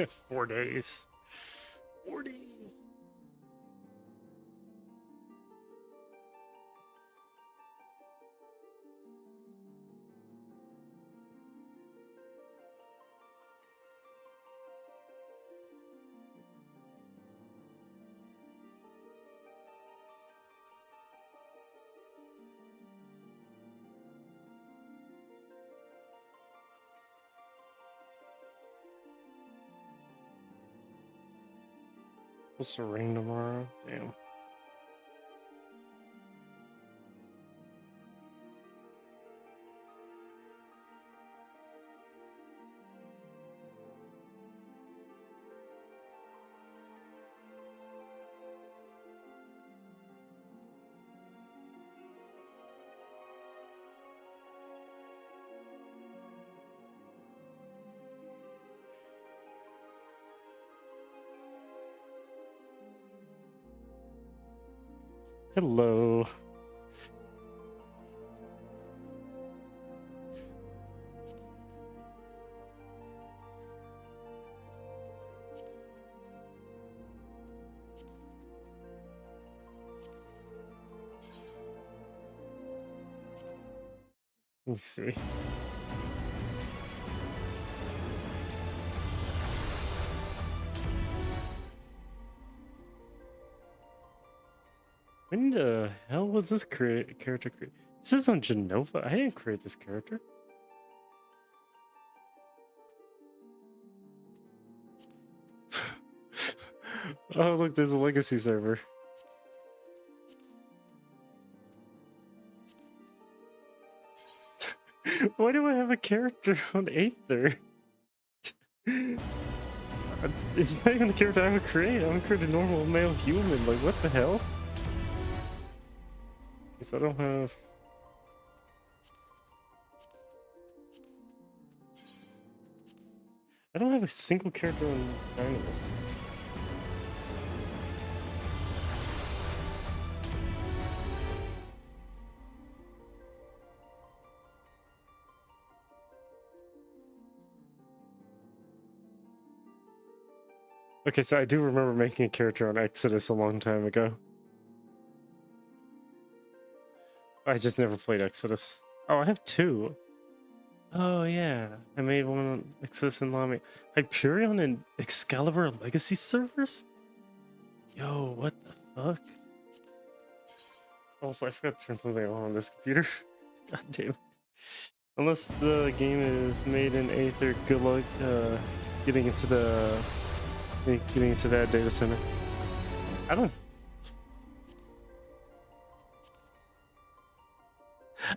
4 days. 4 days. It's rain tomorrow. Damn. Hello. Let me see. When the hell was this character created? This is on Genova. I didn't create this character. Oh, look, there's a legacy server. Why do I have a character on Aether? It's not even the character I would create. I would create a normal male human. Like, what the hell? Guess I don't have... I don't have a single character on Dynamis. Okay, so I do remember making a character on Exodus a long time ago. I just never played Exodus. Oh, I have 2. Oh, yeah. I made one on Exodus and Lami. Hyperion and Excalibur Legacy servers? Yo, what the fuck? Also, I forgot to turn something on this computer. God damn it. Unless the game is made in Aether, good luck getting into that data center.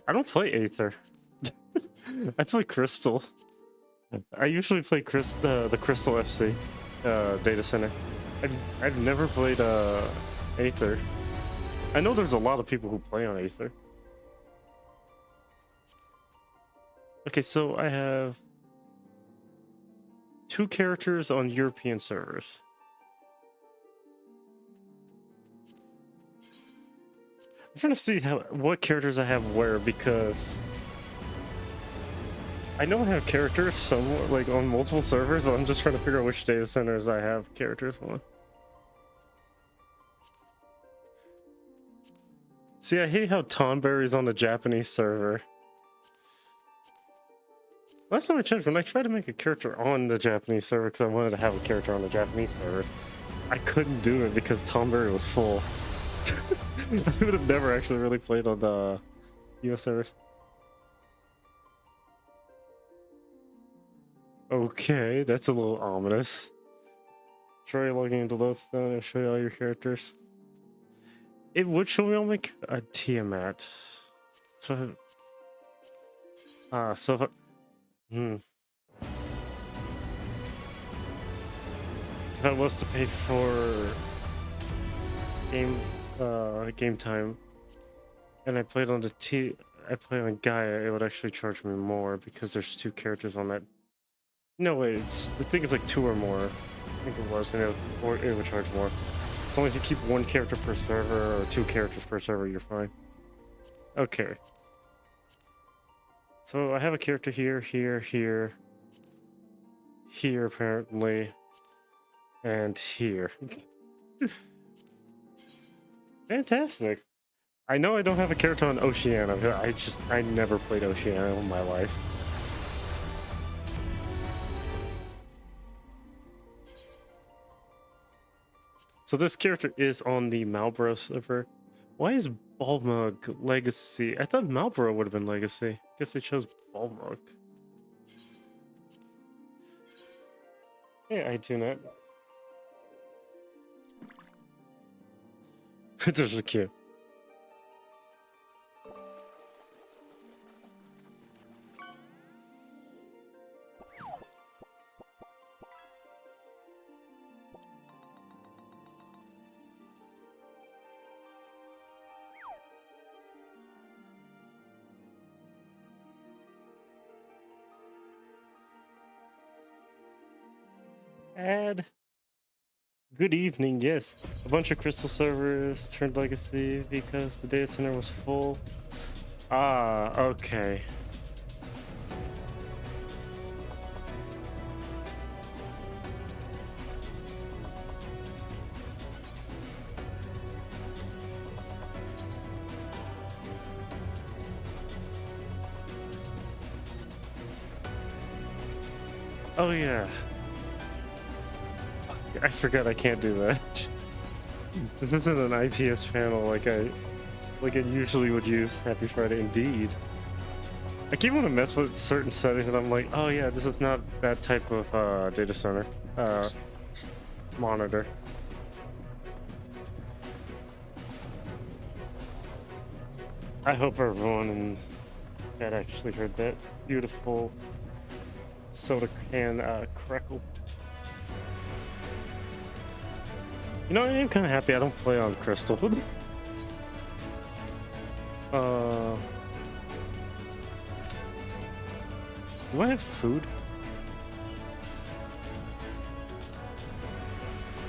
I don't play Aether. I play Crystal. I usually play the Crystal FC data center. I've never played Aether. I know there's a lot of people who play on Aether. Okay, so I have 2 characters on European servers. I'm trying to see what characters I have where, because I know I have characters somewhere, like on multiple servers, but I'm just trying to figure out which data centers I have characters on. See, I hate how Tonberry's on the Japanese server. Last time I checked, when I tried to make a character on the Japanese server, because I wanted to have a character on the Japanese server, I couldn't do it because Tonberry was full. I would have never actually really played on the US servers. Okay, that's a little ominous. Try logging into Lodestone and show you all your characters. It would show me all my Tiamat. So, so if if I was to pay for game time, and I played on I play on Gaia, it would actually charge me more because there's 2 characters on that. No way, I think it's like 2 or more. I think it was, and it would charge more. As long as you keep 1 character per server or 2 characters per server, you're fine. Okay. So I have a character here, here, apparently. And here. Fantastic. I know I don't have a character on Oceania. I never played Oceania in my life. So this character is on the Malboro server. Why is Balmug Legacy? I thought Malboro would have been Legacy. Guess they chose Balmug. Hey, iTunet. This is cute. Add. Good evening, yes. A bunch of crystal servers turned legacy because the data center was full. Ah, okay. Oh yeah. I forgot I can't do that. This isn't an IPS panel like I usually would use. Happy Friday indeed. I keep want to mess with certain settings and I'm like, oh yeah, this is not that type of data center monitor. I hope everyone in chat actually heard that beautiful soda can crackle. You know, I am kind of happy I don't play on Crystal. Do I have food?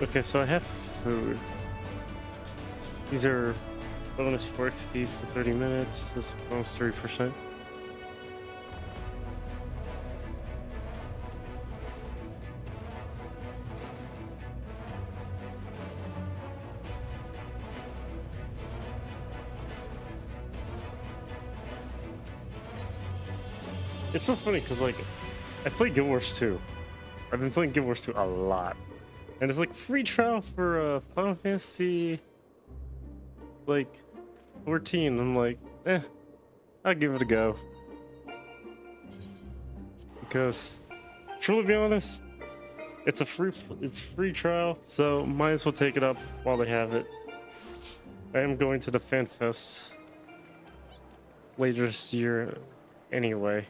Okay, so I have food. These are bonus 4 XP for 30 minutes. This is bonus 3%. It's so funny because, like, I play Guild Wars 2. I've been playing Guild Wars 2 a lot. And it's like free trial for Final Fantasy, like, 14. I'm like, I'll give it a go. Because, truly be honest, it's free trial, so might as well take it up while they have it. I am going to the Fan Fest later this year anyway.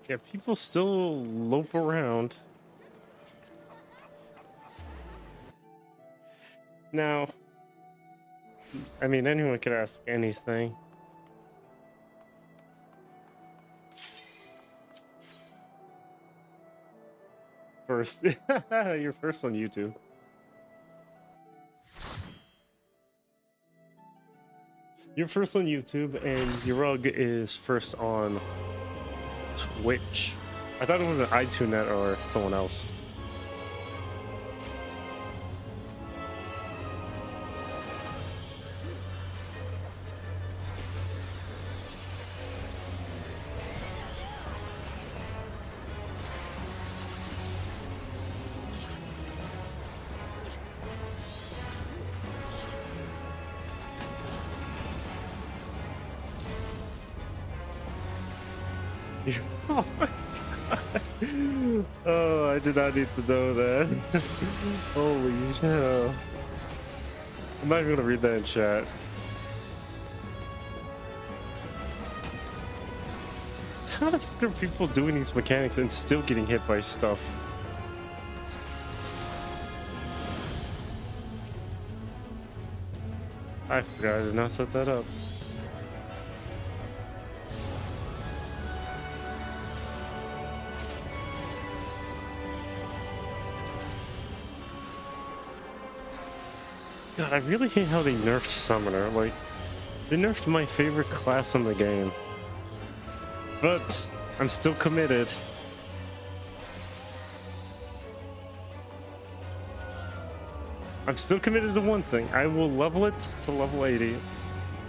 Yeah, people still lope around. Now, I mean, anyone could ask anything. First, you're first on YouTube. You're first on YouTube, and Yorug is first on Twitch. I thought it was an iTunet or someone else. Oh my god. Oh, I did not need to know that. Holy hell. I'm not even gonna read that in chat. How the fuck are people doing these mechanics and still getting hit by stuff? I forgot I did not set that up. God, I really hate how they nerfed Summoner. Like, they nerfed my favorite class in the game. But I'm still committed. I'm still committed to one thing. I will level it to level 80.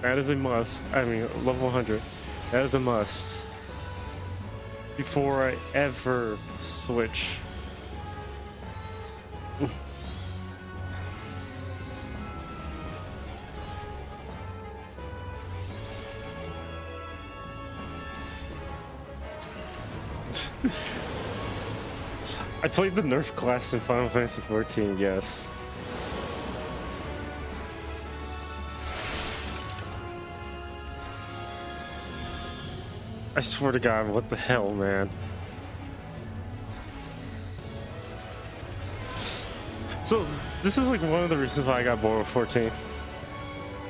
That is a must. I mean, level 100. That is a must. Before I ever switch. I played the nerf class in Final Fantasy XIV, yes. I swear to God, what the hell, man? So, this is like one of the reasons why I got bored with 14.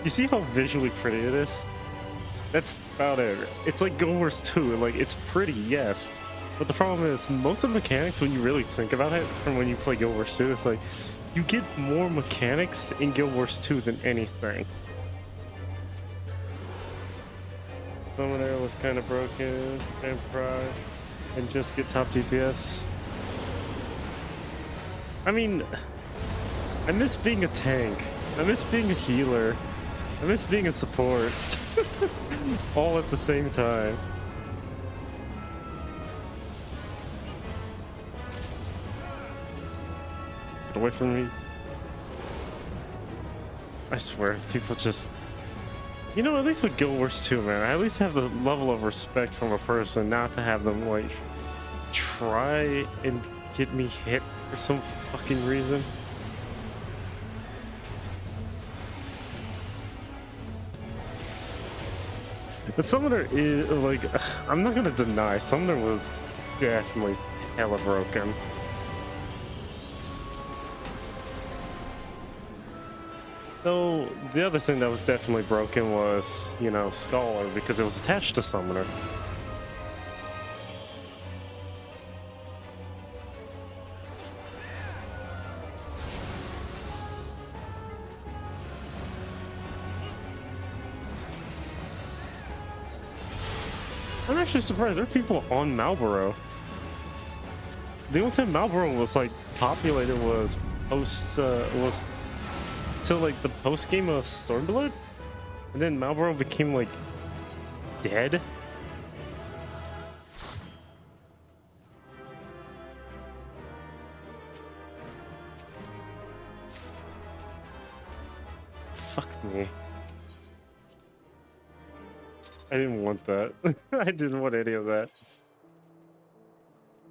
You see how visually pretty it is? That's about it. It's like Guild Wars 2, like, it's pretty, yes. But the problem is, most of the mechanics, when you really think about it, from when you play Guild Wars 2, it's like, you get more mechanics in Guild Wars 2 than anything. Summoner was kind of broken, and Pride, and just get top DPS. I mean, I miss being a tank. I miss being a healer. I miss being a support. All at the same time. Get away from me. I swear, people just... You know, at least with Guild Wars 2, man, I at least have the level of respect from a person not to have them, like, try and get me hit for some fucking reason. But Summoner is, like, I'm not gonna deny, Summoner was definitely hella broken. Though, the other thing that was definitely broken was, you know, Scholar, because it was attached to Summoner. I'm actually surprised there are people on Malboro. The only time Malboro was, like, populated was was till, like, the post game of Stormblood, and then Malboro became, like, dead. Fuck me. I didn't want that. I didn't want any of that.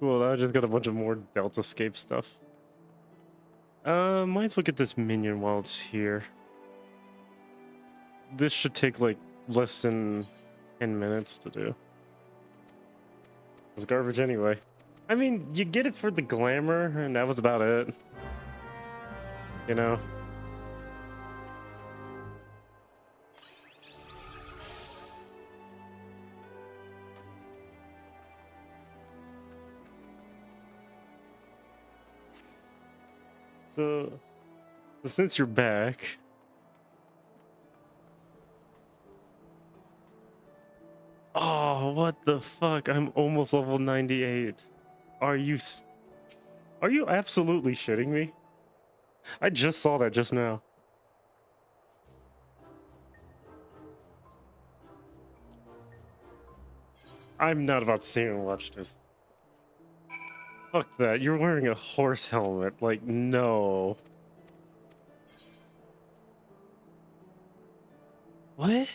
Cool, I just got a bunch of more Delta Scape stuff. Might as well get this minion while it's here. This should take like less than 10 minutes to do. It's garbage anyway. I mean, you get it for the glamour, and that was about it. You know? So since you're back, oh, what the fuck? I'm almost level 98. Are you absolutely shitting me? I just saw that just now. I'm not about to sit here and watch this. Fuck that. You're wearing a horse helmet. Like, no. What?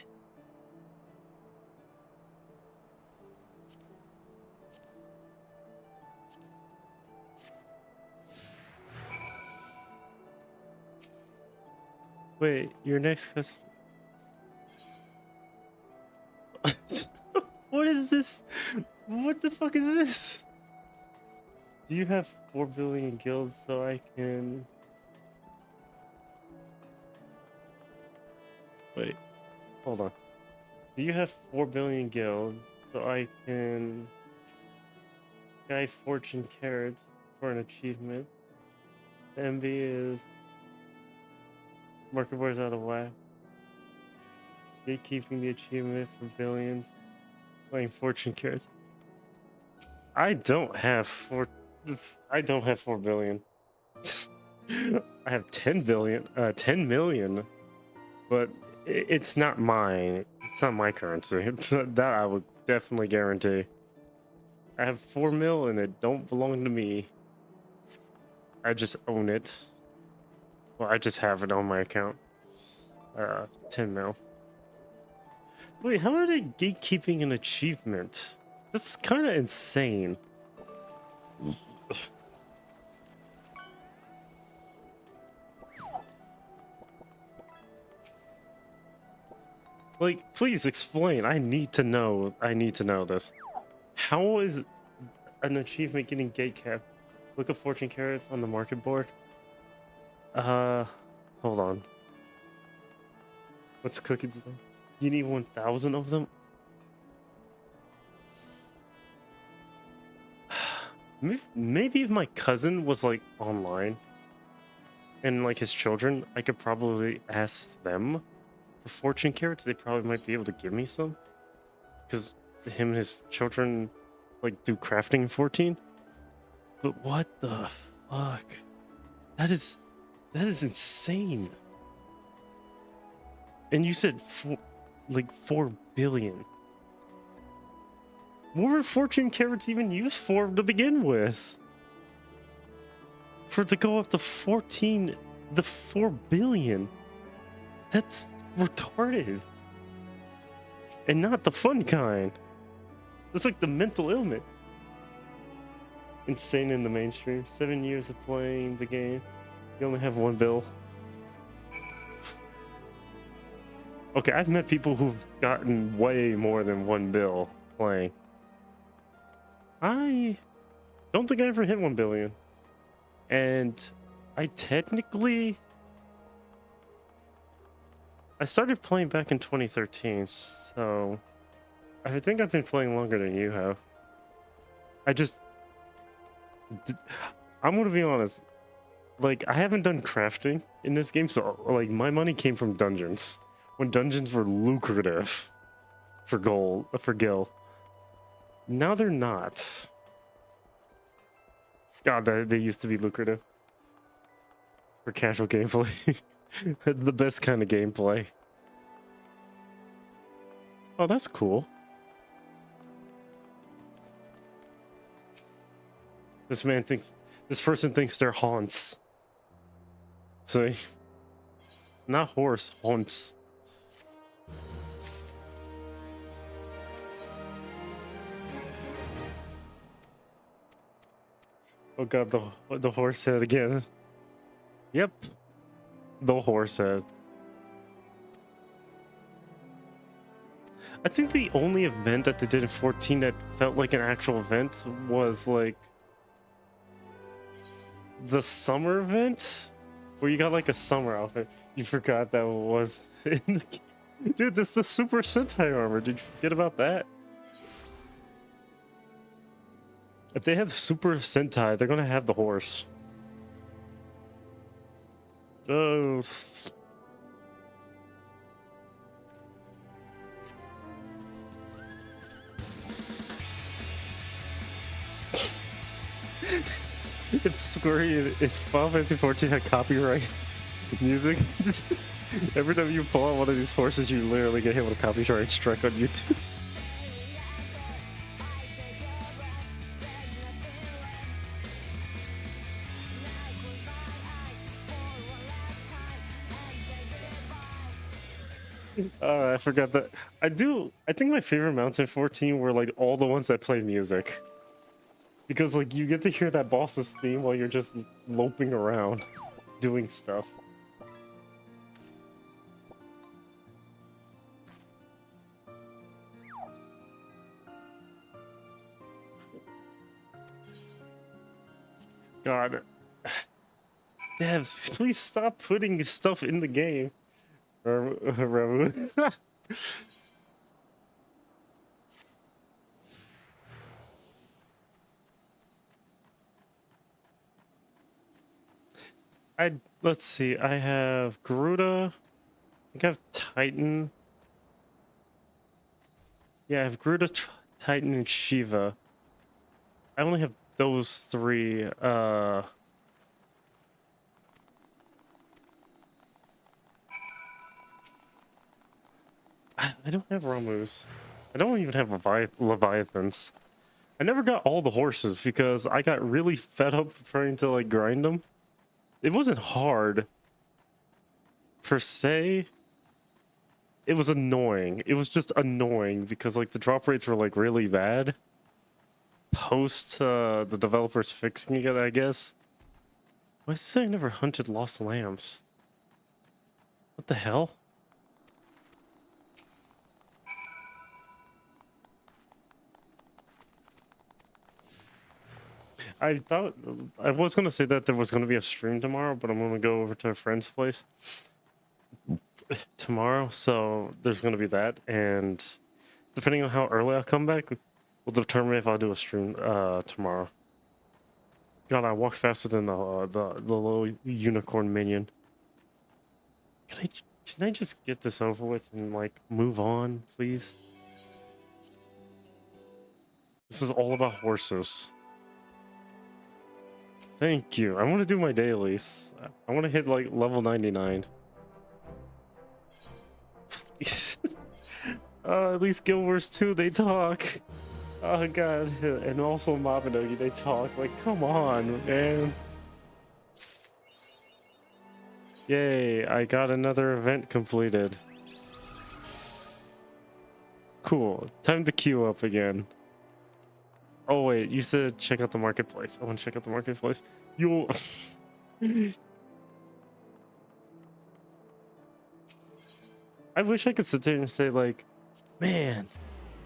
Wait, your next question. What is this? What the fuck is this? Do you have 4 billion guilds so I can... Wait, hold on. Do you have 4 billion guilds so I can... Guy Fortune Carrots for an achievement? The MB is... Market board's out of whack. Gatekeeping the achievement for billions. Playing fortune cards. I don't have 4 billion. I have 10 billion, 10 million, but it's not mine. It's not my currency. It's not, that I would definitely guarantee. I have 4 mil and it don't belong to me. I just own it. Well, I just have it on my account. 10 mil. Wait, how are they gatekeeping an achievement? That's kind of insane. Like, please explain. I need to know. I need to know this. How is an achievement getting gate capped? Look at fortune carrots on the market board. Hold on. What's cookies? You need 1,000 of them? Maybe if my cousin was like online and like his children, I could probably ask them for fortune carrots. They probably might be able to give me some, because him and his children like do crafting in 14. But what the fuck? That is insane. And you said like 4 billion. What were fortune carrots even used for to begin with? For it to go up to 14, the 4 billion. That's retarded. And not the fun kind. That's like the mental ailment. Insane in the mainstream. 7 years of playing the game. You only have 1 bill. Okay, I've met people who've gotten way more than 1 bill playing. I don't think I ever hit 1 billion. And I started playing back in 2013, so I think I've been playing longer than you have. I'm gonna be honest, like, I haven't done crafting in this game, so like my money came from dungeons. When dungeons were lucrative for Gil. Now they're not. God, they used to be lucrative for casual gameplay. The best kind of gameplay. Oh, that's cool. This person thinks they're haunts. See? Not horse, haunts. Oh god, the horse head again. Yep. The horse head. I think the only event that they did in 14 that felt like an actual event was like the summer event where you got like a summer outfit. You forgot that was in the game. Dude, this is the Super Sentai armor. Did you forget about that? If they have Super Sentai, they're gonna have the horse. Oh. If Final Fantasy 14 had copyright music, every time you pull out one of these horses, you literally get hit with a copyright strike on YouTube. I forgot that. I think my favorite mounts in 14 were like all the ones that play music. Because like you get to hear that boss's theme while you're just loping around, doing stuff. God. Devs, please stop putting stuff in the game. Let's see. I have Garuda. I think I have Titan. Yeah, I have Garuda, Titan, and Shiva. I only have those three. I don't have Ramus. I don't even have Leviathans. I never got all the horses because I got really fed up trying to like grind them. It wasn't hard per se. It was annoying. It was just annoying because like the drop rates were like really bad. Post the developers fixing it, I guess. Why does it say I never hunted lost lambs? What the hell? I thought I was gonna say that there was gonna be a stream tomorrow, but I'm gonna go over to a friend's place tomorrow, so there's gonna be that, and depending on how early I come back, will determine if I'll do a stream tomorrow. God, I walk faster than the little unicorn minion. Can I just get this over with and like move on, please? This is all about horses. Thank you. I want to do my dailies. I want to hit like level 99. At least Guild Wars 2, they talk. Oh god. And also Mabinogi, they talk. Like, come on, man. Yay, I got another event completed. Cool. Time to queue up again. Oh wait, you said check out the marketplace. I want to check out the marketplace. You'll... I wish I could sit there and say like, man,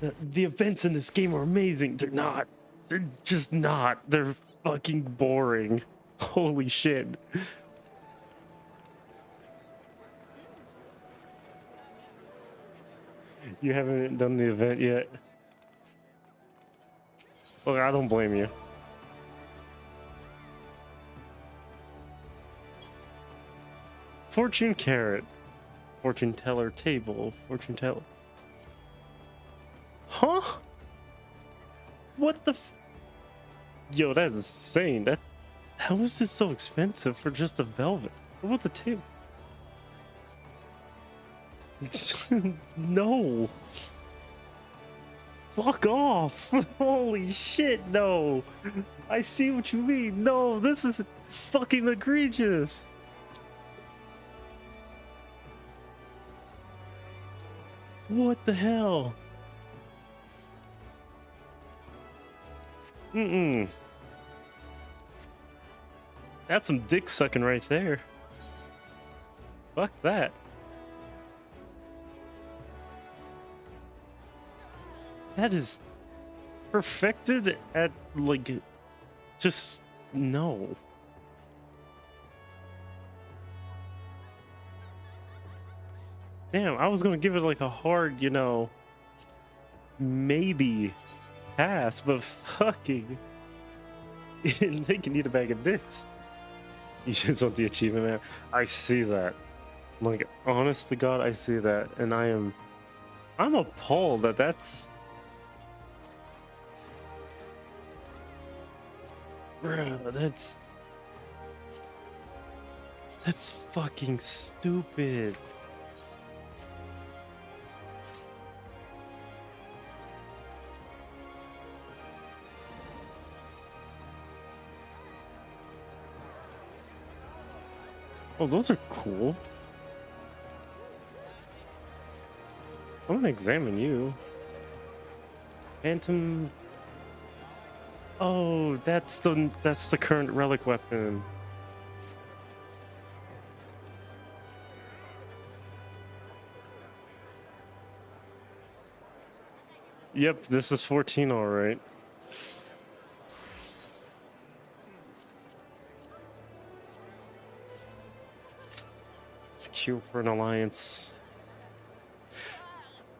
the events in this game are amazing. They're not. They're just not. They're fucking boring. Holy shit. You haven't done the event yet? Look, I don't blame you. Fortune carrot. Fortune teller table. Fortune teller. Huh? What the Yo, that's insane. How is this so expensive for just a velvet? What about the table? No. Fuck off. Holy shit, no. I see what you mean. No, this is fucking egregious. What the hell? That's some dick sucking right there. Fuck that. That is perfected at like just no. Damn, I was gonna give it like a hard, you know, maybe pass, but fucking they can eat a bag of dicks. You just want the achievement, man. I see that. Like, honest to God, I see that, and I'm appalled that that's. Bruh, that's fucking stupid. Oh, those are cool. I'm gonna examine you. Phantom. Oh, that's the current relic weapon. Yep, this is 14, all right. It's cute for an alliance.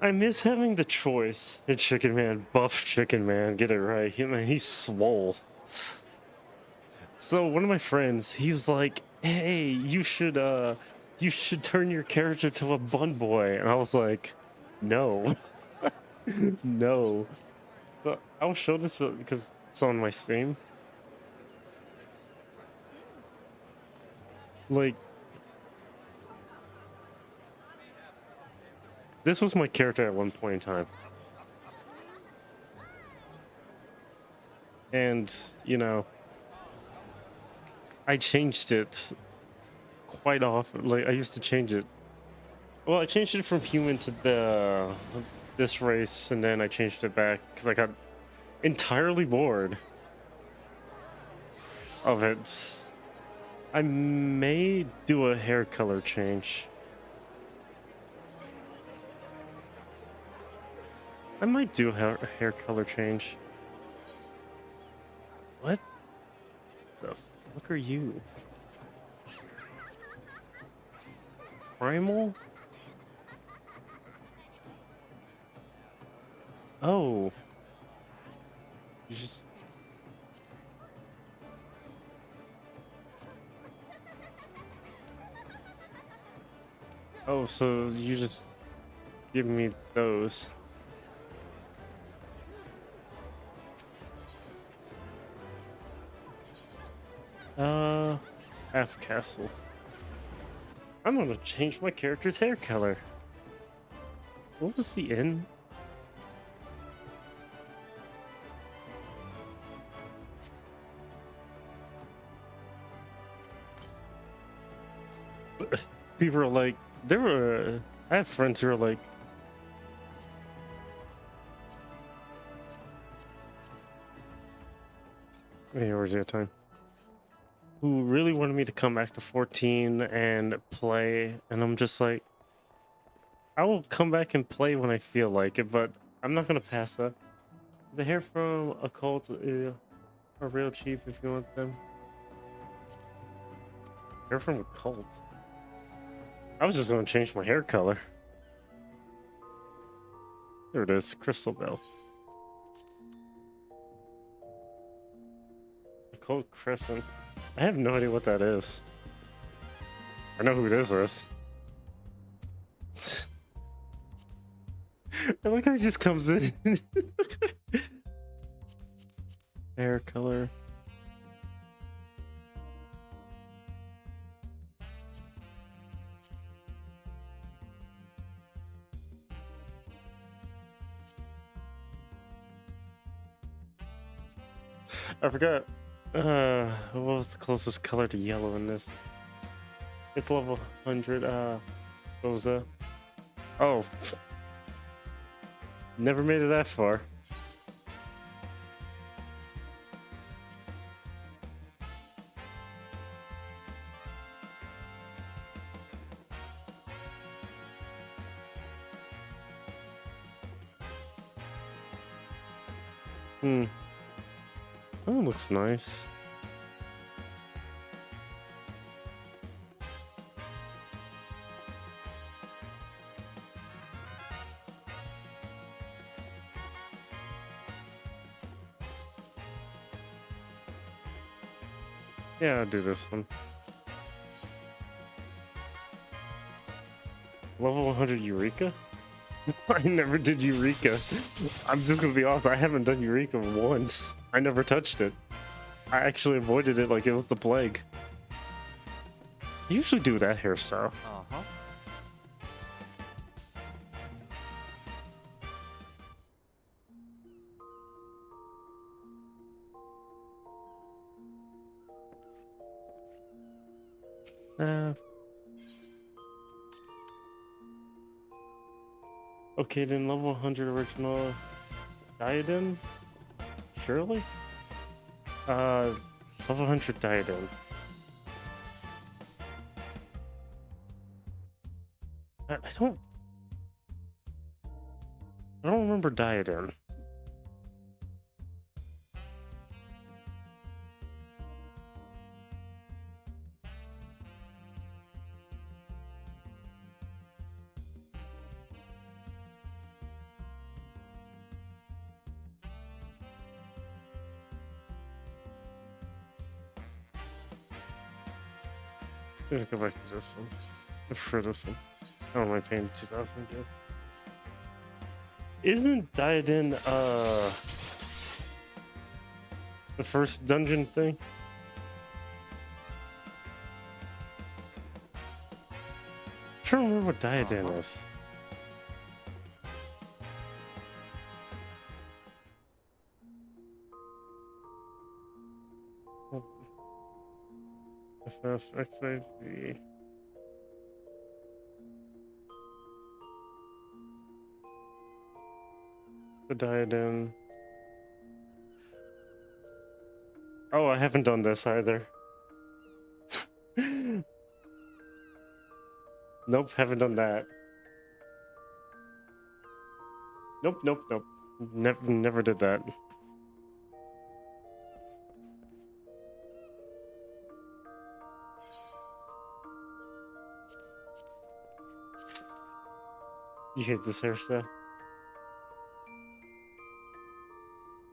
I miss having the choice in Chicken Man. Buff Chicken Man, get it right. He's swole. So one of my friends, he's like, "Hey, you should turn your character to a bun boy," and I was like, "No, no." I'll show this because it's on my stream. Like, this was my character at one point in time. And, you know, I changed it quite often. Like, I used to change it. Well, I changed it from human to this race, and then I changed it back because I got entirely bored of it. I may do a hair color change. I might do a hair color change. What the fuck are you? Primal? Oh. You just... Oh, so you just give me those. Half castle. I'm gonna change my character's hair color. What was the end? People are like, I have friends who are like, hey, Eorzea time, who really wanted me to come back to 14 and play, and I'm just like, I will come back and play when I feel like it, but I'm not gonna pass that. The hair from a cult are real cheap if you want them. Hair from a cult. I was just gonna change my hair color. There it is, Crystal Bell. A cold crescent. I have no idea what that is. I know who this is. I like how he just comes in. Hair color. I forgot. What was the closest color to yellow in this? It's level 100. Eorzea. Oh. Never made it that far. Oh, looks nice. Yeah, I'll do this one. Level 100 Eureka? I never did Eureka. I'm just gonna be honest, I haven't done Eureka once. I never touched it. I actually avoided it like it was the plague. I usually do that hairstyle. Okay, then level 100 original diadem? Surely? Level 100 diadem. I don't remember diadem. Let's go back to this one. I prefer this one. I don't mind paying 2,000 again. Isn't diadem The first dungeon thing. I'm trying to remember what diadem is. FFXIV. The diadem. Oh, I haven't done this either. Nope, haven't done that. Nope, nope, nope. Never did that. You hate this hairstyle.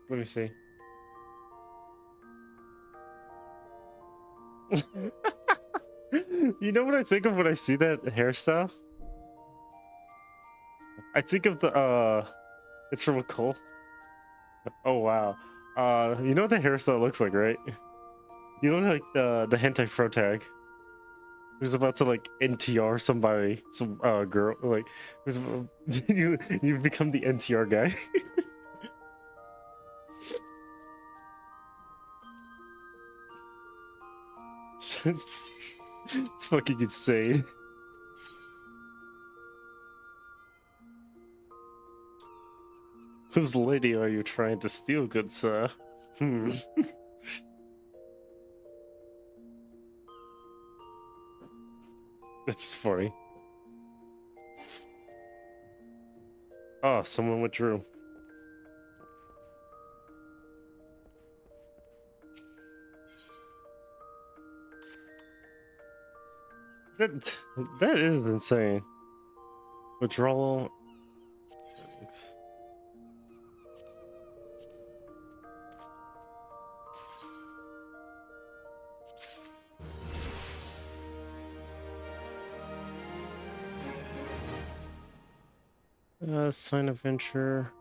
Let me see. You know what I think of when I see that hairstyle? I think of the it's from a cult. Oh wow. You know what the hairstyle looks like, right? You look like the hentai pro tag who's about to like NTR somebody, some girl, like who's you become the NTR guy. It's fucking insane. Whose lady are you trying to steal, good sir? Hmm. That's funny. Oh, someone withdrew. That is insane. Withdrawal. Thanks. Sign of venture.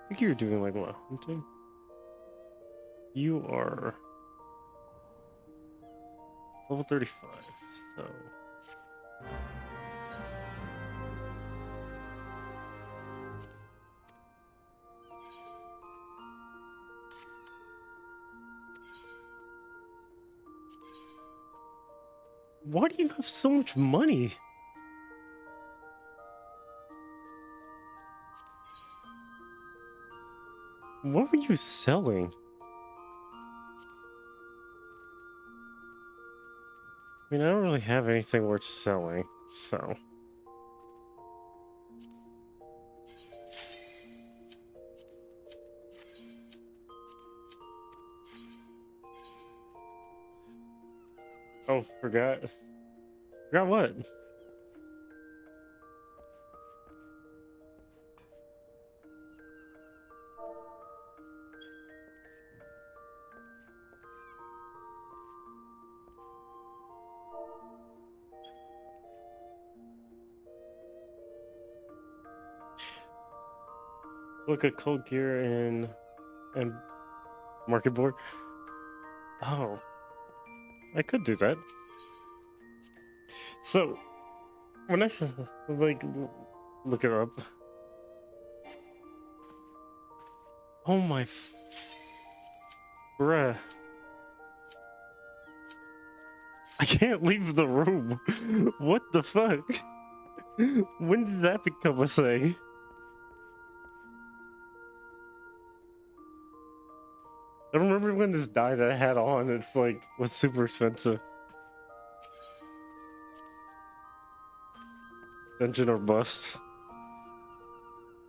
I think you're doing like what? Hunting? You are level 35, so. Why do you have so much money? What were you selling? I mean, I don't really have anything worth selling, so. Oh, forgot. Forgot what? Look at cold gear and market board. Oh, I could do that. So when I like look it up. Oh my, bruh! I can't leave the room. What the fuck? When did that become a thing? I remember when this dye that I had on, it's like, was super expensive. Dungeon or bust.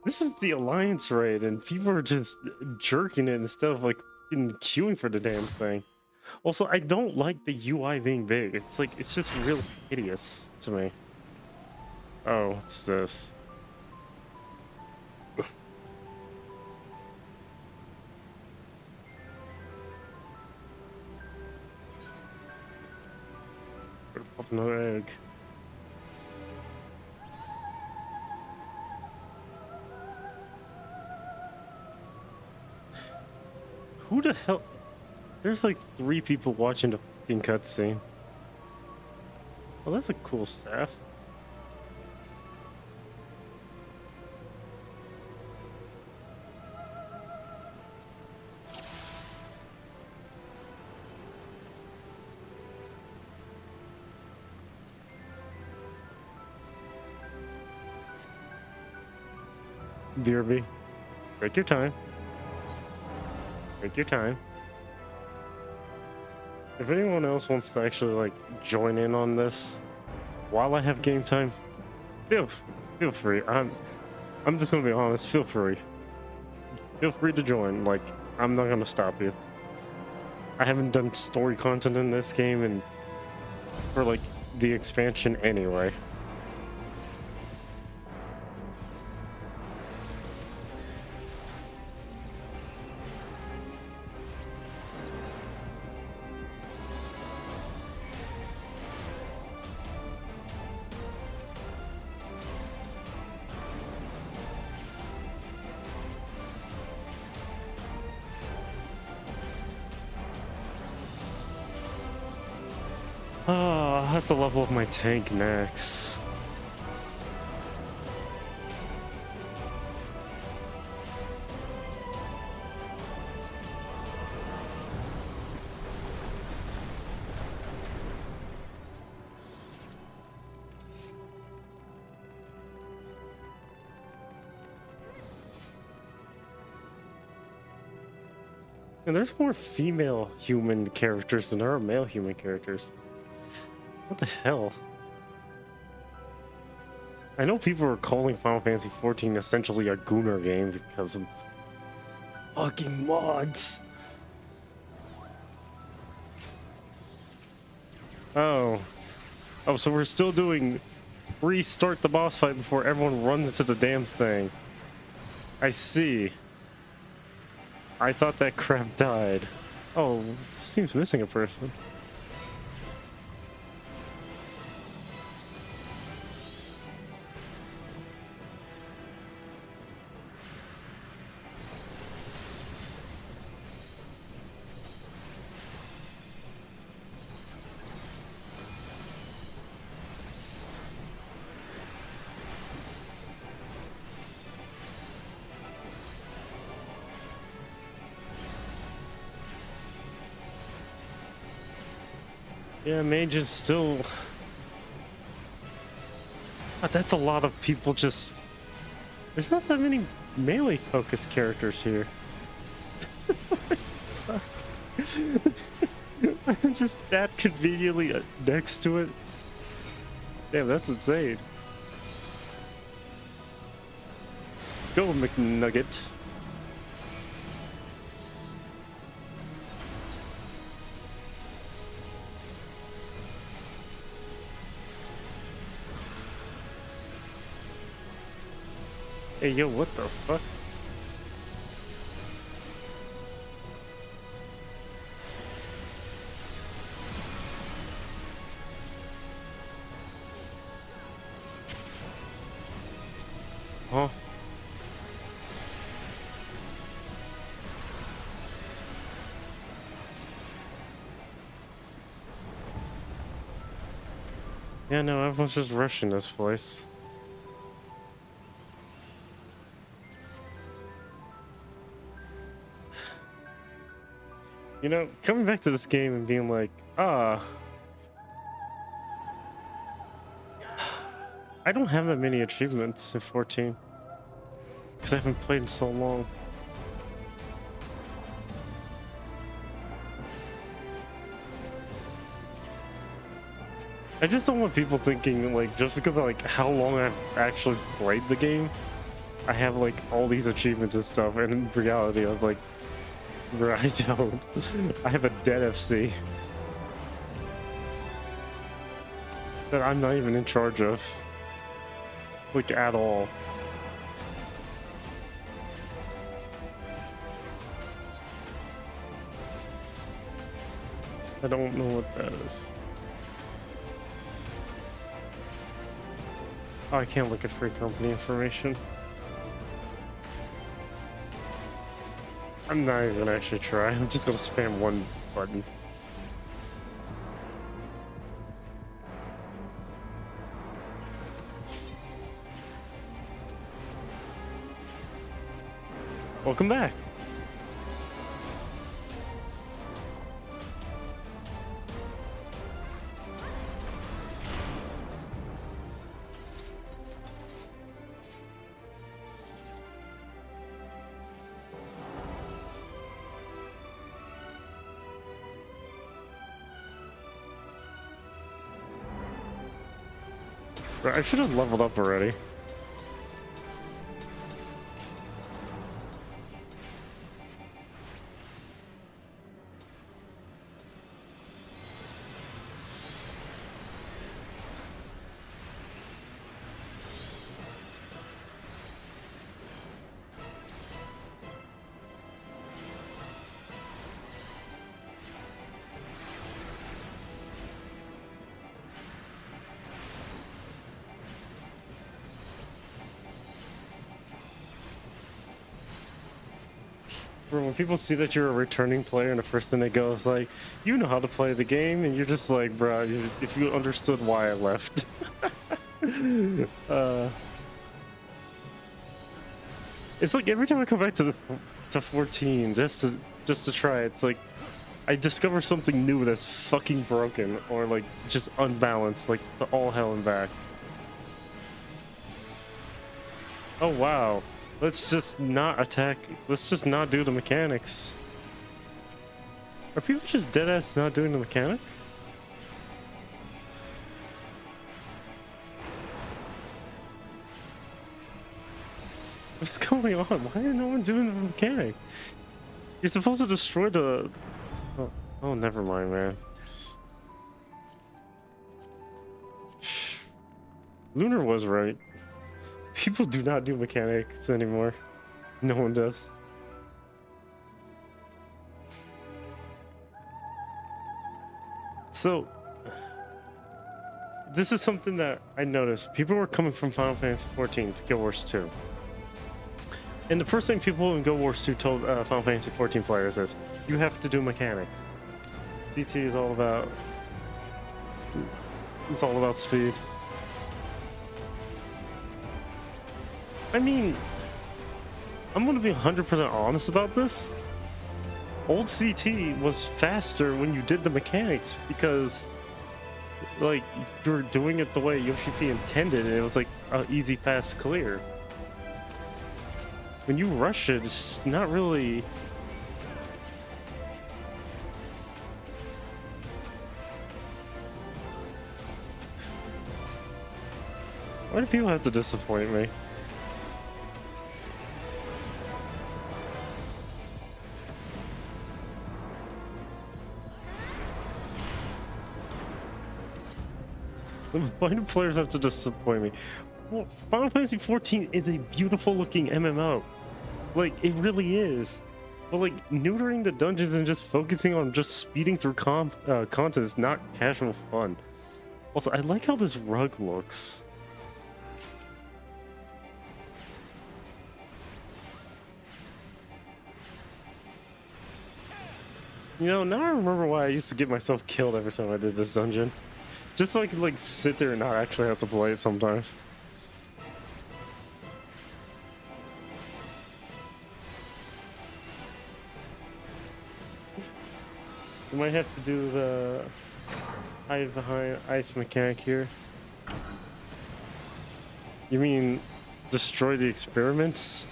This is the Alliance raid, and people are just jerking it instead of like queuing for the damn thing. Also, I don't like the UI being big. It's like, it's just really hideous to me. Oh, what's this? Pop another egg. Who the hell? There's like 3 people watching the fucking cutscene. Oh, that's a cool staff. BRB, take your time. Take your time. If anyone else wants to actually like join in on this while I have game time, feel free. I'm just gonna be honest. Feel free. Feel free to join. Like, I'm not gonna stop you. I haven't done story content in this game and for like the expansion anyway. Oh, I have to level up my tank next. And there's more female human characters than there are male human characters. What the hell? I know people are calling Final Fantasy XIV essentially a Gooner game because of fucking mods. Oh, so we're still doing restart the boss fight before everyone runs into the damn thing. I see. I thought that crap died. Oh, seems missing a person. Yeah, mage is still... God, that's a lot of people just... There's not that many melee-focused characters here. I'm just that conveniently next to it. Damn, that's insane. Go, McNugget. Hey, yo, what the fuck? Huh? Yeah, no, everyone's just rushing this place. You know, coming back to this game and being like, I don't have that many achievements in 14. Because I haven't played in so long. I just don't want people thinking, like, just because of, like, how long I've actually played the game, I have, like, all these achievements and stuff, and in reality, I was like, bro, I don't. I have a dead FC that I'm not even in charge of, like, at all. I don't know what that is. Oh, I can't look at free company information. I'm not even gonna actually try. I'm just gonna spam one button. Welcome back. I should have leveled up already. When people see that you're a returning player and the first thing they go is like, you know how to play the game, and you're just like, bro, if you understood why I left. It's like every time I come back to 14 just to try, it's like I discover something new that's fucking broken or like just unbalanced, like the all hell and back. Oh wow. Let's just not attack. Let's just not do the mechanics. Are people just deadass not doing the mechanic? What's going on? Why are no one doing the mechanic? You're supposed to destroy the... Oh, never mind, man. Lunar was right. People do not do mechanics anymore. No one does. So, this is something that I noticed. People were coming from Final Fantasy XIV to Guild Wars 2. And the first thing people in Guild Wars 2 told Final Fantasy XIV players is, you have to do mechanics. CT is all about... It's all about speed. I mean, I'm gonna be 100% honest about this. Old CT was faster when you did the mechanics because, like, you were doing it the way Yoshi P intended, and it was like an easy, fast clear. When you rush it, it's not really... Why do people have to disappoint me? Why do players have to disappoint me? Well, Final Fantasy XIV is a beautiful looking MMO. Like, it really is. But like, neutering the dungeons and just focusing on just speeding through content is not casual fun. Also, I like how this rug looks. You know, now I remember why I used to get myself killed every time I did this dungeon. Just so I could like sit there and not actually have to play it sometimes. We might have to do the hide behind ice mechanic here. You mean destroy the experiments?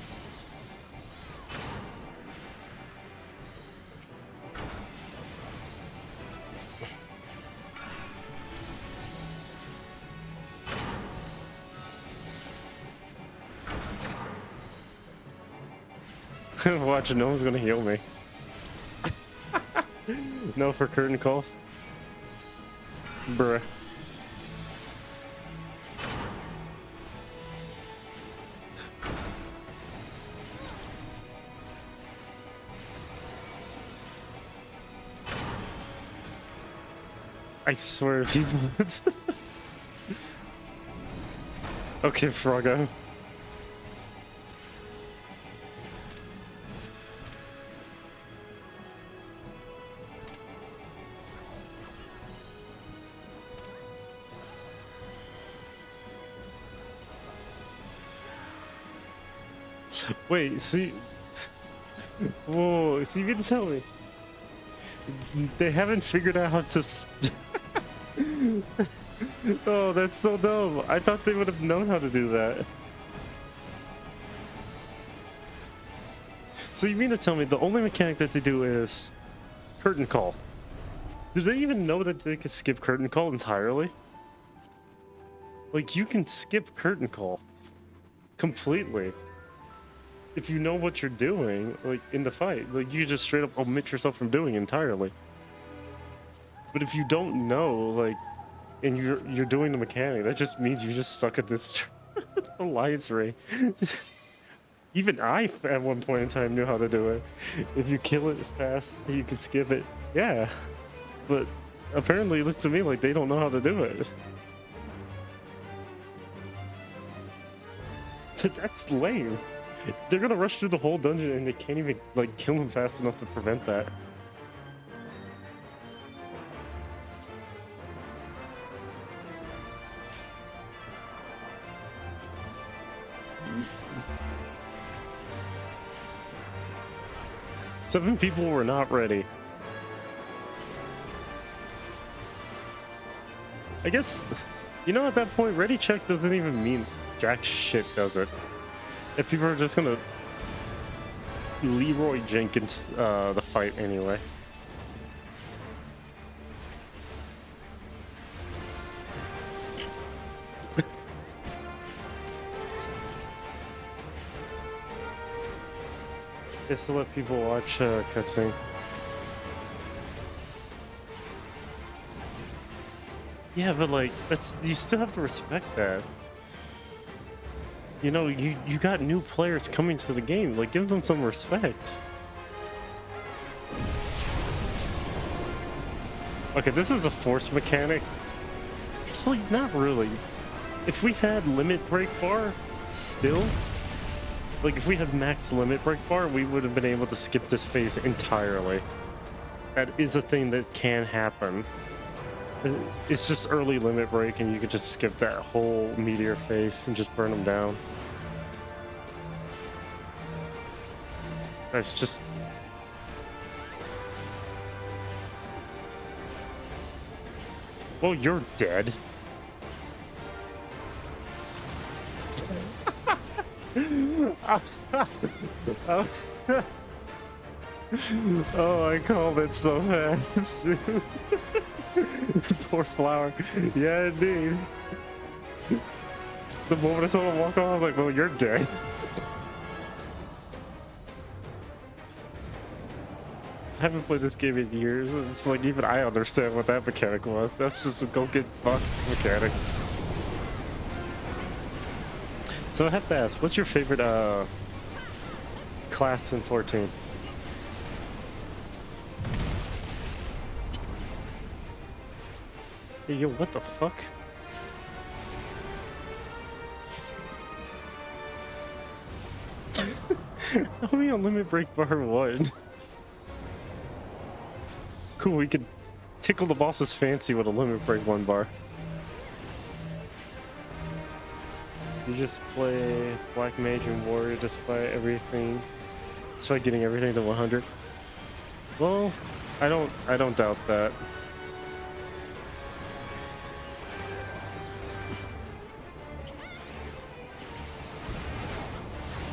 Watch, no one's gonna heal me. No for curtain calls. Bruh. I swear people. Okay, Froggo. Wait, see, whoa, see, you mean to tell me they haven't figured out how to oh, that's so dumb. I thought they would have known how to do that. So you mean to tell me the only mechanic that they do is curtain call? Do they even know that they can skip curtain call entirely? Like, you can skip curtain call completely if you know what you're doing, like, in the fight. Like, you just straight up omit yourself from doing entirely. But if you don't know, like, and you're doing the mechanic, that just means you just suck at this alliance ray. Even I, at one point in time, knew how to do it. If you kill it fast, you can skip it. Yeah, but apparently it looks to me like they don't know how to do it. That's lame. They're gonna rush through the whole dungeon and they can't even, like, kill him fast enough to prevent that. Seven people were not ready. I guess, you know, at that point, ready check doesn't even mean jack shit, does it? If people are just gonna Leroy Jenkins the fight anyway. Just to let people watch cutscene. Yeah, but like, that's, you still have to respect that. You know, you got new players coming to the game. Like, give them some respect. Okay, this is a force mechanic. Actually, not really. If we had limit break bar, still, like, if we had max limit break bar, we would have been able to skip this phase entirely. That is a thing that can happen. It's just early limit break, and you could just skip that whole meteor phase and just burn them down. That's just... Well, you're dead. Oh, I called it so fast. Poor flower. Yeah, indeed. The moment I saw him walk off, I was like, well, you're dead. I haven't played this game in years. It's like, even I understand what that mechanic was. That's just a go get fucked mechanic. So I have to ask, what's your favorite class in 14? Hey, yo, what the fuck? How are we on limit break bar 1? Cool, we could tickle the boss's fancy with a limit break 1 bar. You just play Black Mage and Warrior despite everything, despite getting everything to 100. Well, I don't doubt that.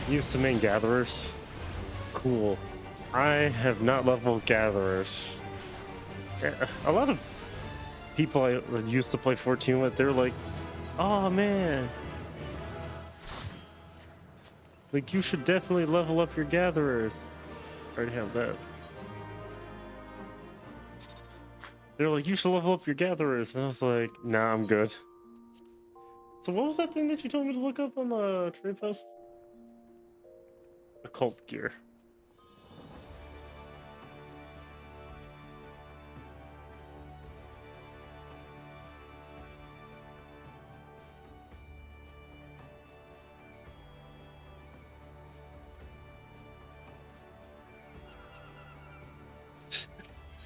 Used to main gatherers. Cool. I have not leveled gatherers. A lot of people I used to play 14 with, they're like, oh man, like, you should definitely level up your gatherers. I already have that. They're like, you should level up your gatherers, and I was like, nah, I'm good. So what was that thing that you told me to look up on the trade post? Occult gear.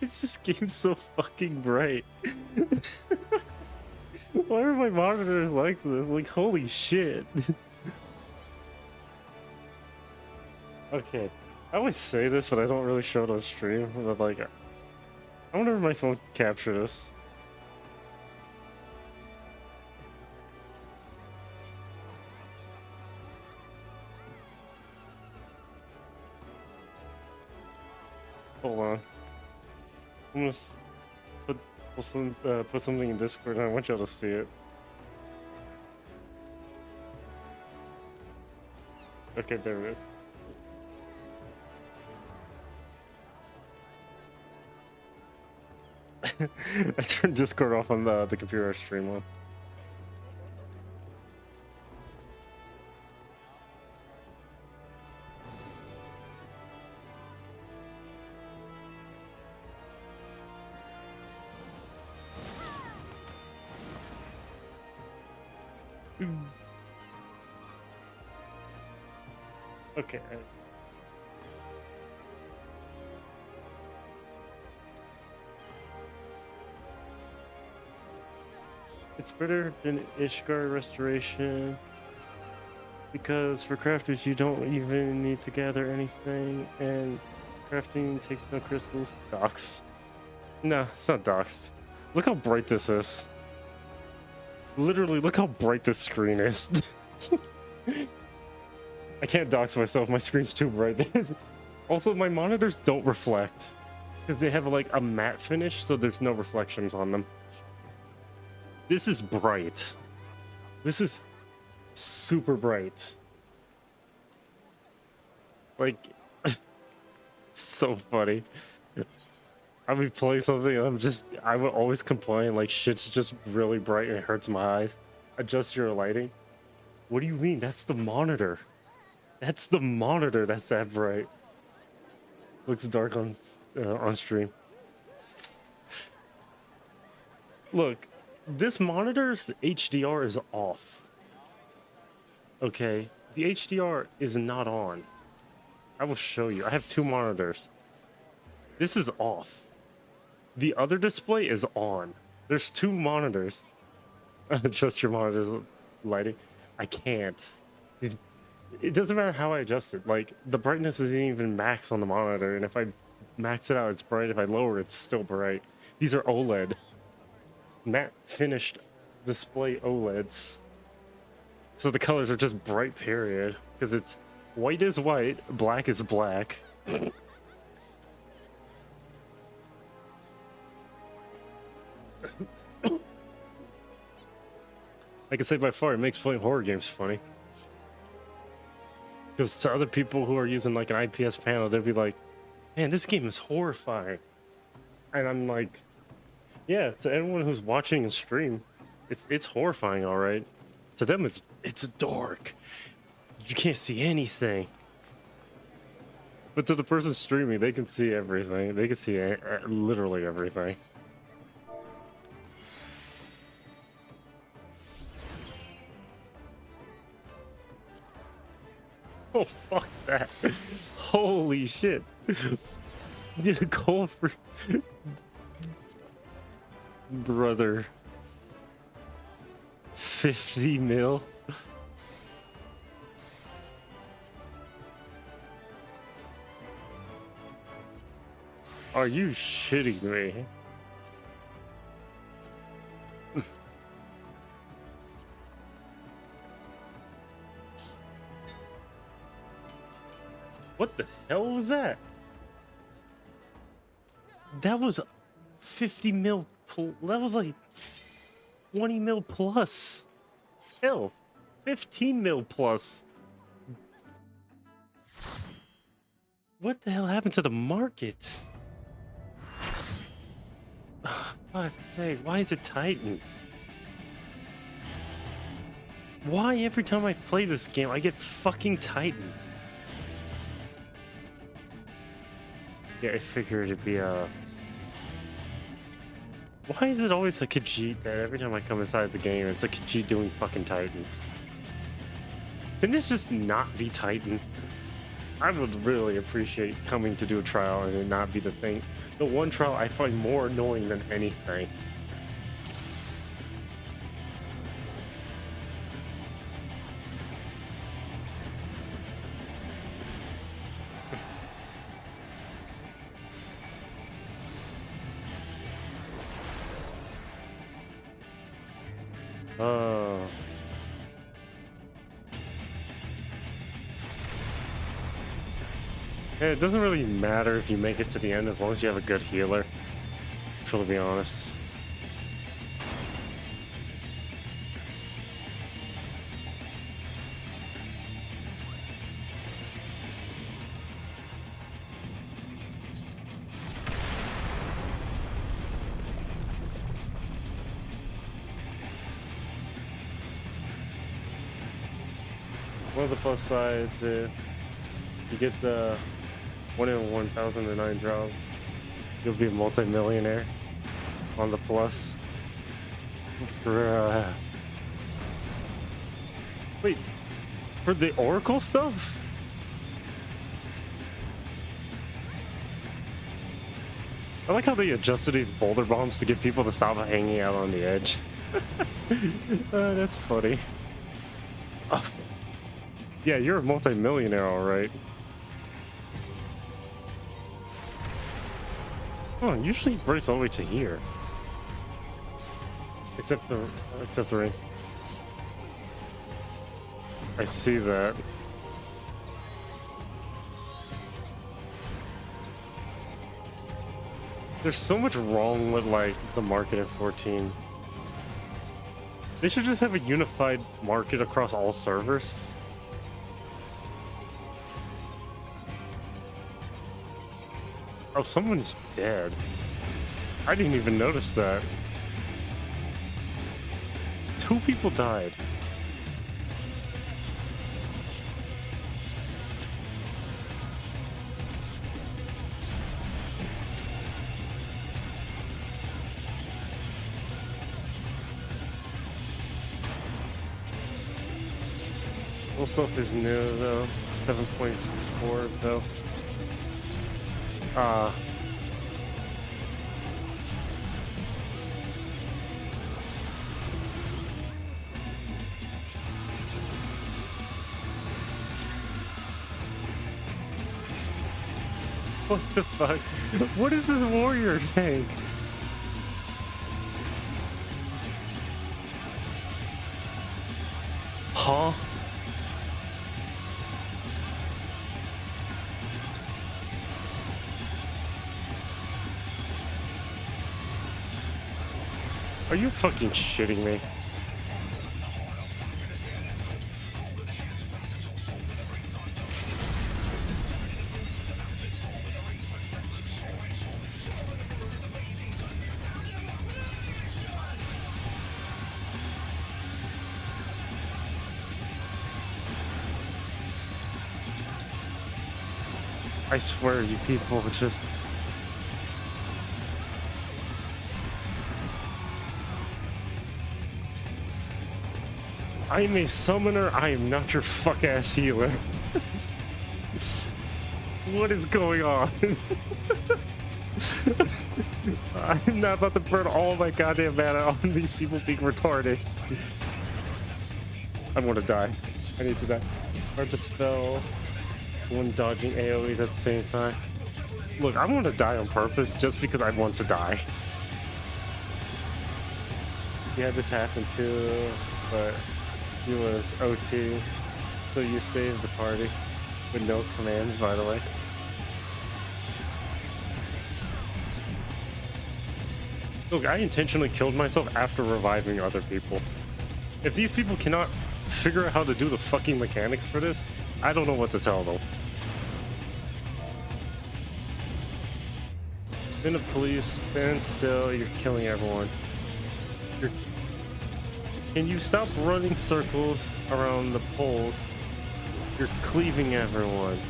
This game's so fucking bright. Why are my monitors like this? Like, holy shit. Okay, I always say this, but I don't really show it on stream. But like, I wonder if my phone can capture this. Hold on. I'm gonna put something in Discord, and I want y'all to see it. Okay, there it is. I turned Discord off on the computer I stream on. Okay. It's better than Ishgard Restoration because for crafters you don't even need to gather anything, and crafting takes no crystals. Doxed. No, it's not doxed. Look how bright this is. Literally, look how bright this screen is. I can't dox myself, my screen's too bright. Also, my monitors don't reflect because they have like a matte finish, so there's no reflections on them. This is bright. This is super bright. Like, so funny. I would play something and I would always complain like shit's just really bright and it hurts my eyes. Adjust your lighting. What do you mean? That's the monitor. That's the monitor that's that bright. Looks dark on stream. Look, this monitor's HDR is off. Okay, the HDR is not on. I will show you. I have two monitors. This is off. The other display is on. There's two monitors. Adjust your monitor's lighting. I can't. It doesn't matter how I adjust it. Like, the brightness isn't even max on the monitor, and if I max it out, it's bright. If I lower it, it's still bright. These are OLED. Matte finished display OLEDs. So the colors are just bright, period. Because it's white is white, black is black. I can say by far it makes playing horror games funny. Because to other people who are using like an IPS panel, they'll be like, man, this game is horrifying. And I'm like, yeah, to anyone who's watching and stream, it's horrifying, all right. To them, it's dark. You can't see anything. But to the person streaming, they can see everything. They can see literally everything. Oh, fuck that. Holy shit. Need a call for... Brother. 50 mil? Are you shitting me? What the hell was that? That was 50 mil. That was like 20 mil plus. Hell, 15 mil plus. What the hell happened to the market? Oh, fuck's sake, why is it Titan? Why every time I play this game I get fucking Titan? Yeah, I figured it'd be a... Why is it always a Khajiit that every time I come inside the game, it's a Khajiit doing fucking Titan? Can this just not be Titan? I would really appreciate coming to do a trial and it not be the thing. The one trial I find more annoying than anything. Oh. Yeah, it doesn't really matter if you make it to the end as long as you have a good healer. To be honest. One of the plus sides is you get the 1 in 1,009 drop. You'll be a multi-millionaire on the plus. Wait, for the Oracle stuff? I like how they adjusted these boulder bombs to get people to stop hanging out on the edge. That's funny. Oh. Yeah, you're a multi-millionaire, all right. Oh, usually it breaks all the way to here. Except the rings. I see that. There's so much wrong with like the market at 14. They should just have a unified market across all servers. Oh, someone's dead. I didn't even notice that. 2 people died. All stuff is new though. 7.4 though. What the fuck? What is this warrior tank? Huh? Are you fucking shitting me? I swear you people just... I'm a summoner, I am not your fuck-ass healer. What is going on? I'm not about to burn all my goddamn mana on these people being retarded. I want to die. I need to die. Hard to spell. One dodging AoEs at the same time. Look, I want to die on purpose just because I want to die. Yeah, this happened too, but he was OT, so you saved the party with no commands, by the way. Look, I intentionally killed myself after reviving other people. If these people cannot figure out how to do the fucking mechanics for this, I don't know what to tell them. Been a police, stand still, you're killing everyone. Can you stop running circles around the poles? You're cleaving everyone.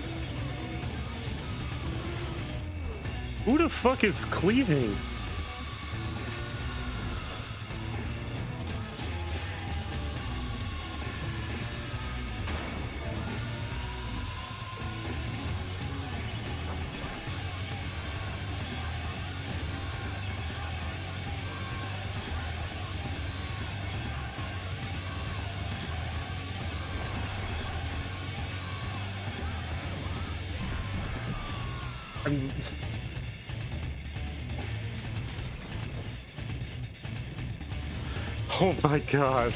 Who the fuck is cleaving? Oh my god.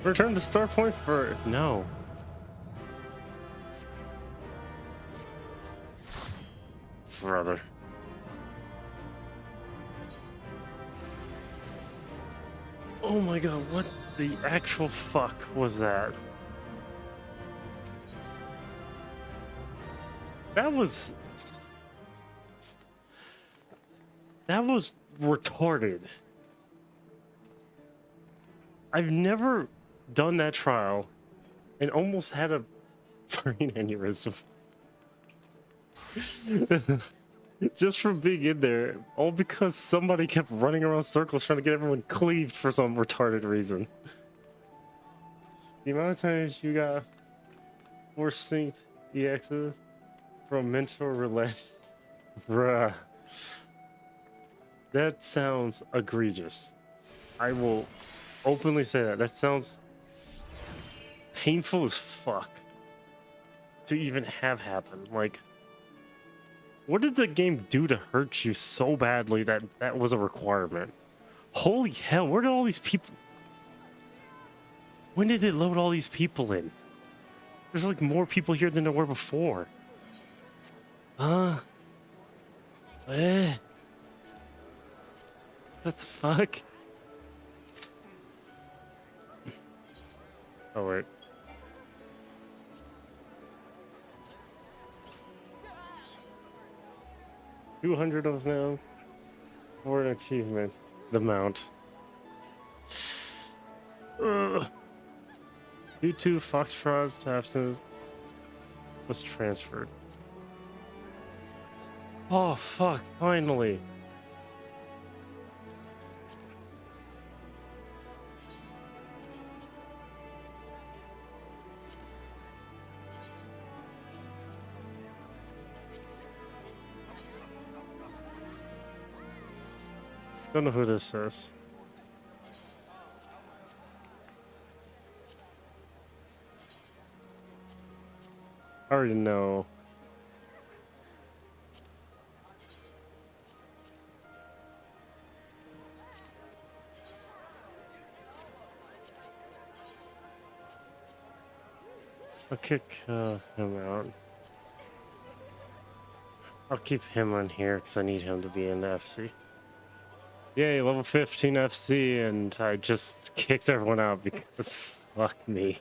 Return to start point for no. Brother. Oh my god, what the actual fuck was that? That was retarded. I've never done that trial and almost had a brain aneurysm. Just from being in there, all because somebody kept running around circles trying to get everyone cleaved for some retarded reason. The amount of times you got 4 synced EXs from mentor roulette, bruh. That sounds egregious. I will openly say that. That sounds painful as fuck to even have happen. Like, what did the game do to hurt you so badly that that was a requirement? Holy hell, where did all these people... When did it load all these people in? There's like more people here than there were before. What the fuck? Oh wait. $200 of them for an achievement. The mount. Due to Foxtrot's absence was transferred. Oh fuck, finally. Don't know who this is. I already know. I'll kick him out. I'll keep him on here because I need him to be in the FC. Yay, level 15 FC, and I just kicked everyone out because fuck me.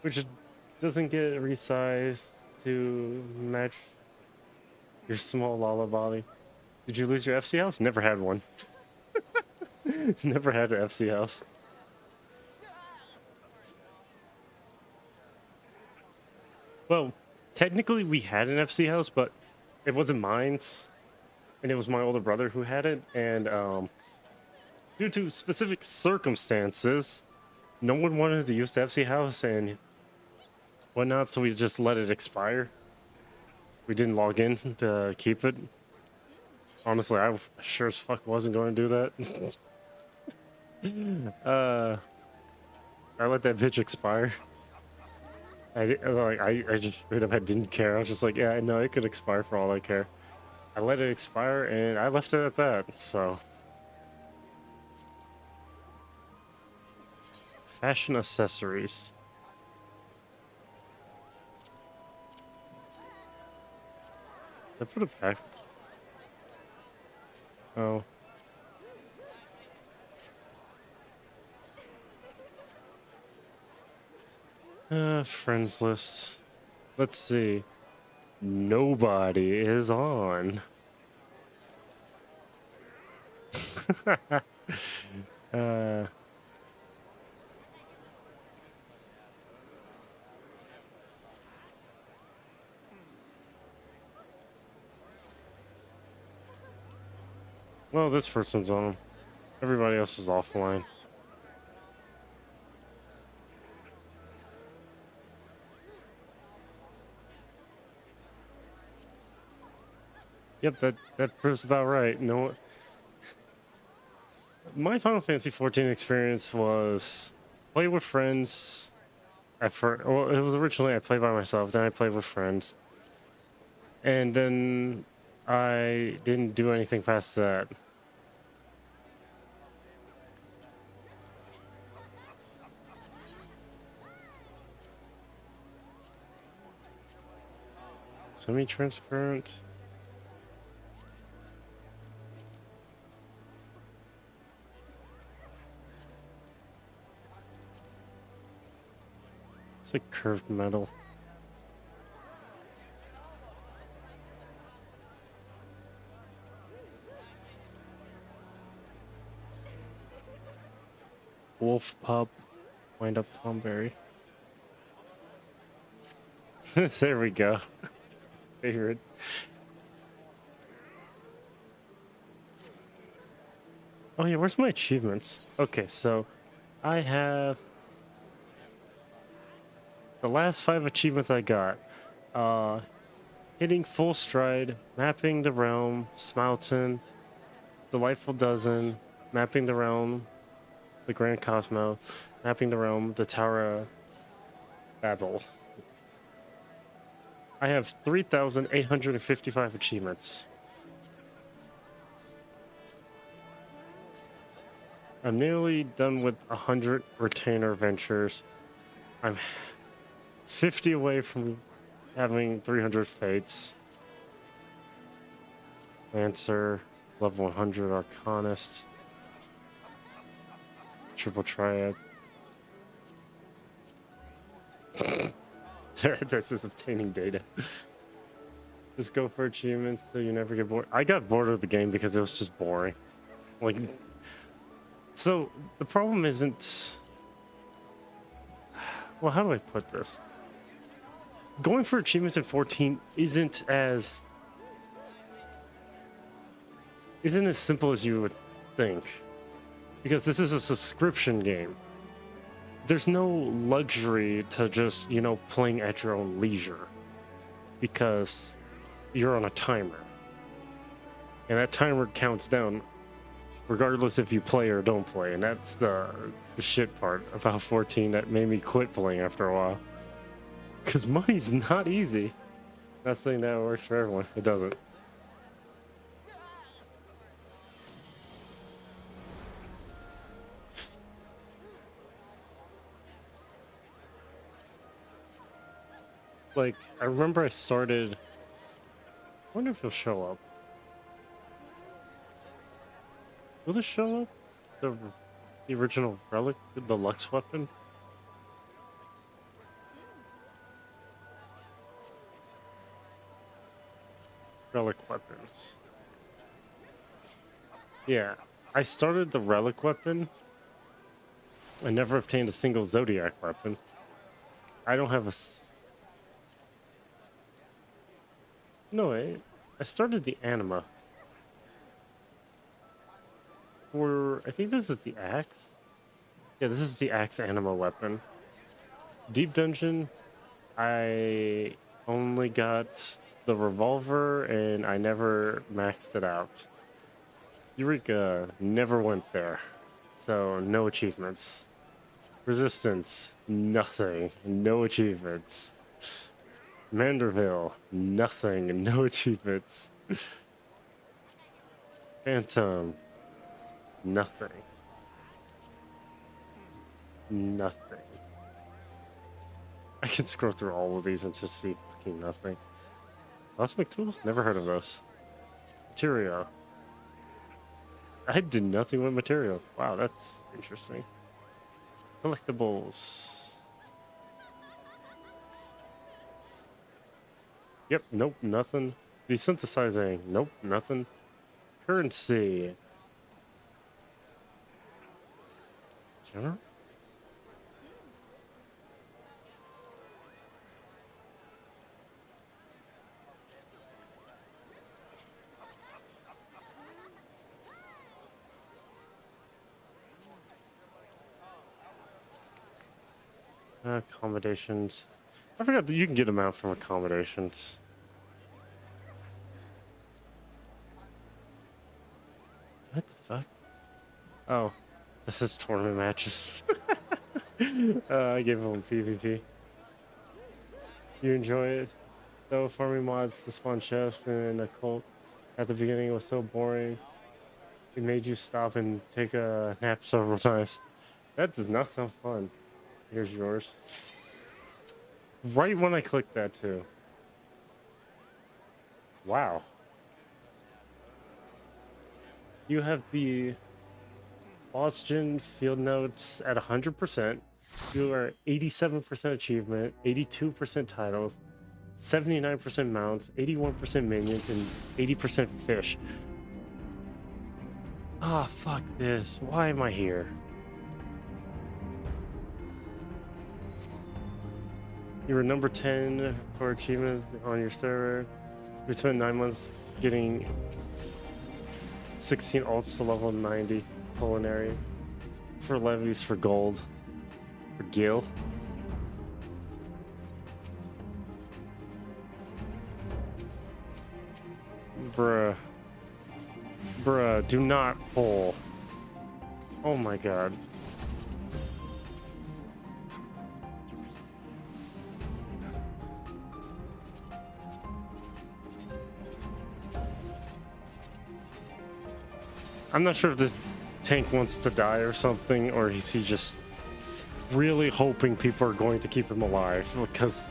Which doesn't get resized to match your small Lala body. Did you lose your FC house? Never had one. Never had an FC house. Well, technically we had an FC house, but it wasn't mine, and it was my older brother who had it, and due to specific circumstances, no one wanted to use the FC house and whatnot, so we just let it expire. We didn't log in to keep it. Honestly, I sure as fuck wasn't going to do that. I let that bitch expire. I just straight up didn't care. I was just like, yeah, no, it could expire for all I care. I let it expire and I left it at that, so. Fashion accessories. Did I put it back? Oh. Friends list. Let's see. Nobody is on. Well, this person's on. Everybody else is offline. Yep, that proves about right. No, my Final Fantasy 14 experience was play with friends. At first, well, it was originally I played by myself, then I played with friends, and then I didn't do anything past that. Semi-transparent. It's like curved metal. Wolf pup. Wind up Tomberry. There we go. Favorite. Oh yeah, where's my achievements? Okay, so I have the last 5 achievements I got. Hitting full stride, mapping the realm, Smelton, Delightful Dozen, mapping the realm, the Grand Cosmo, mapping the realm, the Tower of Babel. I have 3,855 achievements. I'm nearly done with 100 retainer ventures. I'm 50 away from having 300 fates. Lancer, level 100 Arcanist. Triple Triad. This is obtaining data. Just go for achievements so you never get bored. I got bored of the game because it was just boring. Like, so the problem isn't... Well, how do I put this? Going for achievements in 14 isn't as simple as you would think. Because this is a subscription game. There's no luxury to just, you know, playing at your own leisure. Because you're on a timer. And that timer counts down regardless if you play or don't play. And that's the shit part about 14 that made me quit playing after a while. Because money's not easy. Not saying that works for everyone. It doesn't. Like, I remember I started... I wonder if he'll show up. Will this show up? The original relic? The Lux weapon? Relic weapons. Yeah. I started the relic weapon. I never obtained a single Zodiac weapon. I don't have a... No, I started the anima. I think this is the axe. Yeah, this is the axe anima weapon. Deep dungeon, I only got the revolver and I never maxed it out. Eureka, never went there. So, no achievements. Resistance, nothing. No achievements. Manderville, nothing. No achievements. Phantom, nothing. Nothing. I can scroll through all of these and just see fucking nothing. Cosmic tools? Never heard of those. Material. I did nothing with material. Wow, that's interesting. Collectibles. Yep, nope, nothing. Desynthesizing. Nope, nothing. Currency. General? Accommodations. I forgot that you can get them out from accommodations. Oh, this is tournament matches. I gave him PvP. You enjoy it? Though farming mods to spawn chests and a cult at the beginning was so boring, it made you stop and take a nap several times. That does not sound fun. Here's yours. Right when I clicked that too. Wow. You have the Boston field notes at 100%. You are 87% achievement, 82% titles, 79% mounts, 81% minions, and 80% fish. Ah, oh, fuck this. Why am I here? You were number 10 for achievements on your server. We spent 9 months getting 16 alts to level 90 culinary. For levies for gold. For Gil. Bruh. Bruh, do not pull. Oh my god. I'm not sure if this tank wants to die or something, or is he just really hoping people are going to keep him alive, because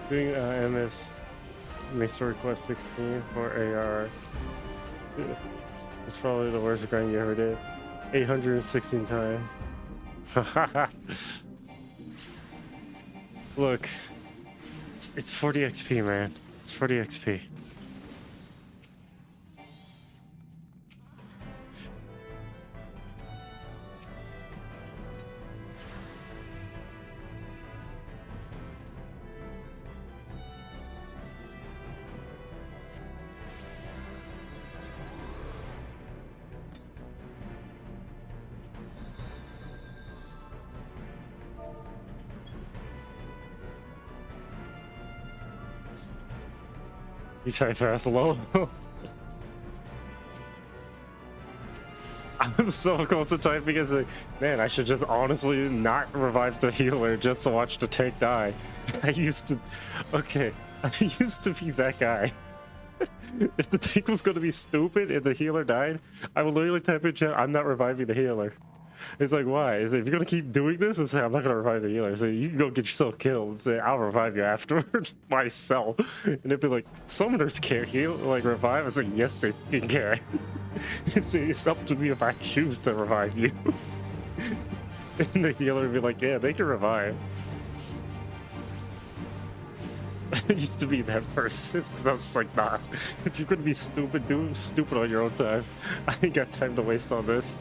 doing MS Master Request 16 for AR. It's probably the worst grind you ever did. 816 times. Look, it's 40 XP, man. It's 40 XP. You type fast low. I'm so close to typing it's like, man, I should just honestly not revive the healer just to watch the tank die. I used to be that guy. If the tank was gonna be stupid and the healer died, I would literally type in chat, I'm not reviving the healer. It's like, why? Is it, if you're gonna keep doing this and say I'm not gonna revive the healer, so you can go get yourself killed and say I'll revive you afterwards myself. And it'd be like, summoners can't heal, like revive. I was like, yes they fucking can. It's up to me if I choose to revive you. And the healer would be like, yeah, they can revive. I used to be that person because I was just like, nah, if you're gonna be stupid, do stupid on your own time. I ain't got time to waste on this.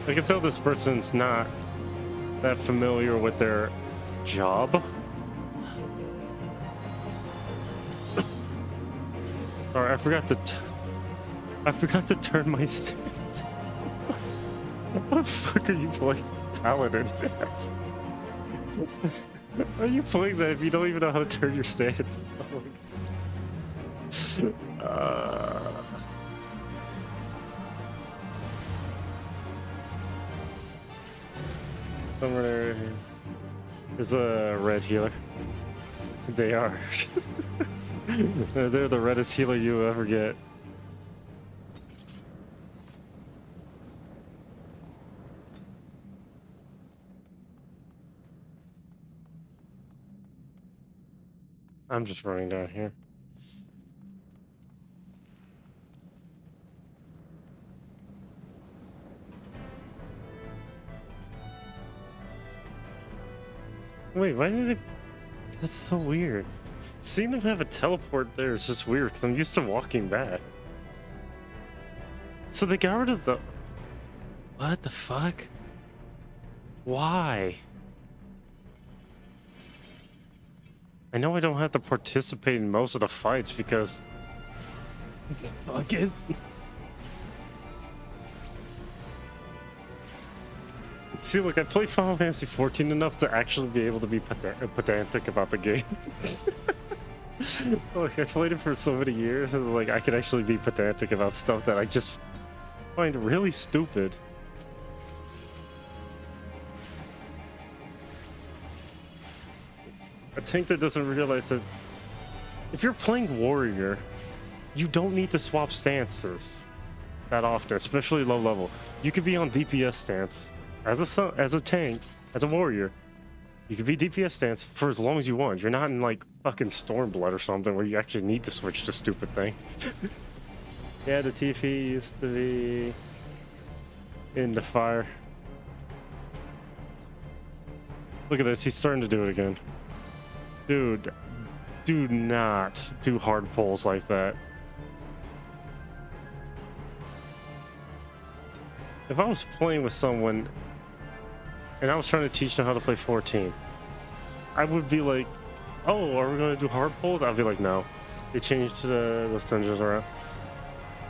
I can tell this person's not that familiar with their job. Sorry, I forgot to turn my stance. What the fuck are you playing Paladin as? Are you playing that if you don't even know how to turn your stance? Somewhere is a red healer. They are. They're the reddest healer you ever get. I'm just running down here. Wait, why did it... That's so weird. Seeing them have a teleport there is just weird, because I'm used to walking back. So they got rid of the... What the fuck? Why? I know I don't have to participate in most of the fights, because Fuck it. See, look, I played Final Fantasy 14 enough to actually be able to be pedantic about the game. Like, I played it for so many years, and like, I could actually be pedantic about stuff that I just find really stupid. A tank that doesn't realize that if you're playing warrior, you don't need to swap stances that often, especially low level. You could be on DPS stance as a tank, as a warrior. You could be DPS stance for as long as you want. You're not in like fucking Stormblood or something where you actually need to switch to stupid thing. Yeah, the TP used to be in the fire. Look at this, he's starting to do it again. Dude, do not do hard pulls like that. If I was playing with someone and I was trying to teach them how to play 14, I would be like, oh, are we going to do hard pulls? I'd be like, no. They changed the dungeons around.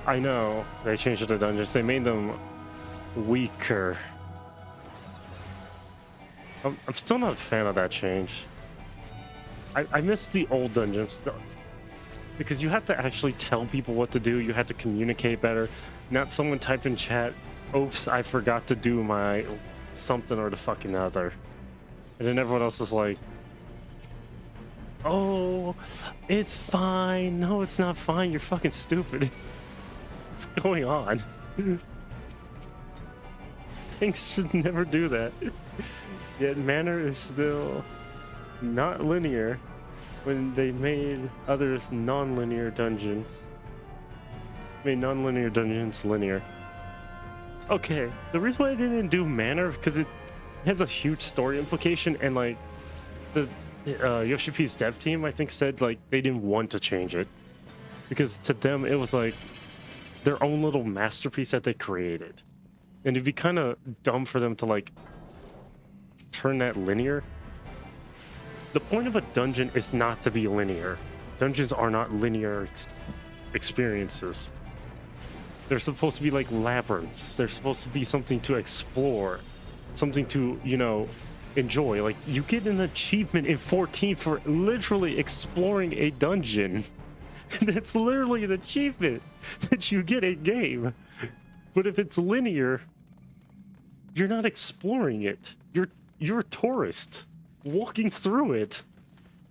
I know, they changed the dungeons. They made them weaker. I'm still not a fan of that change. I miss the old dungeons because you have to actually tell people what to do. You have to communicate better. Not someone type in chat, oops, I forgot to do my something or the fucking other. And then everyone else is like, oh, it's fine. No, it's not fine. You're fucking stupid. What's going on? Tanks should never do that. Yet manner is still not linear when they made others non-linear dungeons. Made non-linear dungeons linear. Okay, the reason why I didn't do manner because it has a huge story implication, and like the Yoshi P's dev team I think said like they didn't want to change it because to them it was like their own little masterpiece that they created, and it'd be kind of dumb for them to like turn that linear. The point of a dungeon is not to be linear. Dungeons are not linear experiences. They're supposed to be like labyrinths. They're supposed to be something to explore, something to, you know, enjoy. Like, you get an achievement in 14 for literally exploring a dungeon. That's literally an achievement that you get in game. But if it's linear, you're not exploring it. You're a tourist walking through it.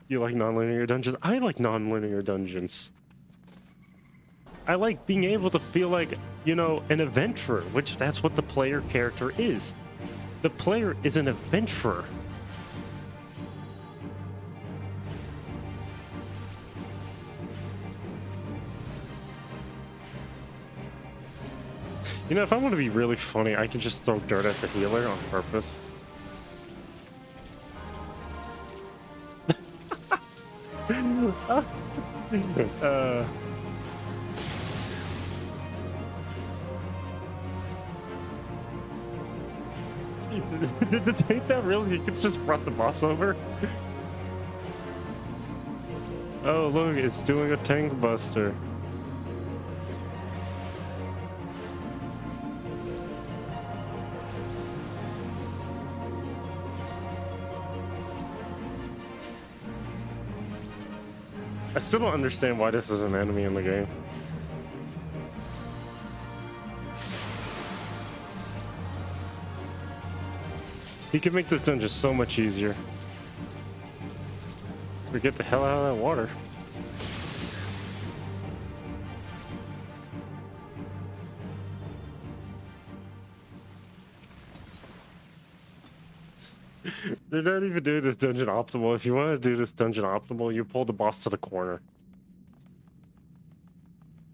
You like non-linear dungeons? I like non-linear dungeons. I like being able to feel like, you know, an adventurer, which that's what the player character is. The player is an adventurer. You know, if I want to be really funny, I can just throw dirt at the healer on purpose. Did the tank that really? You could just brought the boss over? Oh, look, it's doing a tank buster. I still don't understand why this is an enemy in the game. He could make this dungeon so much easier. We get the hell out of that water. They're not even doing this dungeon optimal. If you want to do this dungeon optimal, you pull the boss to the corner.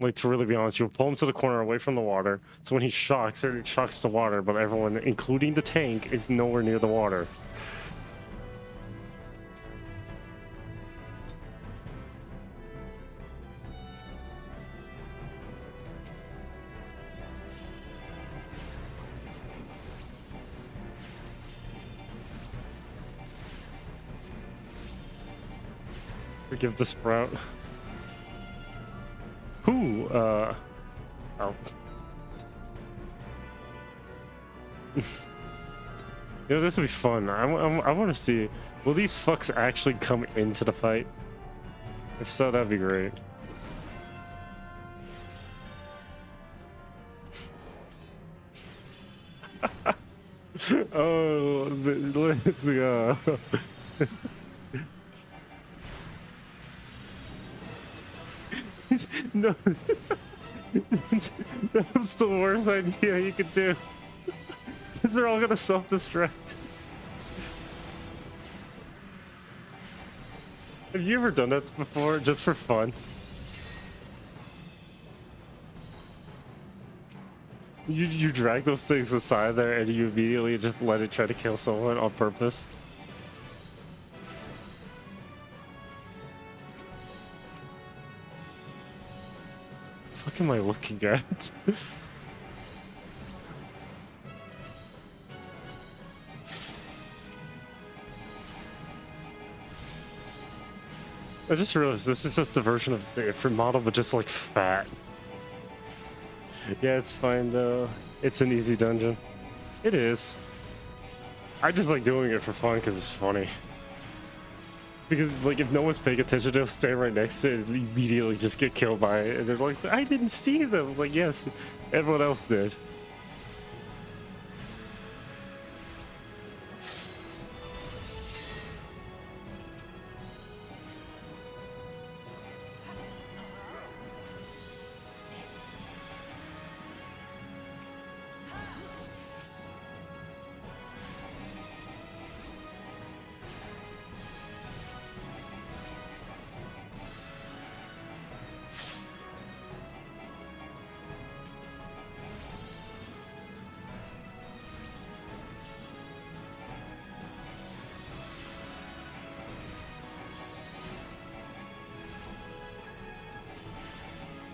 Like, to really be honest, you pull him to the corner away from the water. So when he shocks, it shocks the water, but everyone, including the tank, is nowhere near the water. Forgive the sprout. Who? Oh. You know, this will be fun. I want to see. Will these fucks actually come into the fight? If so, that'd be great. Oh, let's go. No, that's the worst idea you could do. Because they're all gonna self-destruct. Have you ever done that before, just for fun? You drag those things aside there and you immediately just let it try to kill someone on purpose? What am I looking at? I just realized this is just a version of the different model, but just like fat. Yeah, it's fine though. It's an easy dungeon. It is. I just like doing it for fun because it's funny. Because like if no one's paying attention, they'll stand right next to it and immediately just get killed by it. And they're like, I didn't see them. I was like, yes, everyone else did.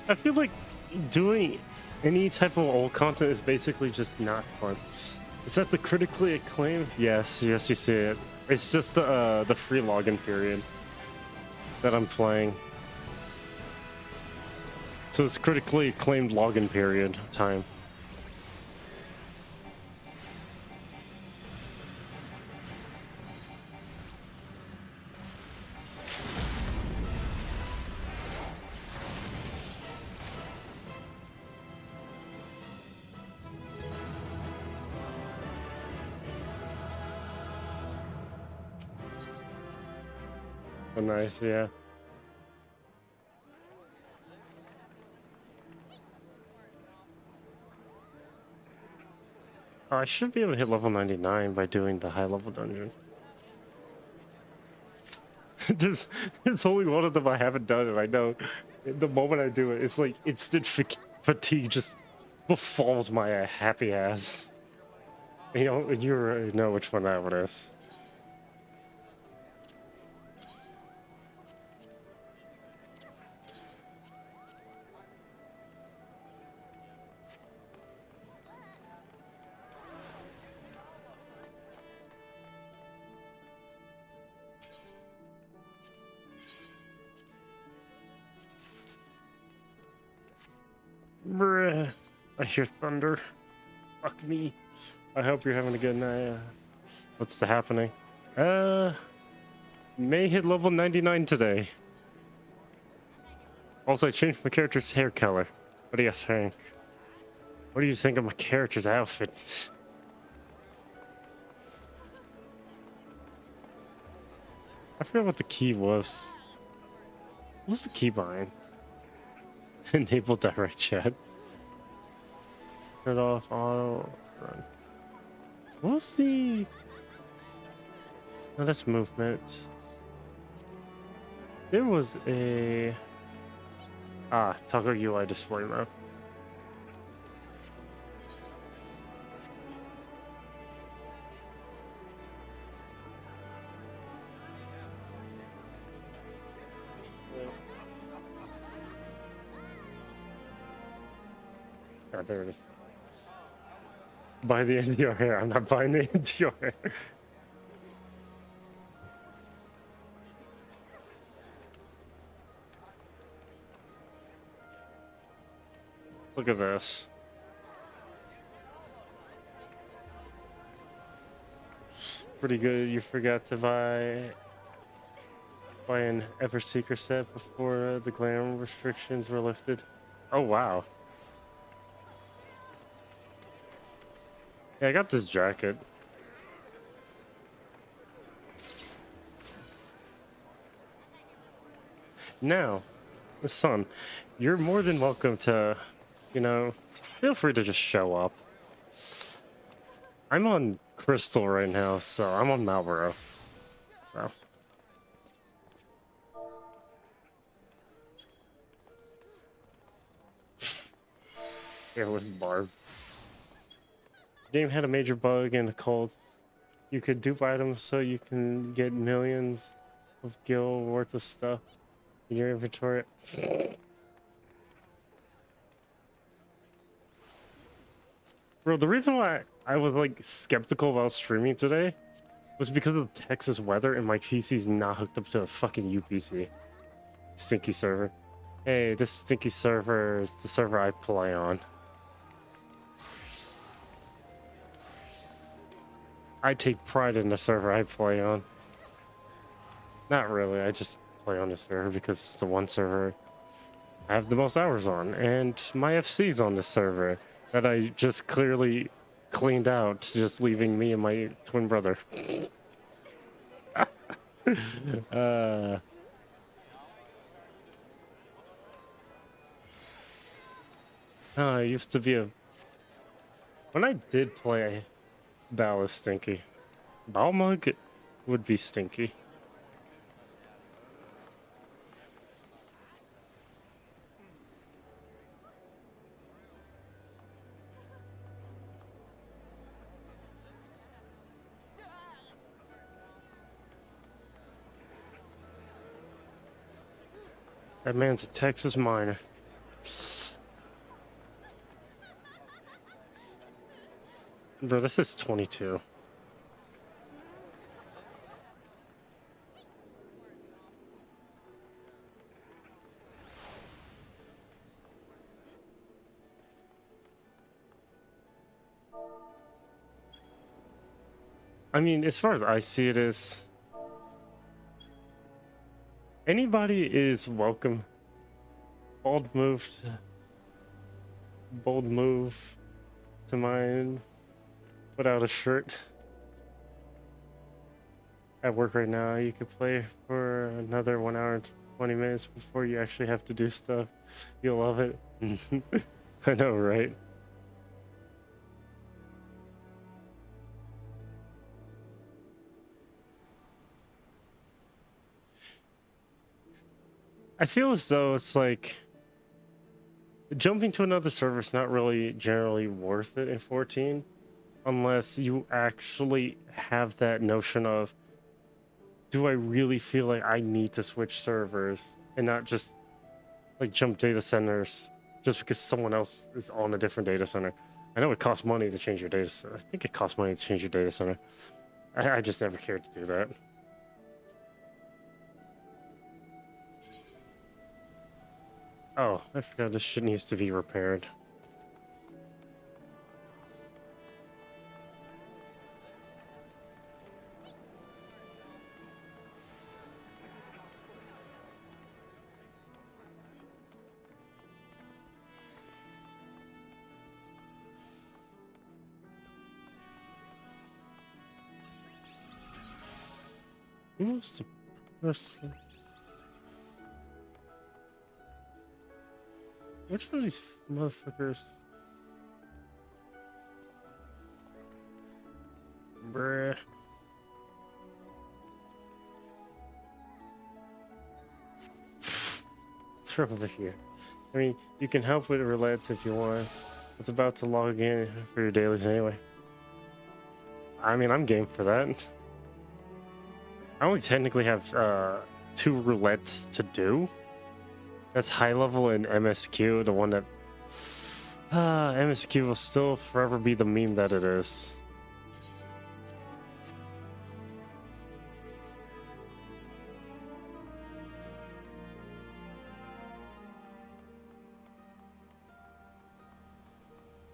I feel like doing any type of old content is basically just not fun. Is that the critically acclaimed? Yes, yes, you see it. It's just the free login period that I'm playing. So it's critically acclaimed login period time. Oh, nice, yeah. Oh, I should be able to hit level 99 by doing the high level dungeon. there's only one of them I haven't done, and I know the moment I do it, it's like instant fatigue just befalls my happy ass. You already know which one that one is. Bruh. I hear thunder. Fuck me. I hope you're having a good night. What's happening? May hit level 99 today. Also, I changed my character's hair color. What do you think? What do you think of my character's outfit? I forgot what the key was. What was the key behind? Enable direct chat. Turn off auto run. What was the... Oh, that's movement. There was a... Toggle UI display map. Ah, there it is. Buy the end of your hair. I'm not buying the end of your hair. Look at this. Pretty good. You forgot to buy an Everseeker set before the glam restrictions were lifted. Oh wow. Yeah, I got this jacket. Now, the sun, you're more than welcome to, you know, feel free to just show up. I'm on Crystal right now, so I'm on Malboro. So. It was Barb. The game had a major bug and a cold. You could dupe items so you can get millions of gil worth of stuff in your inventory. Bro, the reason why I was like skeptical about streaming today was because of the Texas weather and my PC's not hooked up to a fucking UPC. Stinky server. Hey, this stinky server is the server I play on. I take pride in the server I play on. Not really, I just play on the server because it's the one server I have the most hours on, and my FC's on this server that I just clearly cleaned out, just leaving me and my twin brother. I used to be a... When I did play, Bal was stinky. Balmug would be stinky. That man's a Texas miner. Bro, this is 22. I mean, as far as I see it is, anybody is welcome. Bold move to mine without a shirt. At work right now, you could play for another 1 hour and 20 minutes before you actually have to do stuff. You'll love it. I know, right? I feel as though it's like jumping to another server is not really generally worth it in 14 unless you actually have that notion of, do I really feel like I need to switch servers and not just like jump data centers just because someone else is on a different data center. I know it costs money to change your data center. I think it costs money to change your data center. I just never cared to do that. Oh, I forgot this shit needs to be repaired. Who was the person? Which one of these motherfuckers? Bruh. It's over here. I mean, you can help with roulettes if you want. It's about to log in for your dailies anyway. I mean, I'm game for that. I only technically have 2 roulettes to do. That's high level in MSQ, the one that MSQ will still forever be the meme that it is.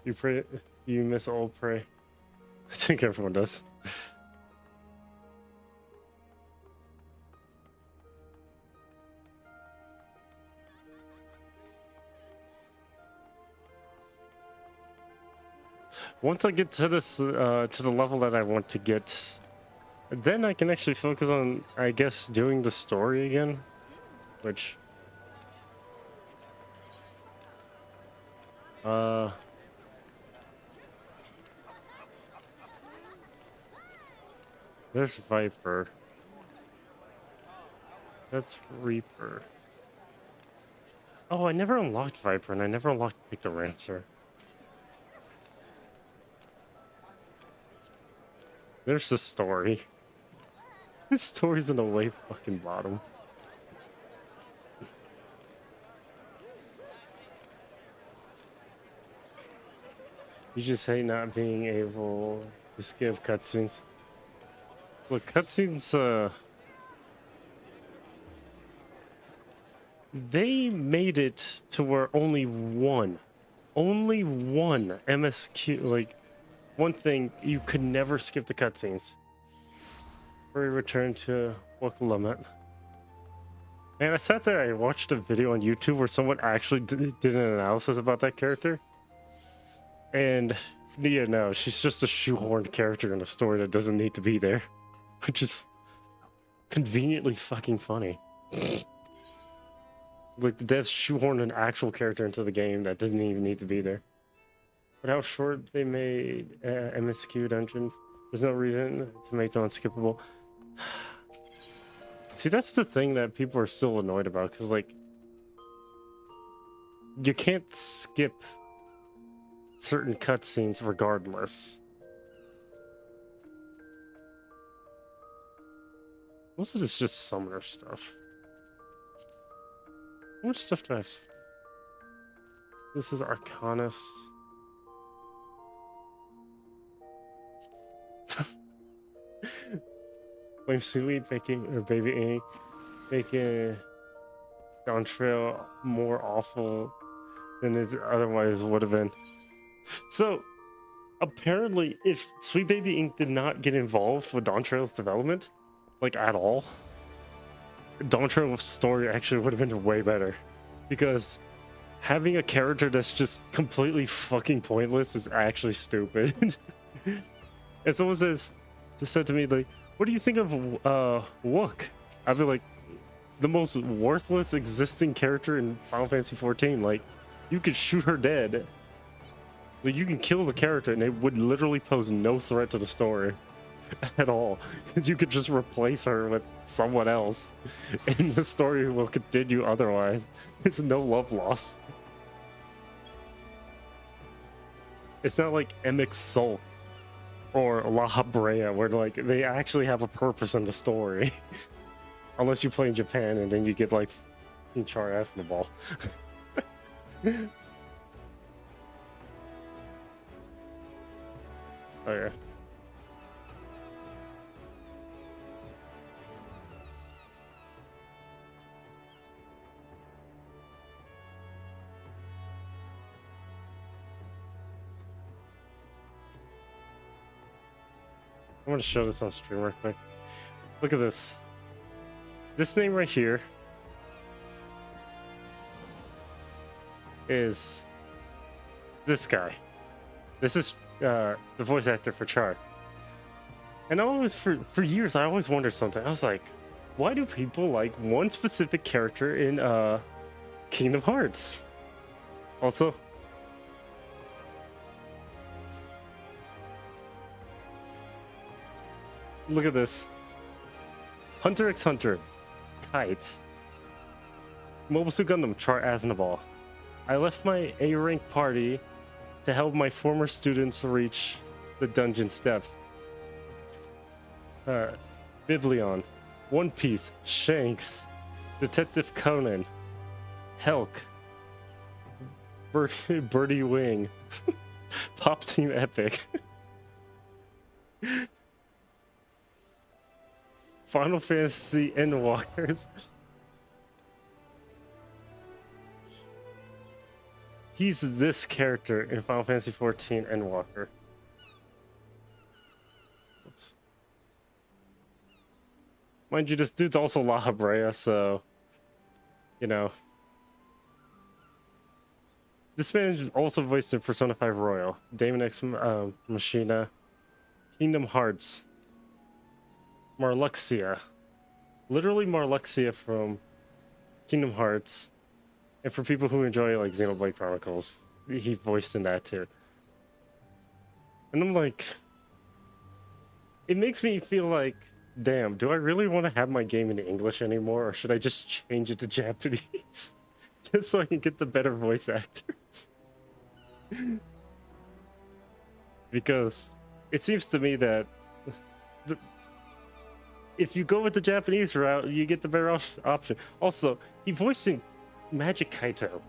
You pray, you miss old prey. I think everyone does. Once I get to this, to the level that I want to get, then I can actually focus on, I guess, doing the story again, which, there's Viper. That's Reaper. Oh, I never unlocked Viper, and I never unlocked Pick the Rancer. There's the story. This story's in the way fucking bottom. You just hate not being able to skip cutscenes. Look, cutscenes, they made it to where only one MSQ, like, one thing, you could never skip the cutscenes. Or return to Book Limit. Man, I sat there, I watched a video on YouTube where someone actually did an analysis about that character. And, yeah, no, she's just a shoehorned character in a story that doesn't need to be there. Which is conveniently fucking funny. Like, the devs shoehorned an actual character into the game that didn't even need to be there. But how short they made MSQ dungeons. There's no reason to make them unskippable. See, that's the thing that people are still annoyed about, because, like, you can't skip certain cutscenes regardless. Most of it's just summoner stuff. How much stuff do I have? This is Arcanist. Flame Seaweed making, or Baby Ink, making Dawn Trail more awful than it otherwise would have been. So, apparently, if Sweet Baby Ink did not get involved with Dawn Trail's development, like at all, Dawn Trail's story actually would have been way better. Because having a character that's just completely fucking pointless is actually stupid. And someone just said to me, like, what do you think of Wook? I'd be like, the most worthless existing character in Final Fantasy XIV. Like, you could shoot her dead. Like, you can kill the character and it would literally pose no threat to the story at all. Because you could just replace her with someone else and the story will continue otherwise. There's no love lost. It's not like MX Soul or La Habrea, where like they actually have a purpose in the story. Unless you play in Japan and then you get like char ass in the ball. Oh yeah. I want to show this on stream real quick. Look at this. This name right here is this guy. This is the voice actor for Char. And I always, for years, I always wondered something. I was like, why do people like one specific character in Kingdom Hearts? Also, look at this. Hunter x Hunter. Kite. Mobile Suit Gundam, Char Aznavour. I left my A-rank party to help my former students reach the dungeon steps. Biblion. One Piece. Shanks. Detective Conan. Helk. Birdie Wing. Pop Team Epic. Final Fantasy Endwalkers. He's this character in Final Fantasy XIV Endwalker. Oops. Mind you, this dude's also La Habrea, so you know. This man also voiced in Persona 5 Royal, Daemon X Machina, Kingdom Hearts, Marluxia. Literally Marluxia from Kingdom Hearts. And for people who enjoy like Xenoblade Chronicles, he voiced in that too. And I'm like, it makes me feel like, damn, do I really want to have my game in English anymore, or should I just change it to Japanese? Just so I can get the better voice actors. Because it seems to me that if you go with the Japanese route, you get the better option. Also, he voiced in Magic Kaito,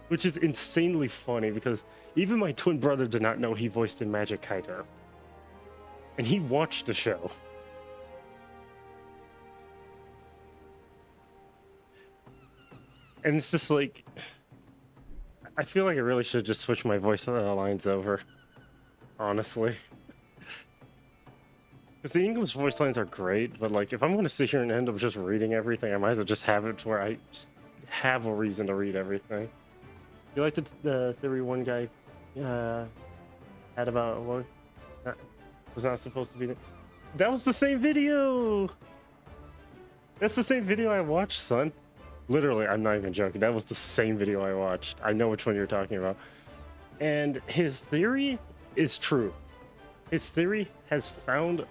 which is insanely funny because even my twin brother did not know he voiced in Magic Kaito. And he watched the show. And it's just like, I feel like I really should just switch my voice lines over, honestly. Because the English voice lines are great, but like if I'm going to sit here and end up just reading everything, I might as well just have it to where I just have a reason to read everything. You like the theory one guy had about what was not supposed to be? That was the same video. That's the same video I watched, son. Literally, I'm not even joking. That was the same video I watched. I know which one you're talking about. And his theory is true. His theory has found...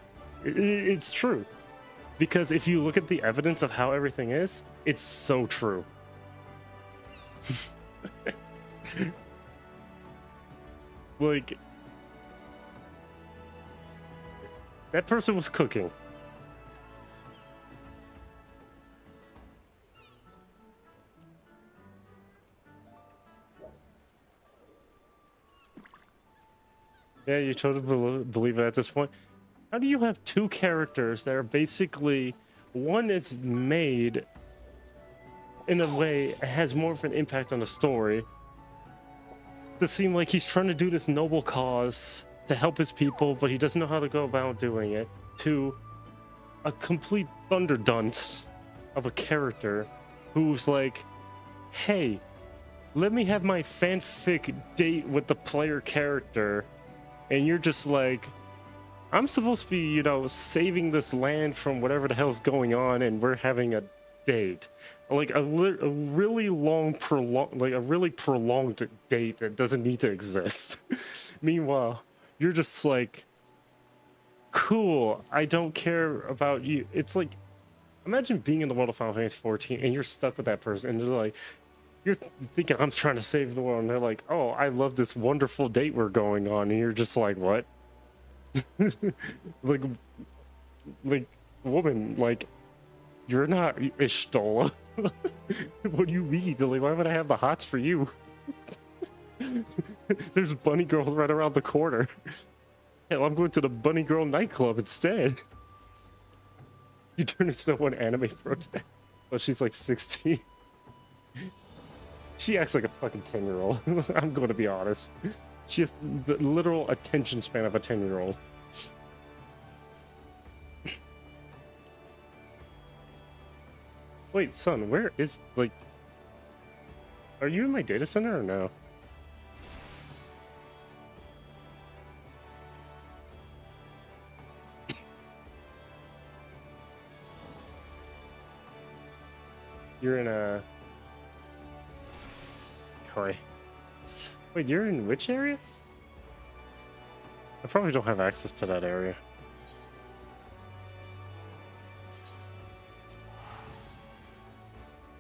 It's true. Because if you look at the evidence of how everything is, it's so true. Like... that person was cooking. Yeah, you totally believe it at this point. How do you have two characters that are basically... one is made in a way that has more of an impact on the story, to seem like he's trying to do this noble cause to help his people, but he doesn't know how to go about doing it, to a complete thunderdunce of a character who's like, hey, let me have my fanfic date with the player character. And you're just like, I'm supposed to be, you know, saving this land from whatever the hell's going on, and we're having a date. Like a really prolonged date that doesn't need to exist. Meanwhile, you're just like, cool, I don't care about you. It's like, imagine being in the world of Final Fantasy XIV and you're stuck with that person, and they're like, you're thinking I'm trying to save the world, and they're like, oh, I love this wonderful date we're going on, and you're just like, what? like woman, like, you're not Ishtola. What do you mean? Like, why would I have the hots for you? There's bunny girls right around the corner. Hell, I'm going to the bunny girl nightclub instead. You turn into one anime pro today. Oh, she's like 16. She acts like a fucking 10-year-old. I'm going to be honest. She has the literal attention span of a 10-year-old. Wait, son, where is, like... are you in my data center or no? You're in a... Wait, you're in which area? I probably don't have access to that area.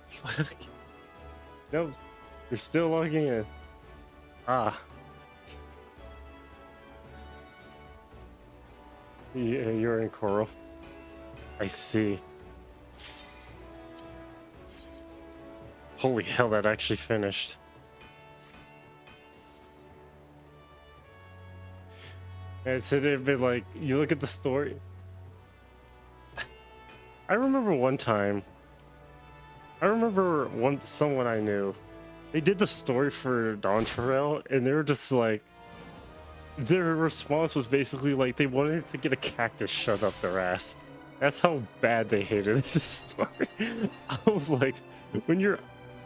Fuck. No, you're still logging in. Ah. Yeah, you're in Coral. I see. Holy hell, that actually finished. It's a bit like, you look at the story. I remember one time, someone I knew They did the story for Dawn Trail, and they were just like, their response was basically like they wanted to get a cactus shoved up their ass. That's how bad they hated this story. I was like, when you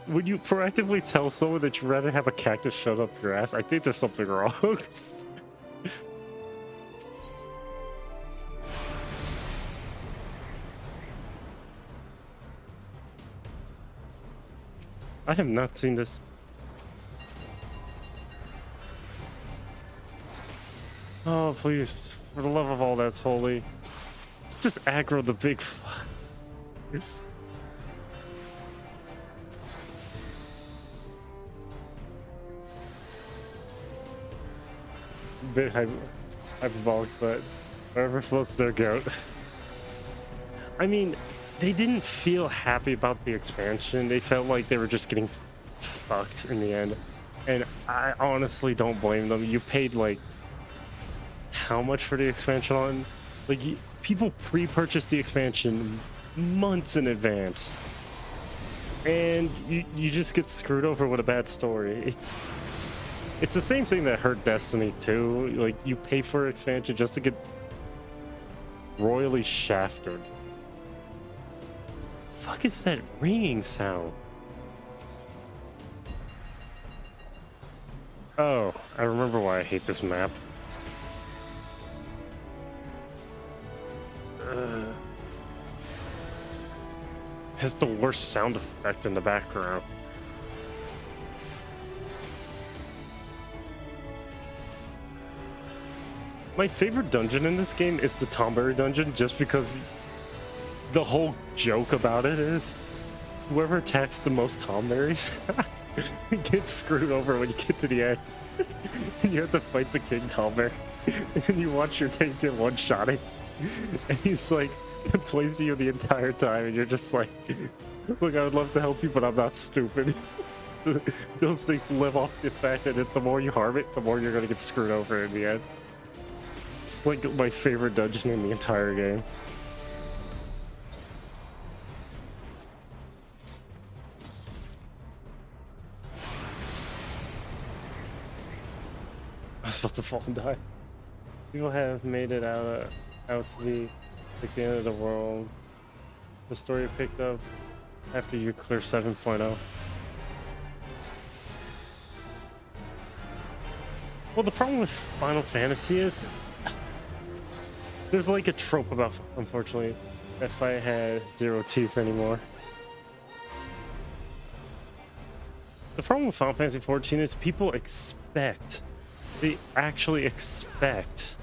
proactively tell someone that you'd rather have a cactus shoved up your ass, I think there's something wrong. I have not seen this. Oh, please, for the love of all that's holy, just aggro the big fuck. Bit hyperbolic, but whatever floats their goat. I mean, they didn't feel happy about the expansion. They felt like they were just getting fucked in the end. And I honestly don't blame them. You paid like how much for the expansion on? Like, people pre-purchased the expansion months in advance. And you just get screwed over with a bad story. It's the same thing that hurt Destiny 2. Like, you pay for expansion just to get royally shafted. Fuck is that ringing sound? Oh, I remember why I hate this map. Has the worst sound effect in the background. My favorite dungeon in this game is the Tomberry dungeon, just because the whole joke about it is whoever attacks the most Tomberries gets screwed over when you get to the end. And you have to fight the King Tomberry. And you watch your tank get one-shotted. And he's like placing you the entire time, and you're just like, look, I would love to help you, but I'm not stupid. Those things live off the fact that the more you harm it, the more you're gonna get screwed over in the end. It's like my favorite dungeon in the entire game. I was supposed to fall and die. People have made it out to be like the end of the world. The story picked up after you clear 7.0. Well, the problem with Final Fantasy is there's like a trope about, unfortunately, that fight had 0 teeth anymore. The problem with Final Fantasy 14 is people expect, they actually expect,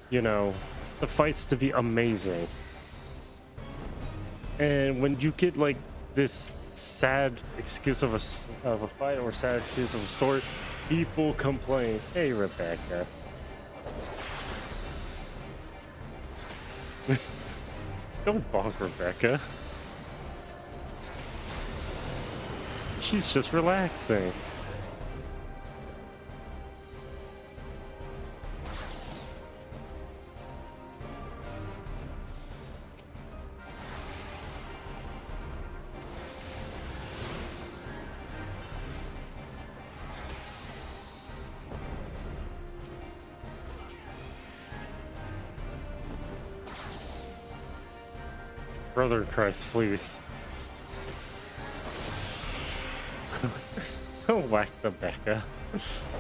you know, the fights to be amazing. And when you get like this sad excuse of a fight or sad excuse of a story, people complain. Hey, Rebecca. Don't bonk Rebecca. She's just relaxing. Brother Christ, please. Don't whack the Becca.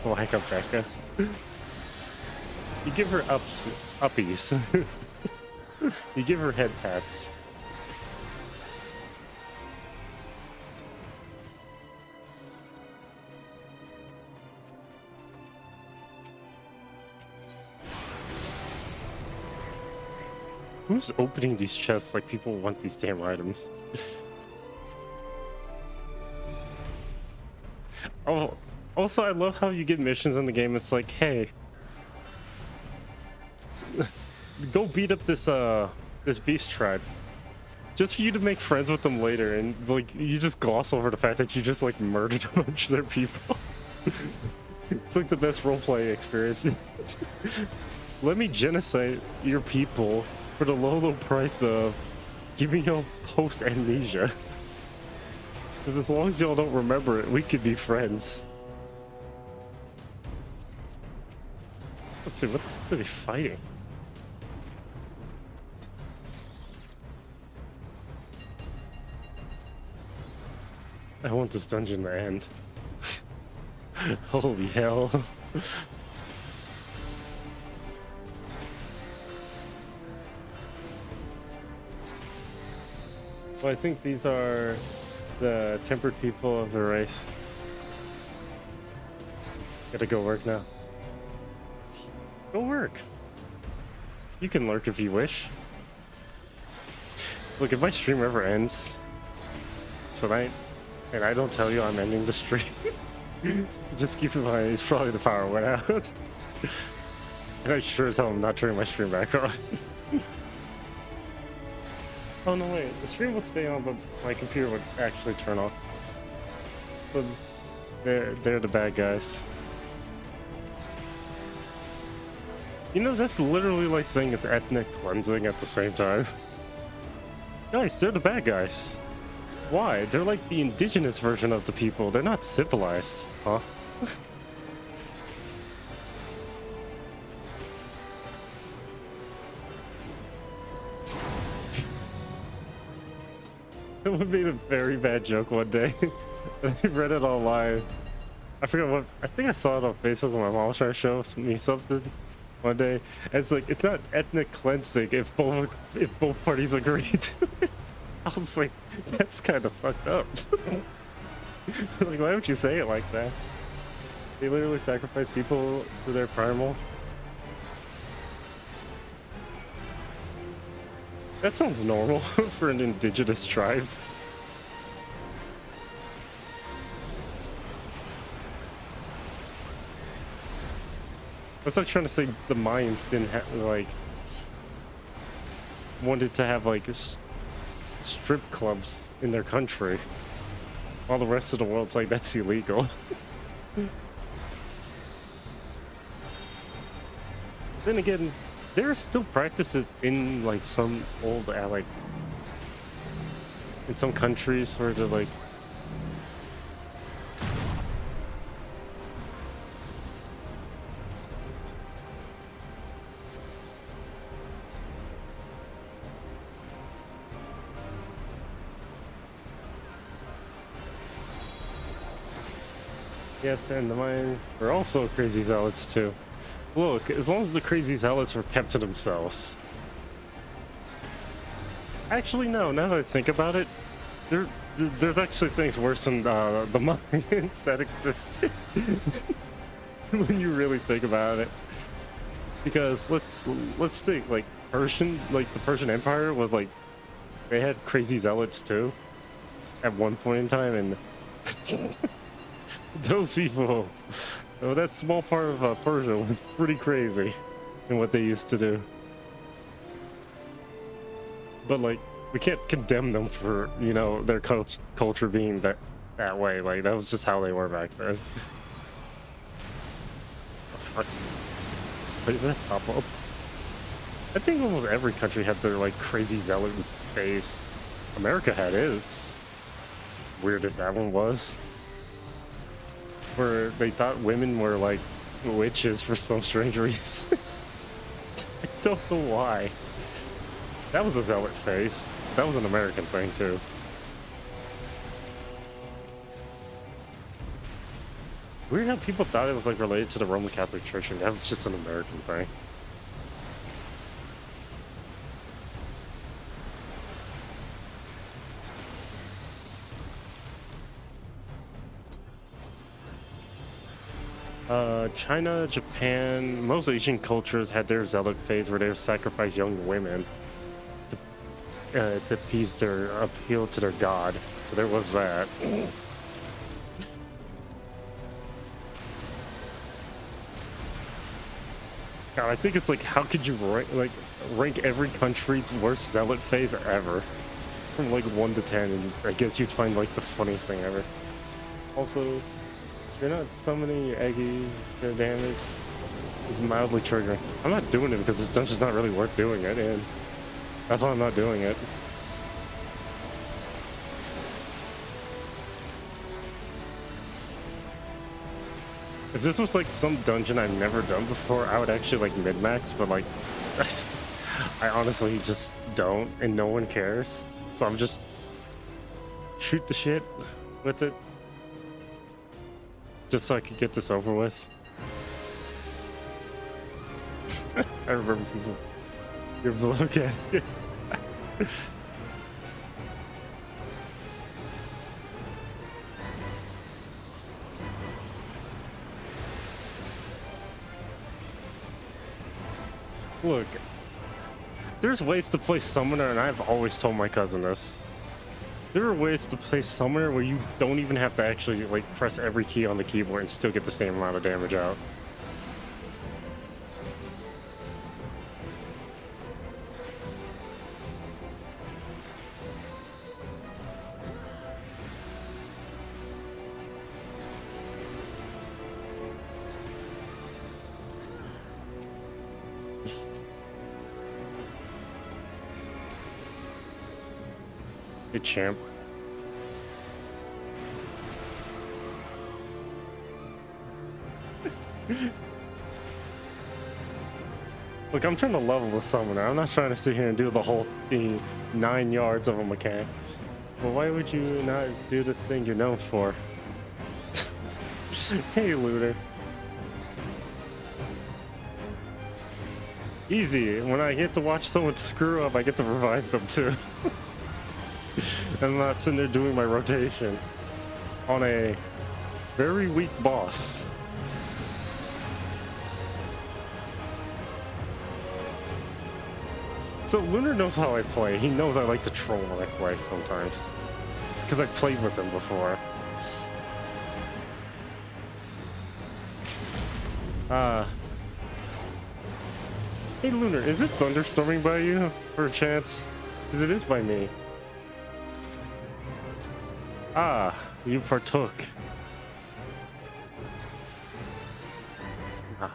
Whack a Becca. You give her uppies. You give her head pats. Who's opening these chests like people want these damn items? Oh, also I love how you get missions in the game. It's like, hey, go beat up this beast tribe, just for you to make friends with them later, and like you just gloss over the fact that you just like murdered a bunch of their people. It's like the best roleplay experience. Let me genocide your people for the low price of giving you post amnesia. Because as long as y'all don't remember it, we could be friends. Let's see, what are they fighting? I want this dungeon to end. Holy hell. Well, I think these are the tempered people of the race. Gotta go work now. Go work. You can lurk if you wish. Look, if my stream ever ends tonight, and I don't tell you I'm ending the stream, just keep in mind it's probably the power went out. And I sure as hell am not turning my stream back on. Oh no, wait, the stream will stay on, but my computer would actually turn off. So they're the bad guys. You know, that's literally like saying it's ethnic cleansing at the same time. Guys, they're the bad guys. Why? They're like the indigenous version of the people. They're not civilized, huh? Someone made a very bad joke one day. I read it online. I forgot what. I think I saw it on Facebook when my mom was trying to show me something one day. And it's like, it's not ethnic cleansing if both parties agree to it. I was like, that's kind of fucked up. Like, why would you say it like that? They literally sacrifice people to their primal. That sounds normal for an indigenous tribe. That's like trying to say the Mayans didn't have, like, wanted to have, like, strip clubs in their country. While the rest of the world's like, that's illegal. Then again, there are still practices in like some old like in some countries where they're like yes, and the Mayans were also crazy zealots too. Look, as long as the crazy zealots were kept to themselves. Actually, no, now that I think about it, there's actually things worse than the Mayans that existed. When you really think about it. Because let's think, like, the Persian Empire was like, they had crazy zealots too at one point in time, and those people, oh, that small part of Persia was pretty crazy in what they used to do. But like, we can't condemn them for, you know, their culture being that way. Like, that was just how they were back then. Wait, did that pop up? I think almost every country had their like crazy zealot phase. America had its. Weird as that one was. Where they thought women were like witches for some strange reason. I don't know why. That was a zealot phase. That was an American thing too. Weird how people thought it was like related to the Roman Catholic Church, and that was just an American thing. China, Japan, most Asian cultures had their zealot phase where they would sacrifice young women to appease their appeal to their god. So there was that. God, I think it's like, how could you rank every country's worst zealot phase ever? From like 1 to 10, and I guess you'd find like the funniest thing ever. Also, you're not summoning Eggy, their damage is mildly triggering. I'm not doing it because this dungeon's not really worth doing it, and that's why I'm not doing it. If this was like some dungeon I've never done before, I would actually like min-max, but like I honestly just don't, and no one cares. So I'm just shoot the shit with it. Just so I could get this over with. I remember people. You're below cat. Look, there's ways to play Summoner, and I've always told my cousin this. There are ways to play Summoner where you don't even have to actually like press every key on the keyboard and still get the same amount of damage out. Hey, champ. Look, I'm trying to level the summoner. I'm not trying to sit here and do the whole thing, 9 yards of a mechanic. Well, why would you not do the thing you're known for? Hey, looter. Easy. When I get to watch someone screw up, I get to revive them too. I'm not sitting there doing my rotation on a very weak boss. So Lunar knows how I play. He knows I like to troll when I play sometimes, because I've played with him before. Hey Lunar, is it thunderstorming by you, for a chance? Because it is by me. Ah, you partook. Ah,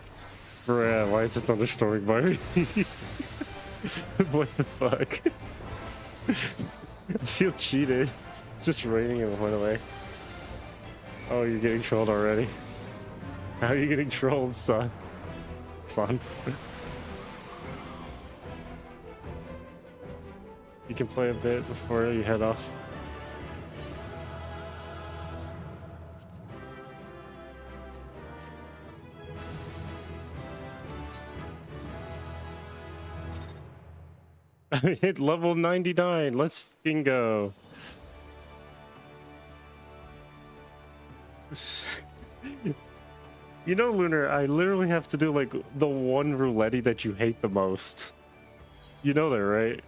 bruh, why is it thunderstorming by me? What the fuck? I feel cheated. It's just raining and it went away. Oh, you're getting trolled already. How are you getting trolled, son? Son. You can play a bit before you head off. I hit level 99. Let's fucking go. You know, Lunar, I literally have to do like the one roulette that you hate the most. You know that, right?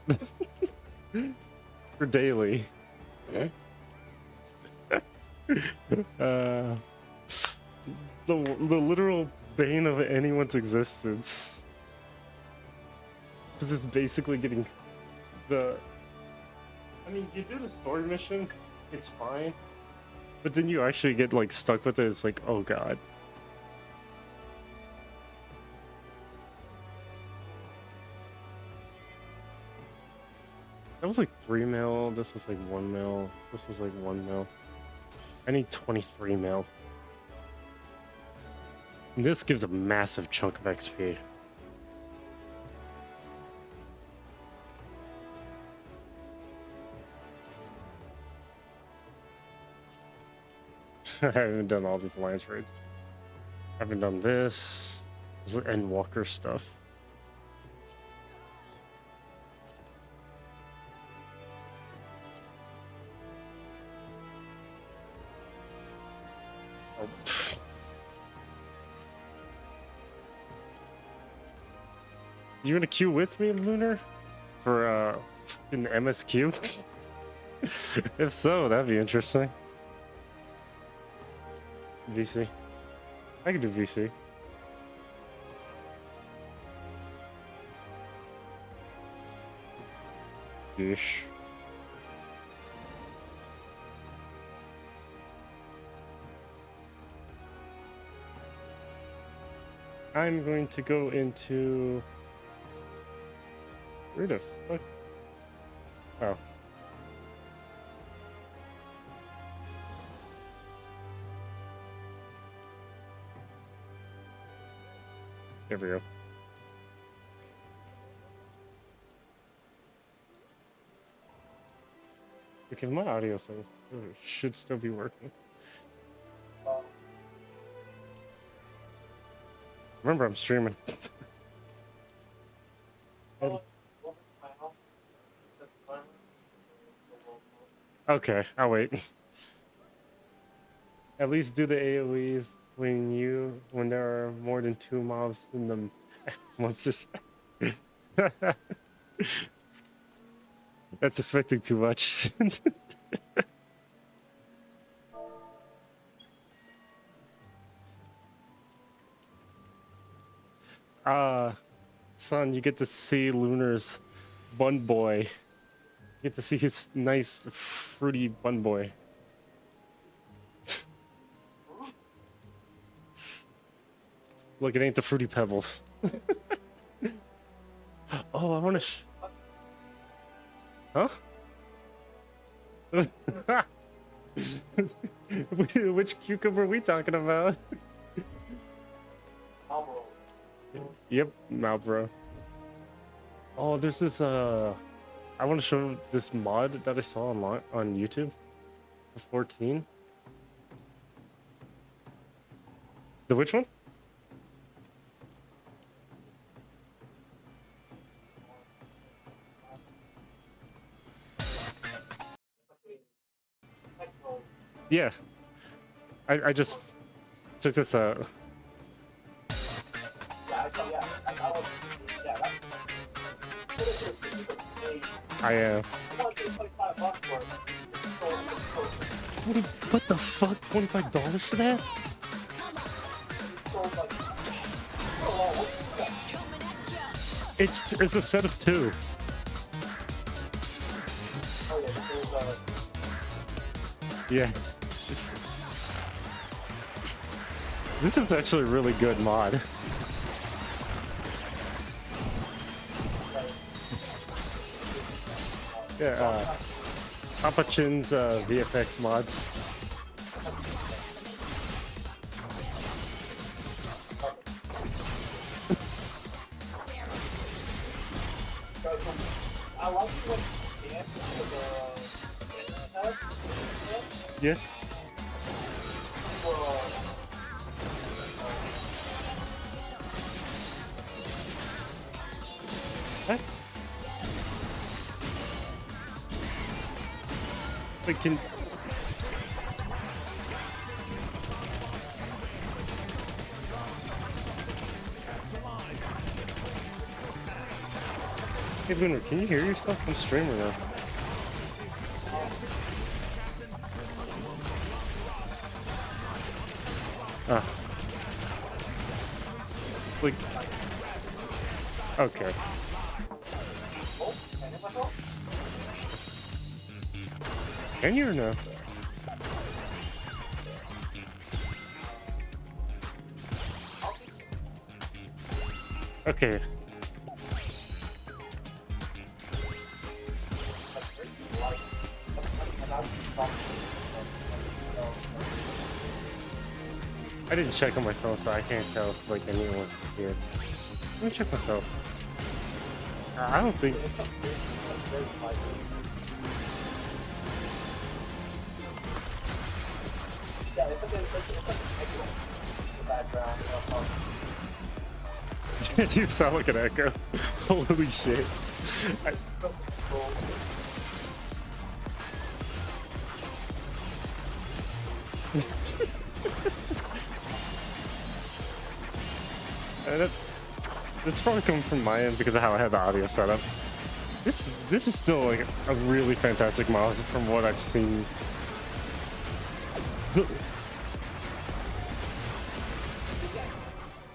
For daily. The literal bane of anyone's existence. Because it's basically getting the... I mean, you do the story mission, it's fine. But then you actually get like stuck with it, it's like, oh god. That was like 3 mil, this was like 1 mil, this was like 1 mil. I need 23 mil. And this gives a massive chunk of XP. I haven't done all these alliance raids. I haven't done this and Walker stuff. Oh. You gonna queue with me, Lunar? For in the MSQ? If so, that'd be interesting. VC. I can do VC. Ish. I'm going to go into... Where the fuck? Oh. There we go. Okay, my audio sounds should still be working. Remember, I'm streaming. Okay, I'll wait. At least do the AoEs when there are more than 2 mobs in the monsters. That's expecting too much. Son, you get to see Lunar's bun boy. You get to see his nice, fruity bun boy. Look, it ain't the Fruity Pebbles. Oh, I want to. Huh? Which cucumber are we talking about? Yep, Malboro. Oh, there's this. I want to show this mod that I saw online on YouTube for 14. The which one? Yeah, I just check this out. I am. What the fuck? $25 for that? It's a set of 2. Yeah. This is actually a really good mod. Yeah, Papa Chin's VFX mods. Yeah. What? Like, can... Hey, Booner, can you hear yourself on stream or no? Ah. Like... Okay. Can you or no? Okay. I didn't check on my phone, so I can't tell if like anyone here. Let me check myself. I don't think. You sound like an echo. Holy shit. That's probably coming from my end because of how I have the audio set up. This is still like a really fantastic model from what I've seen.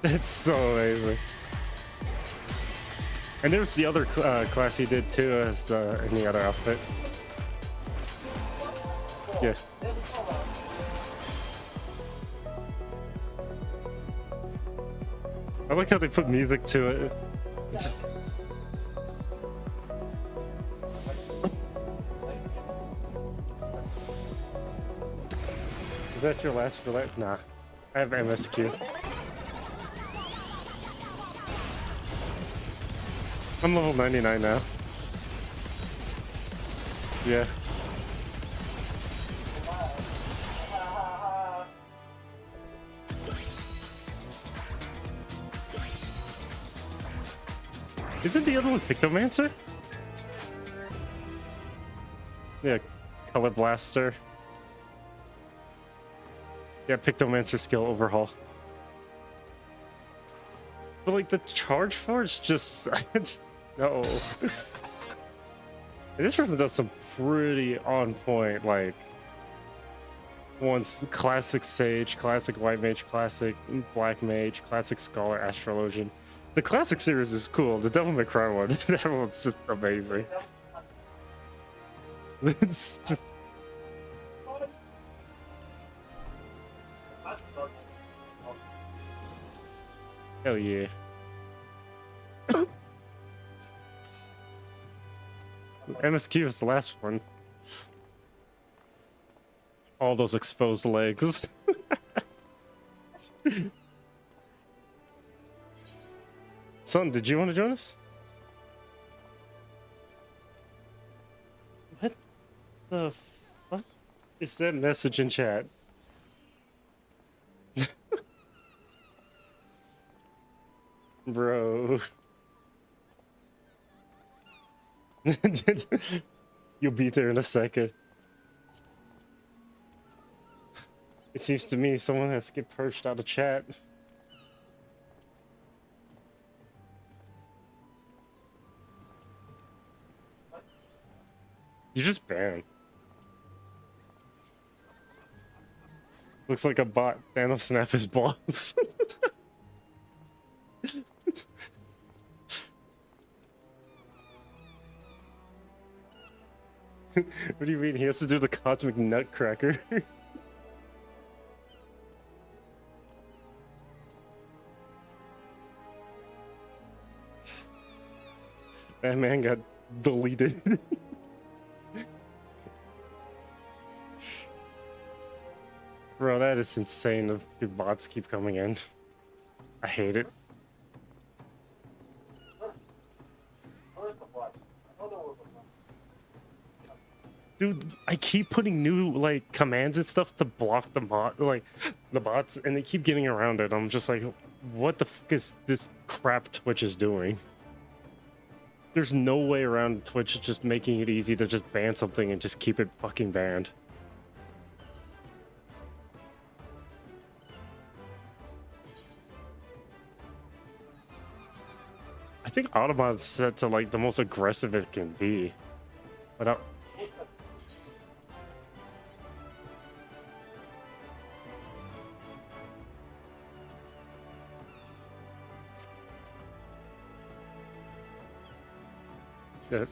That's so amazing. And there's the other class he did too, as in the other outfit. Yeah. I like how they put music to it. Just... Is that your last roulette? Nah. I have MSQ. I'm level 99 now. Yeah. Isn't the other one Pictomancer? Yeah, Color Blaster. Yeah, Pictomancer skill overhaul. But like the charge for it's just no. This person does some pretty on point, like once classic Sage, classic White Mage, classic Black Mage, classic Scholar, Astrologian. The classic series is cool. The Devil May Cry one, that one's just amazing. It's just... Hell yeah. MSQ is the last one. All those exposed legs. Son, did you want to join us? What the fuck is that message in chat? Bro. You'll be there in a second. It seems to me someone has to get purged out of chat. You just banned. Looks like a bot. Thanos snap his balls. What do you mean? He has to do the cosmic nutcracker? That man got deleted. Bro, that is insane if your bots keep coming in. I hate it. Dude, I keep putting new like commands and stuff to block the bots, and they keep getting around it. I'm just like, what the fuck is this crap Twitch is doing? There's no way around Twitch just making it easy to just ban something and just keep it fucking banned. I think Autobot's set to like the most aggressive it can be, but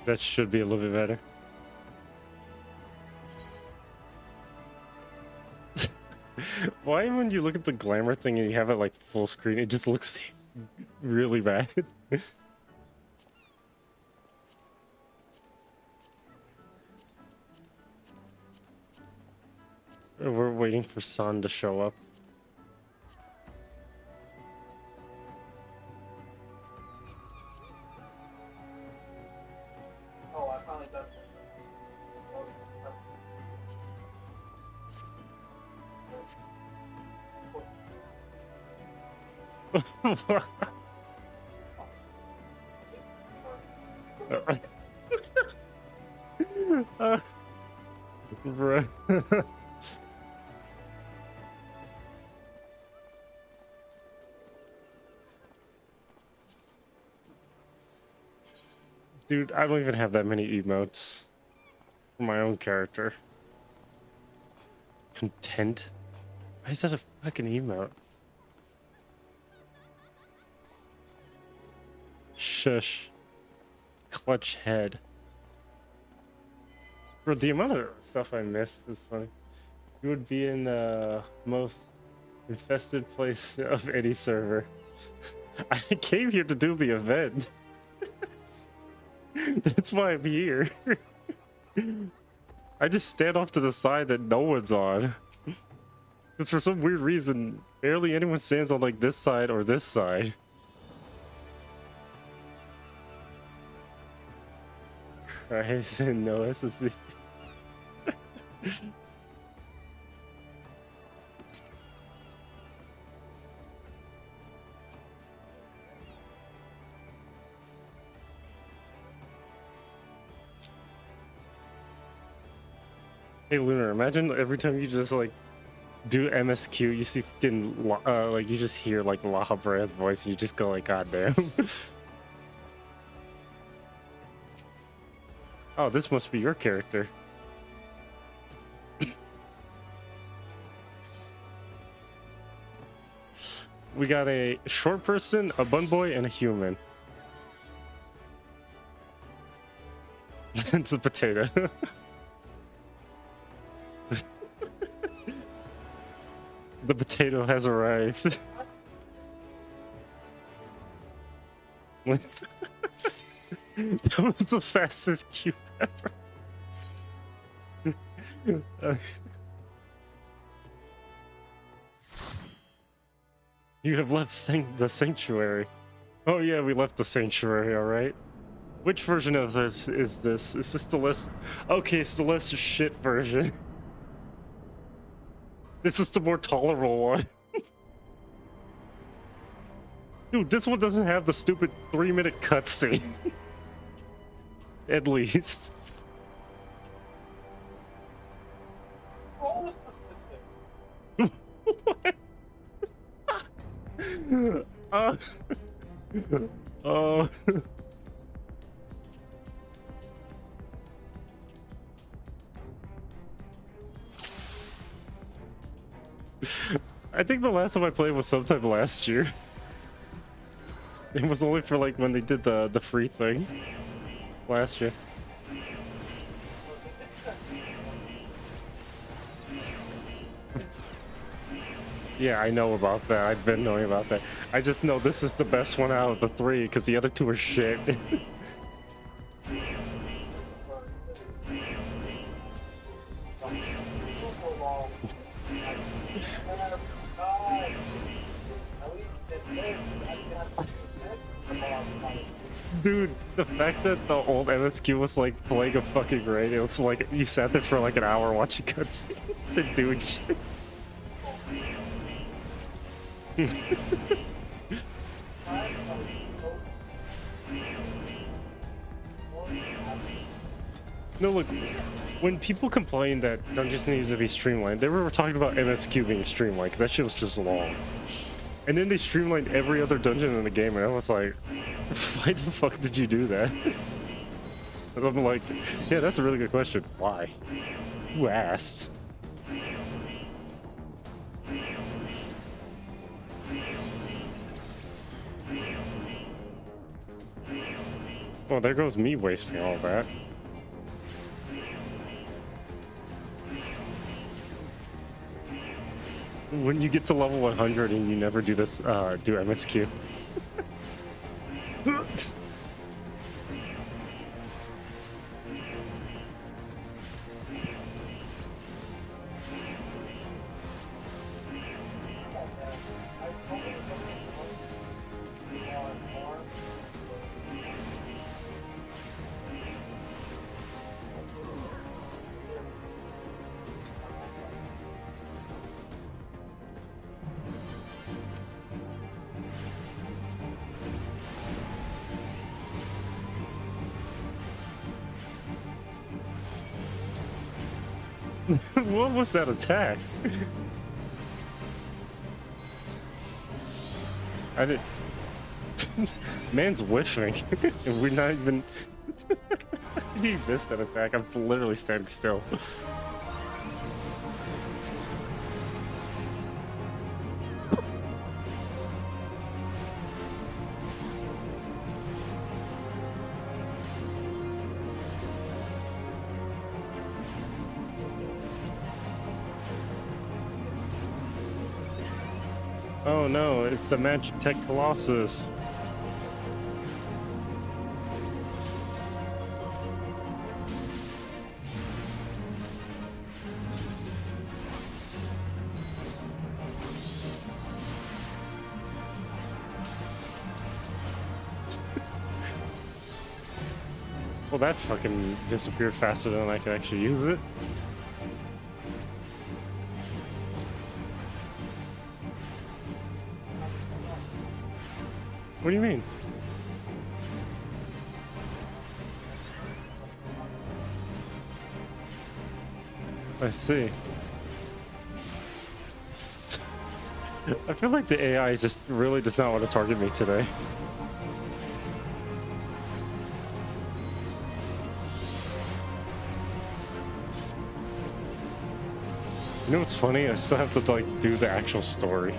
that should be a little bit better. Why when you look at the glamour thing and you have it like full screen, it just looks really bad. We're waiting for Sun to show up. Oh, I finally got Bro. Dude, I don't even have that many emotes for my own character. Content? Why is that a fucking emote? Shush. Clutch head. Bro, the amount of stuff I missed is funny. You would be in the most infested place of any server. I came here to do the event. That's why I'm here. I just stand off to the side that no one's on. Because for some weird reason, barely anyone stands on like this side or this side. I said no SSD. Hey Lunar, imagine every time you just like do MSQ, you see fucking like you just hear like La Habrea's voice, and you just go like, God damn. Oh, this must be your character. We got a short person, a bun boy, and a human. It's a potato. The potato has arrived. That was the fastest queue ever. You have left the sanctuary. Oh yeah, we left the sanctuary, alright. Which version of this is this? Is this the less... Okay, it's the less shit version. This is the more tolerable one. Dude, this one doesn't have the stupid 3-minute cutscene. At least. What? Oh. I think the last time I played was sometime last year. It was only for like when they did the free thing last year. Yeah, I know about that. I've been knowing about that. I just know this is the best one out of the 3 because the other 2 are shit. Dude, the fact that the old MSQ was like playing a fucking radio, it's like you sat there for like an hour watching cutscenes and doing shit. No, look, when people complain that dungeons needed to be streamlined, they were talking about MSQ being streamlined because that shit was just long. And then they streamlined every other dungeon in the game, and I was like, why the fuck did you do that? And I'm like, yeah, that's a really good question. Why? Who asked? Well, there goes me wasting all that. When you get to level 100 and you never do this, do MSQ. What was that attack? I did. Man's whiffing, and we're not even. He missed that attack. I'm literally standing still. Oh no, it's the Magic Tech Colossus. Well, Well, that fucking disappeared faster than I could actually use it. What do you mean? I see. I feel like the AI just really does not want to target me today. You know what's funny? I still have to like do the actual story.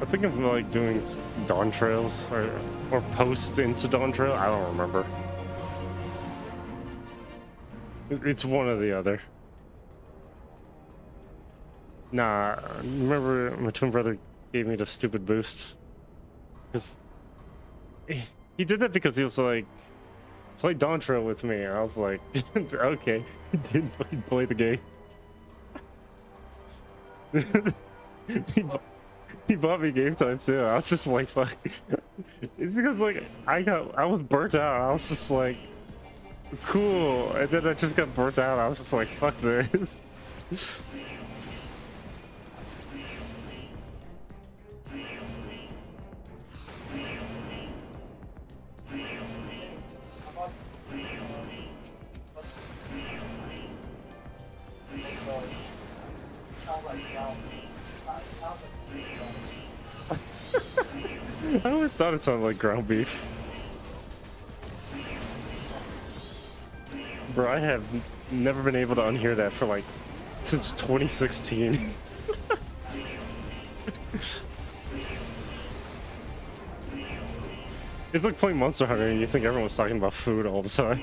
I think I'm like doing Dawn Trails or posts into Dawn Trail. I don't remember. It's one or the other. Nah, remember my twin brother gave me the stupid boost? Because he did that because he was like, play Dawn Trail with me. And I was like, okay. He didn't fucking play the game. He bought me game time too. I was just like, fuck. It's because like I was burnt out. I was just like, cool. And then I just got burnt out. I was just like, fuck this. I always thought it sounded like ground beef. Bro, I have never been able to unhear that for like since 2016. It's like playing Monster Hunter and you think everyone's talking about food all the time.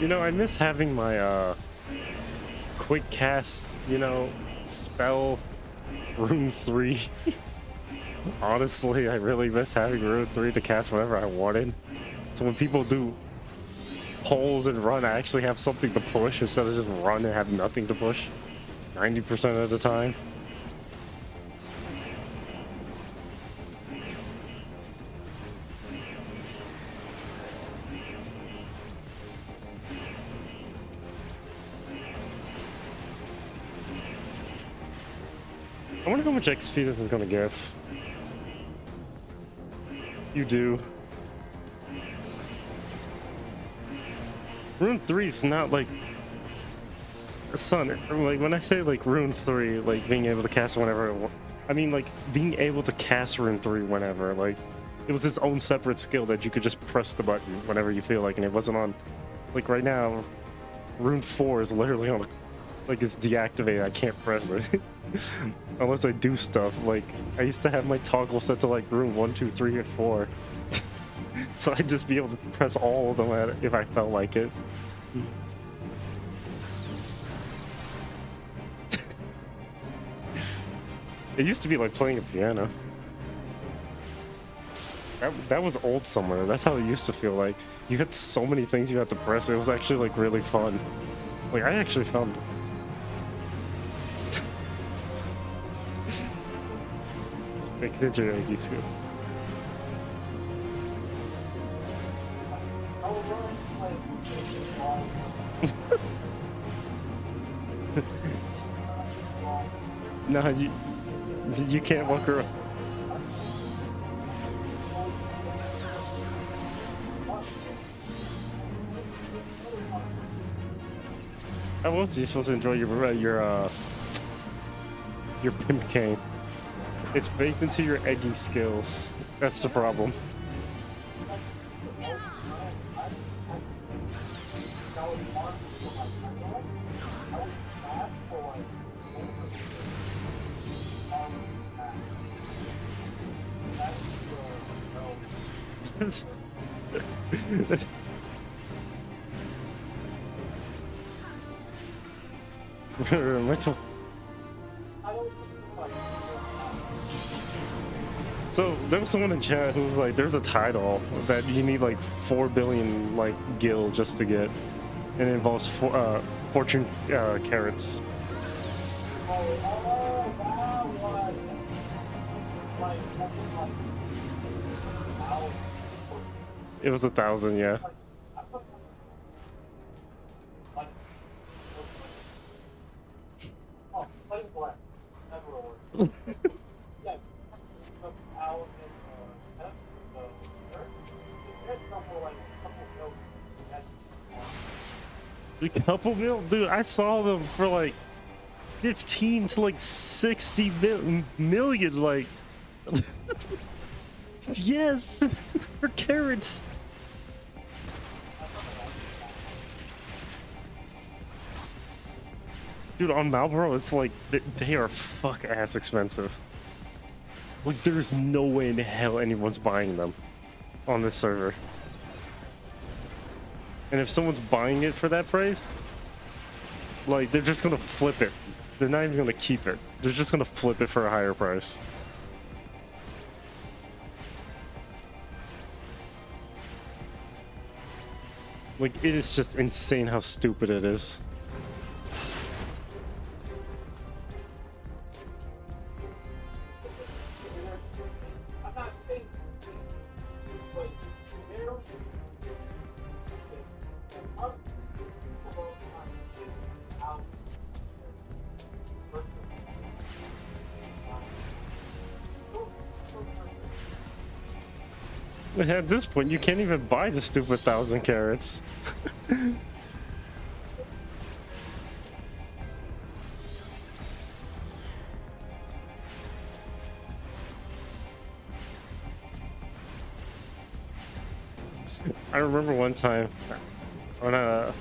You know, I miss having my quick cast, you know, spell Rune 3. Honestly, I really miss having Rune 3 to cast whenever I wanted. So when people do pulls and run, I actually have something to push instead of just run and have nothing to push 90% of the time. I wonder how much XP this is gonna give. You do. Rune 3 is not like son. Like when I say like Rune 3, like being able to cast whenever, I mean like being able to cast Rune 3 whenever. Like it was its own separate skill that you could just press the button whenever you feel like, and it wasn't on. Like right now, Rune 4 is literally on. Like it's deactivated. I can't press it. Unless I do stuff. Like I used to have my toggle set to like Rune 1, 2, 3, and 4. So I'd just be able to press all of them if I felt like it. It used to be like playing a piano. That was old Summoner. That's how it used to feel like. You had so many things you had to press. It was actually like really fun. Like I actually found. Make it into your Aggie skill. No, you can't walk around. How else are you supposed to enjoy your pimp cane? It's baked into your egging skills. That's the problem. So there was someone in chat who was like, "There's a title that you need like 4 billion like gil just to get, and it involves fortune carrots." It was 1,000, yeah. A couple mil, dude. I saw them for like 15 to like 60 million, like. Yes, for carrots. Dude, on Malboro, it's like they are fuck ass expensive. Like, there's no way in hell anyone's buying them on this server. And if someone's buying it for that price, like, they're just gonna flip it. They're not even gonna keep it. They're just gonna flip it for a higher price. Like, it is just insane how stupid it is. At this point, you can't even buy the stupid 1,000 carrots. I remember one time, on a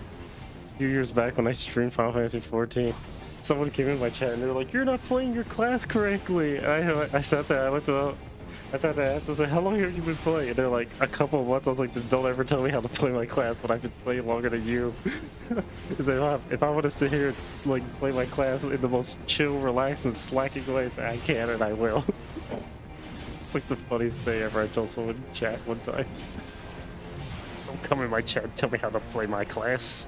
few years back when I streamed Final Fantasy XIV, someone came in my chat and they were like, "You're not playing your class correctly." And I sat there, I looked up. I sat there, I was like, "How long have you been playing?" And they're like, "A couple of months." I was like, "Don't ever tell me how to play my class when I've been playing longer than you." If I want to sit here and like play my class in the most chill, relaxed, and slacking ways I can, and I will. It's like the funniest thing ever. I told someone in chat one time, "Don't come in my chat and tell me how to play my class."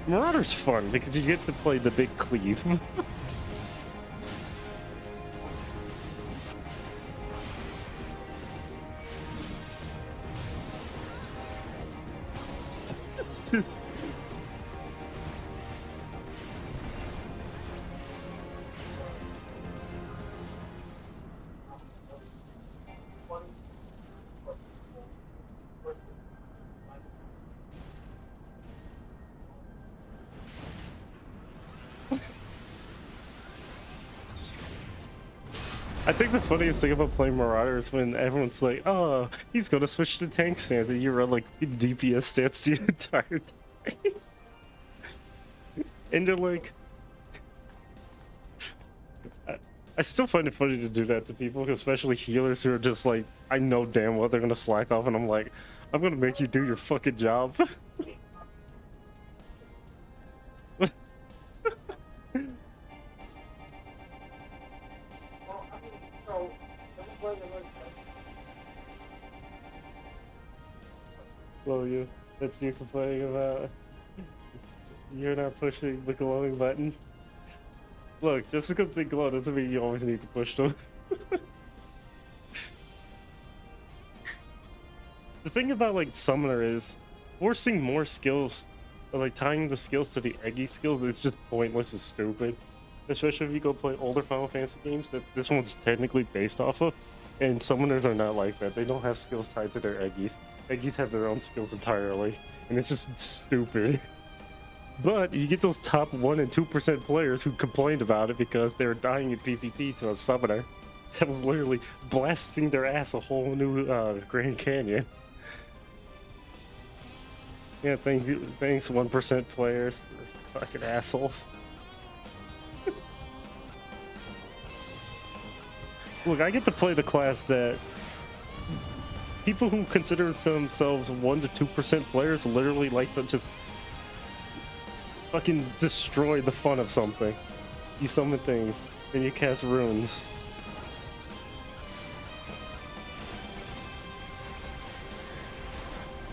Marauder's fun because you get to play the big cleave. I think the funniest thing about playing Marauder is when everyone's like, "Oh, he's gonna switch to tank stance," and you run like DPS stance the entire time. And they're like, I still find it funny to do that to people, especially healers who are just like, I know damn well they're gonna slack off, and I'm like, I'm gonna make you do your fucking job. Well, you. That's you complaining about you're not pushing the glowing button. Look, just because they glow doesn't mean you always need to push them. The thing about like Summoner is forcing more skills, or like tying the skills to the Eggy skills, it's just pointless and stupid. Especially if you go play older Final Fantasy games that this one's technically based off of. And Summoners are not like that. They don't have skills tied to their Eggies. Eggies have their own skills entirely. And it's just stupid. But you get those top 1% and 2% players who complained about it because they were dying in PvP to a Summoner that was literally blasting their ass a whole new Grand Canyon. Yeah, thanks 1% players. Fucking assholes. Look, I get to play the class that people who consider themselves 1% to 2% players literally like to just fucking destroy the fun of something. You summon things, and you cast runes.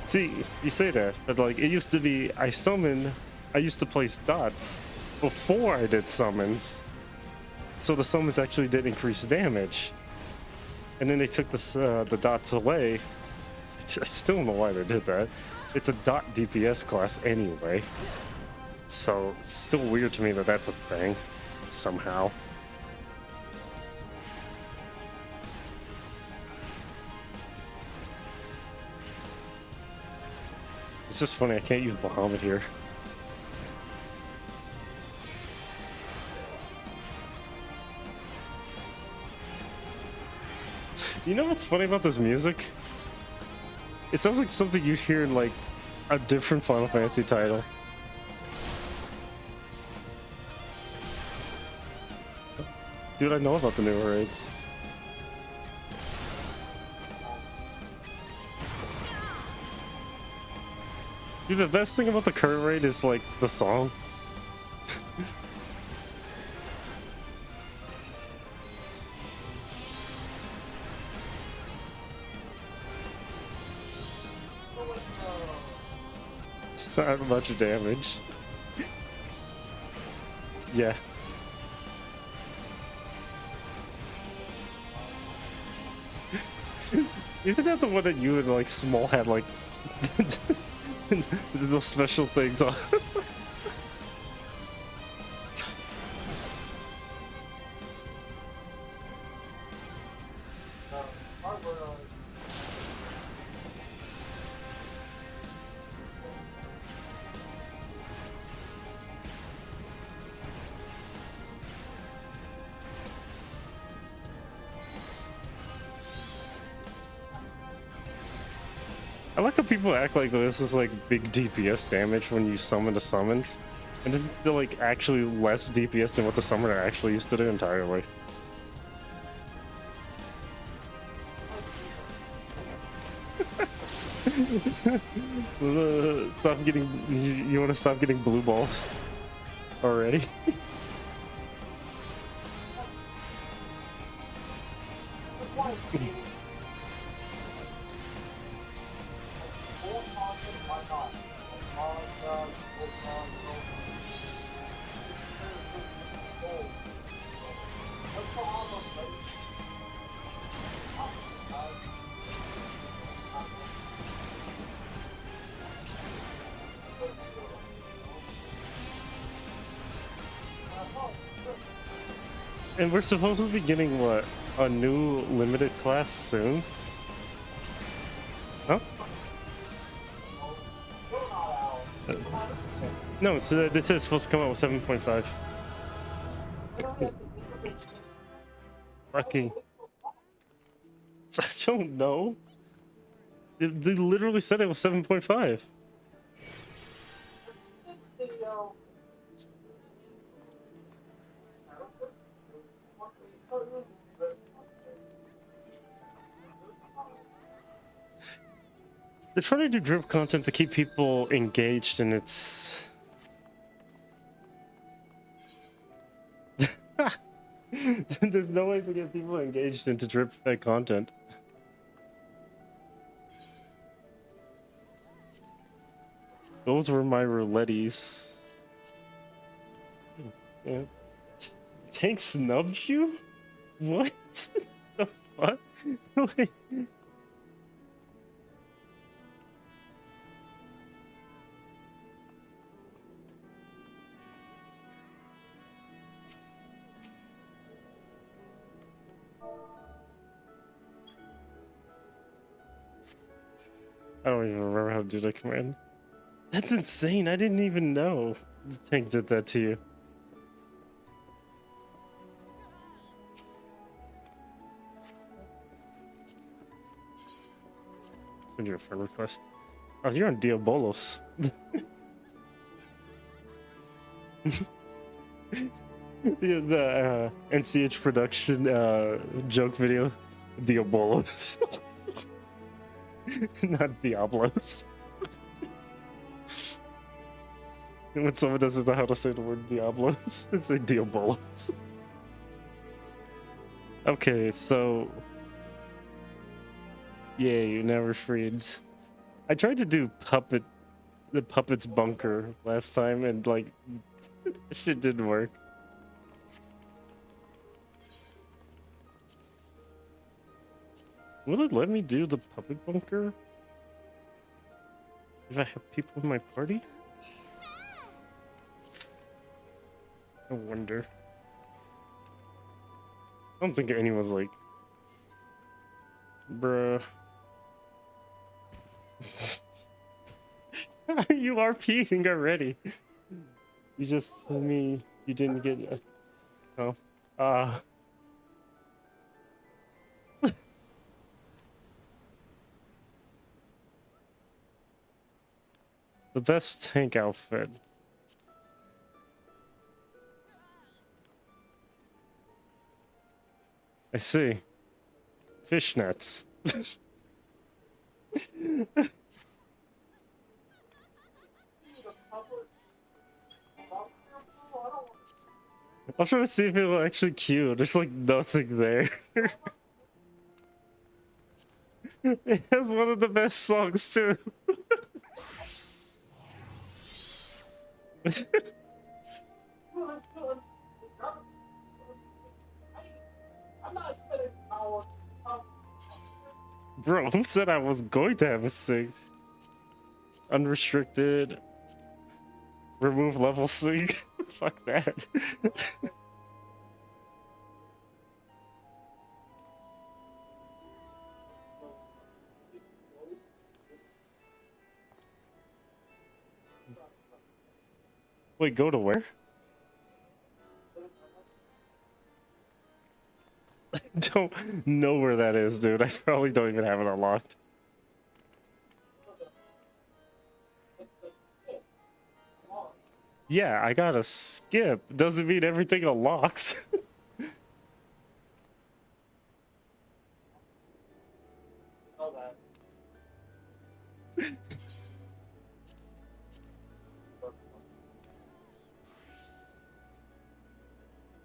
See, you say that, but like, it used to be, I used to place dots before I did summons. So the summons actually did increase damage. And then they took the dots away. I still don't know why they did that. It's a dot DPS class anyway. So it's still weird to me that that's a thing, somehow. It's just funny, I can't use Bahamut here. You know what's funny about this music? It sounds like something you'd hear in like a different Final Fantasy title. Dude, I know about the newer raids. Dude, the best thing about the current raid is like the song. It's not much damage. Yeah. Isn't that the one that you and like Small had like those special things on? I like how people act like this is like big DPS damage when you summon the summons, and then they're like actually less DPS than what the summoner actually used to do entirely. Stop getting. You want to stop getting blue balled already? And we're supposed to be getting what? A new limited class soon? Huh? No, so this is supposed to come out with 7.5. Fucking. I don't know. They literally said it was 7.5. They're trying to do drip content to keep people engaged, and it's... There's no way to get people engaged into drip fed content. Those were my roulettes. Yeah. Tank snubbed you? What? The fuck? Wait. I don't even remember how to do that command. That's insane. I didn't even know the tank did that to you. Send you a friend request. Oh, you're on Diabolos. The NCH production joke video. Diabolos. Not Diablos. When someone doesn't know how to say the word Diablos, it's a Diabolos. Okay, so yeah, you never freed. I tried to do the puppet's bunker last time, and like shit didn't work. Will it let me do the puppet bunker if I have people in my party? I wonder. I don't think anyone's like, bruh. You are peeing already. You just told me you didn't get a... Oh. The best tank outfit. I see. Fishnets. I'm trying to see if it will actually cute. There's like nothing there. It has one of the best songs too. Bro, who said I was going to have a sync? Unrestricted. Remove level sync. Fuck that. Wait, go to where? I don't know where that is, dude. I probably don't even have it unlocked. Yeah, I gotta skip. Doesn't mean everything unlocks.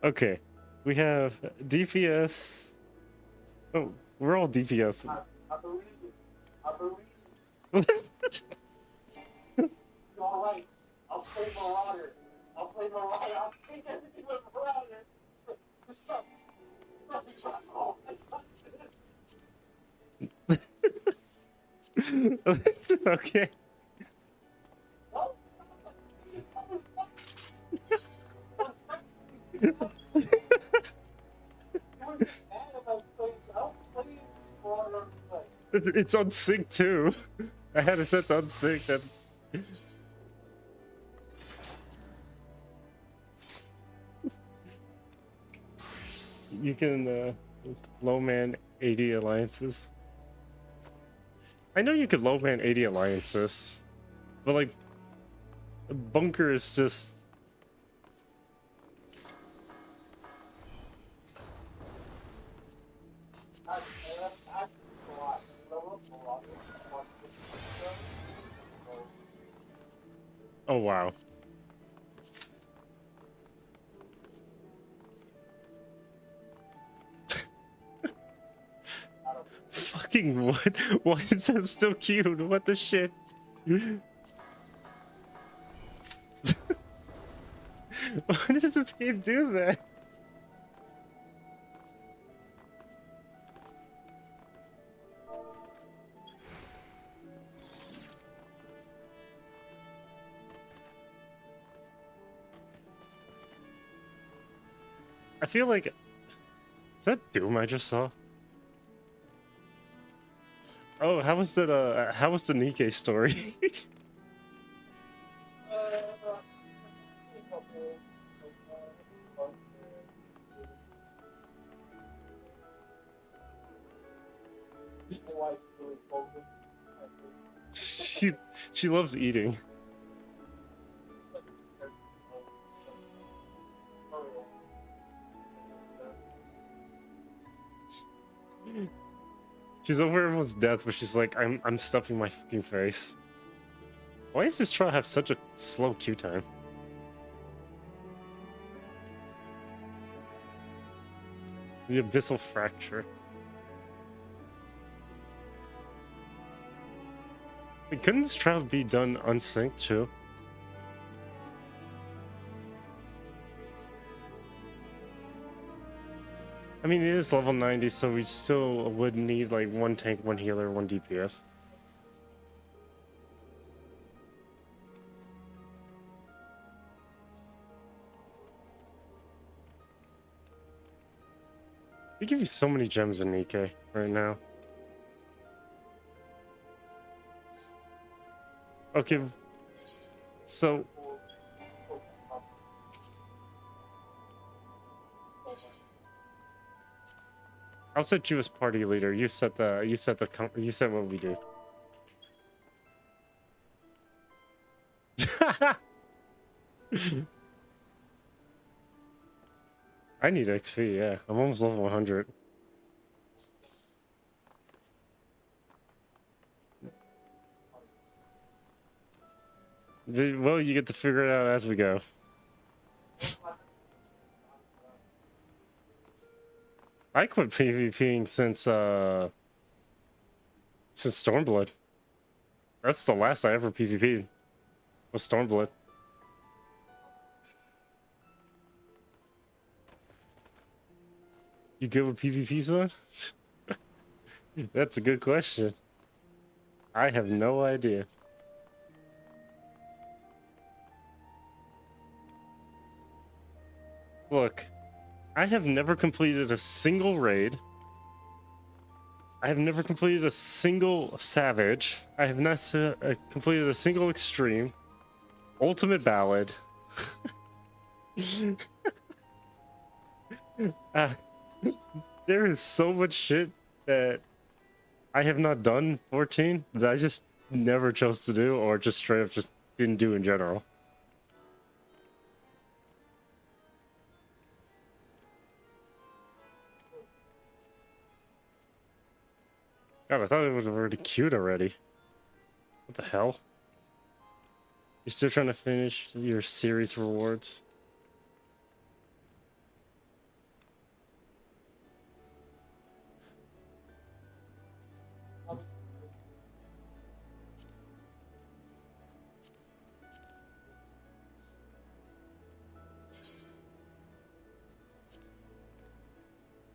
Okay, we have DPS. Oh, we're all DPS. I believe. All right, I'll play Marauder. I'll take everything with Marauder. Okay. It's on sync too. I had it set to unsync. That's... You can low man 80 alliances. I know you could low man 80 alliances, but like bunker is just... Oh wow. Fucking what? Why is that still cute? What the shit? Why does this game do that? I feel like... Is that Doom I just saw? Oh, how was that, how was the Nikkei story? She loves eating. She's over everyone's death, but she's like, I'm stuffing my fucking face. Why does this trial have such a slow queue time? The abyssal fracture. Wait, couldn't this trial be done unsynced too? I mean, it is level 90, so we still would need like one tank, one healer, one DPS. They give you so many gems in Nikkei right now. Okay, so I'll set you as party leader. You set what we do. I need XP, yeah. I'm almost level 100. Well, you get to figure it out as we go. I quit PvPing since Stormblood. That's the last I ever PvP'd. Was Stormblood. You good with PvP, son? That's a good question. I have no idea. Look, I have never completed a single raid. I have never completed a single savage. I have not completed a single extreme. Ultimate ballad. There is so much shit that I have not done 14 that I just never chose to do, or just straight up just didn't do in general. God, I thought it was already cute already. What the hell? You're still trying to finish your series rewards?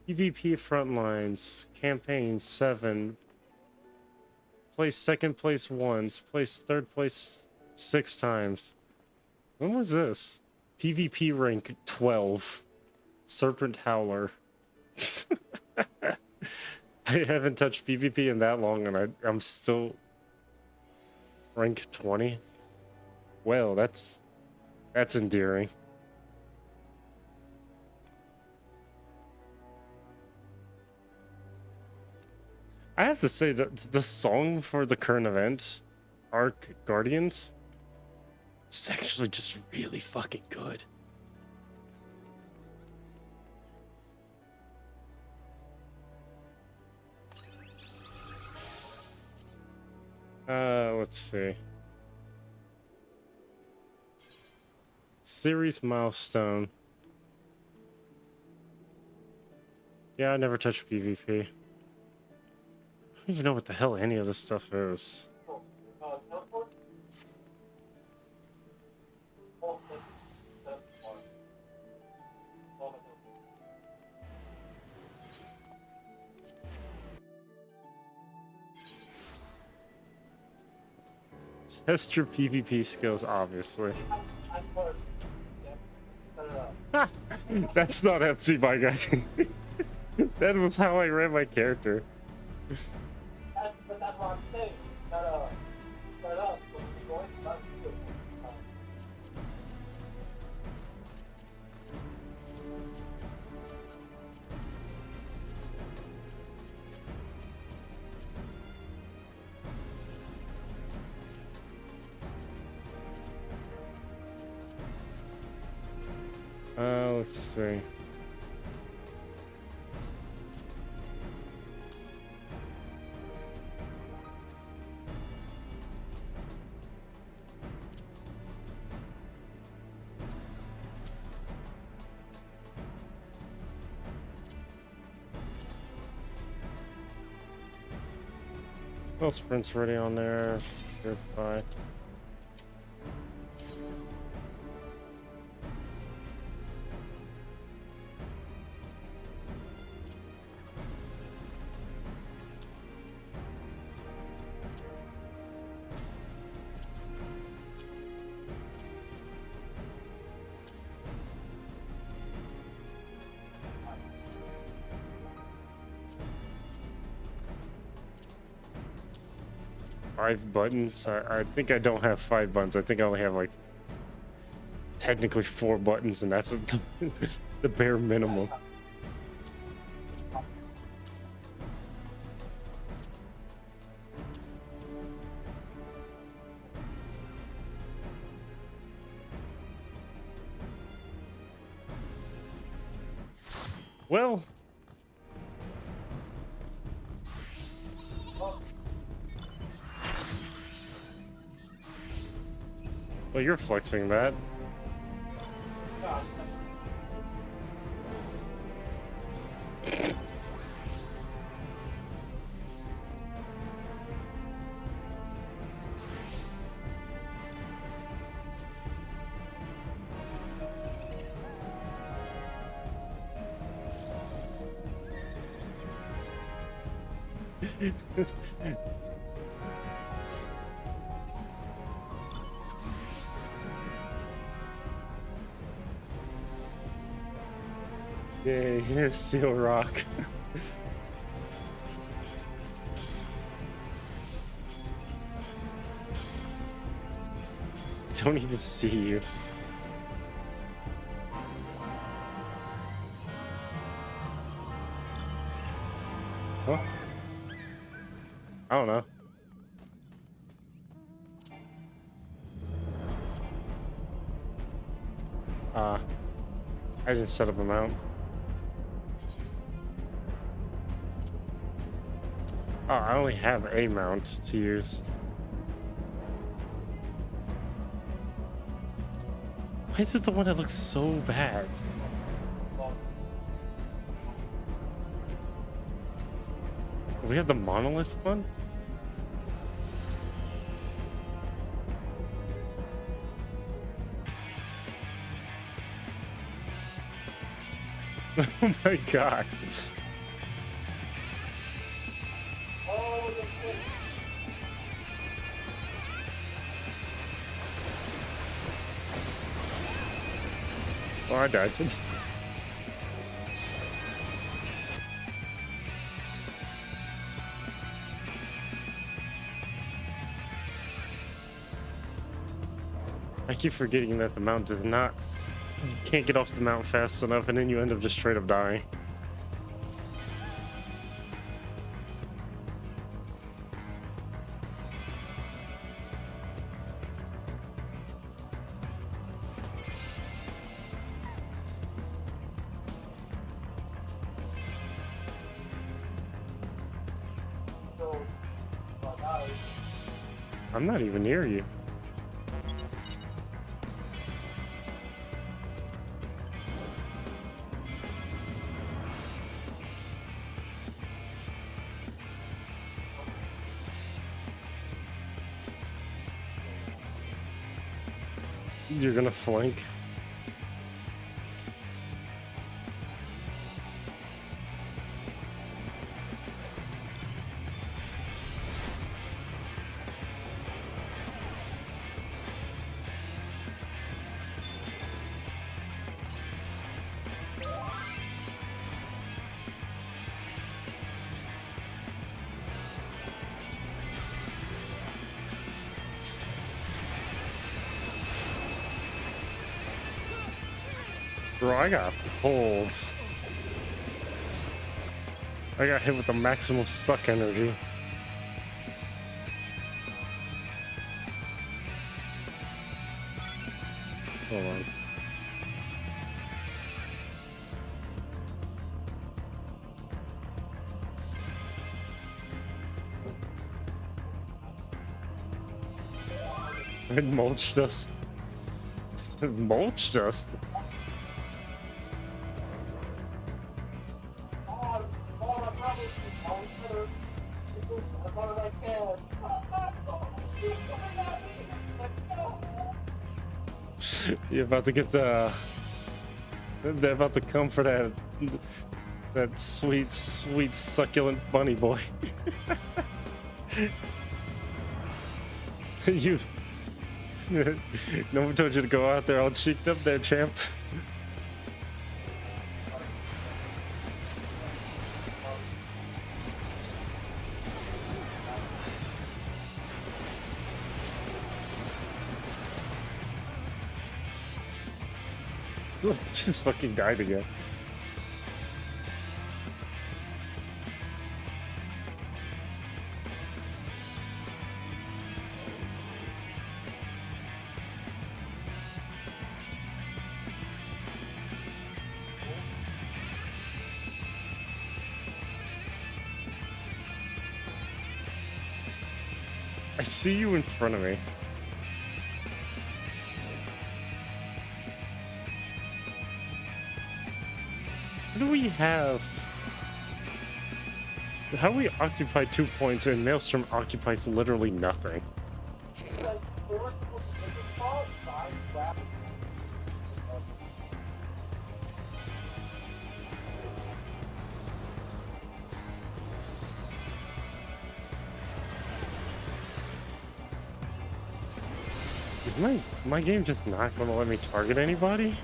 PvP Frontlines, Campaign 7. Place second place once, place third place 6 times. When was this? PvP rank 12. Serpent Howler. I haven't touched PvP in that long, and I'm still rank 20. Well, that's endearing. I have to say that the song for the current event, Arc Guardians, is actually just really fucking good. Let's see. Series milestone. Yeah, I never touched PvP. I don't even know what the hell any of this stuff is. Test your PvP skills, obviously. That's not empty, my guy. That was how I ran my character. But that's what I'm saying. Shut up. When you're going to let's see. Well, sprint's already on there. Goodbye. Five buttons? I think I don't have 5 buttons. I think I only have like technically 4 buttons, and that's the bare minimum. Well, well, you're flexing that. Yay, Seal Rock. Don't even see you. Huh? I don't know. I didn't set up a mount. Oh, I only have a mount to use. Why is it the one that looks so bad? We have the monolith one? Oh my god. Oh, I died. I keep forgetting that the mount does not... You can't get off the mount fast enough, and then you end up just straight up dying. I'm not even near you. You're gonna flank. Bro, I got pulled. I got hit with the maximum suck energy. Hold on. It mulched us. It mulched us. as hard as I can. He's coming at me. Like, no. You're about to get they're about to come for that sweet, sweet, succulent bunny boy. You. No one told you to go out there all cheeked up there, champ. Just fucking died again. I see you in front of me. What do we have? How we occupy 2 points and Maelstrom occupies literally nothing? Because they were supposed to take this ball, so I grabbed it. Is my game just not gonna let me target anybody?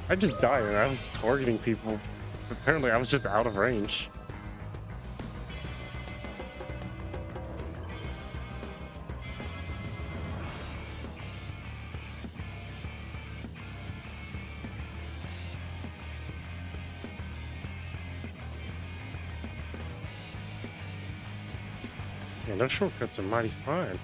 I just died and I was targeting people. Apparently I was just out of range. Yeah, no shortcuts are mighty fine.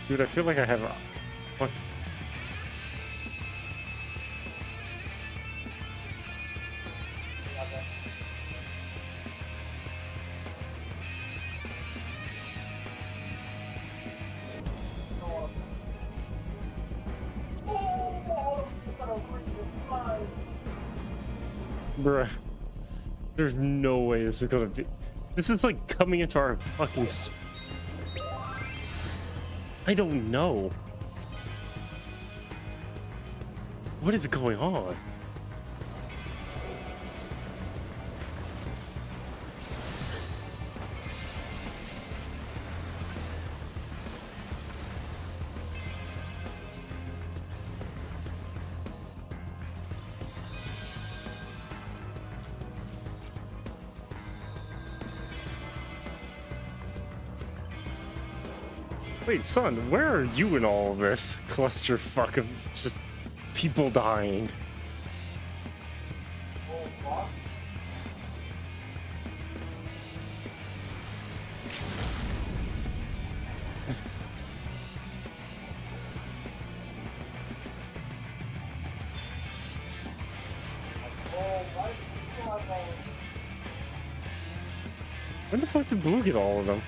Dude, I feel like I have a... What? Bruh. There's no way this is gonna be... This is like coming into our fucking... I don't know. What is going on? Wait, son, where are you in all of this clusterfuck of just people dying? When the fuck did Blue get all of them?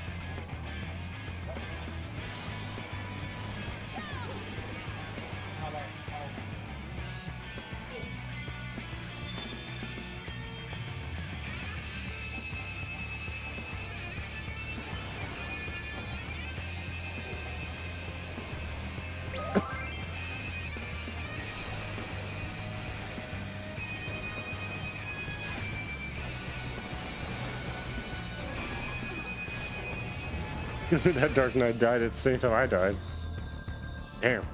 That Dark Knight died at the same time I died. Damn.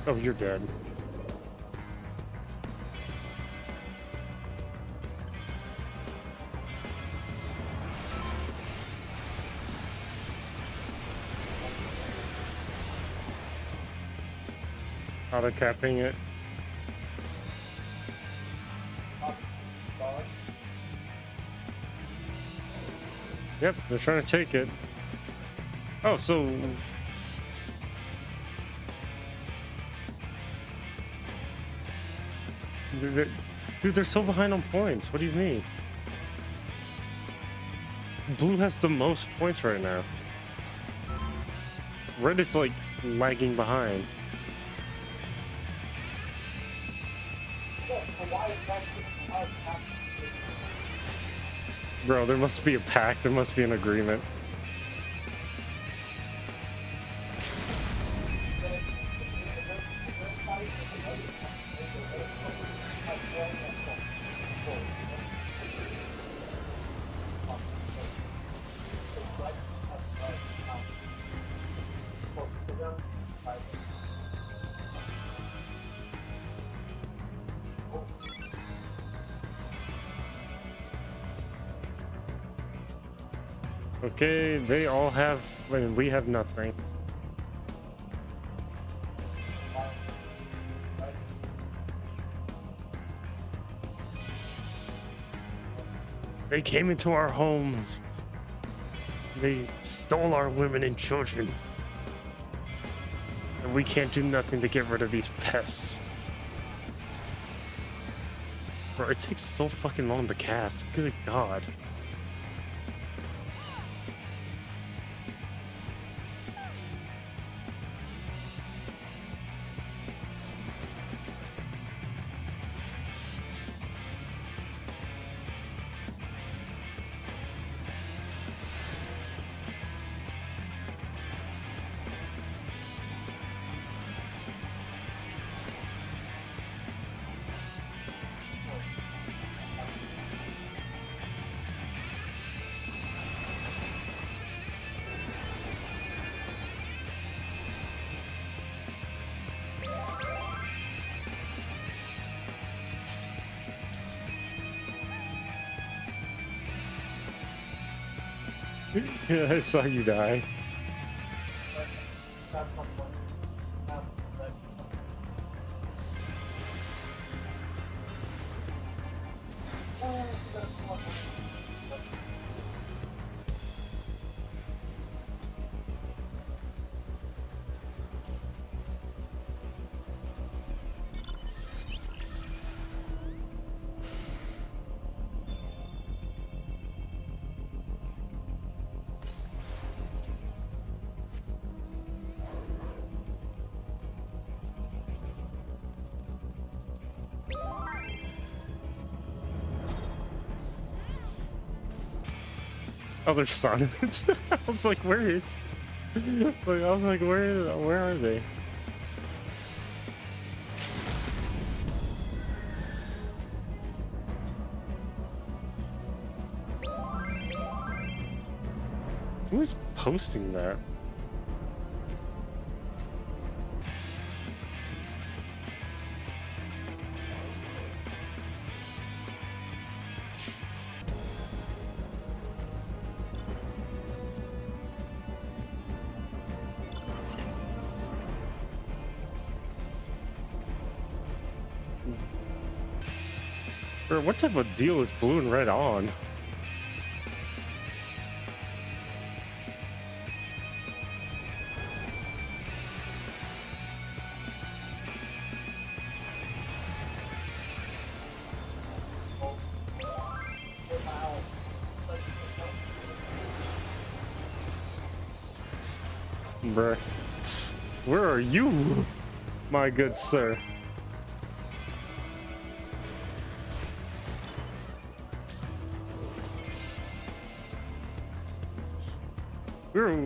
Oh, you're dead. Auto capping it. Yep, they're trying to take it. Oh, so dude, they're so behind on points. What do you mean? Blue has the most points right now. Red is like lagging behind. Bro, there must be a pact. There must be an agreement. Okay, they all have, and we have nothing. They came into our homes. They stole our women and children. And we can't do nothing to get rid of these pests. Bro, it takes so fucking long to cast. Good God. Yeah, I saw you die. Oh, there's Sonnets. I was like, where is? Like, I was like, where are they? Who's posting that? Bro, what type of deal is blue and red on? Bruh. Where are you, my good sir?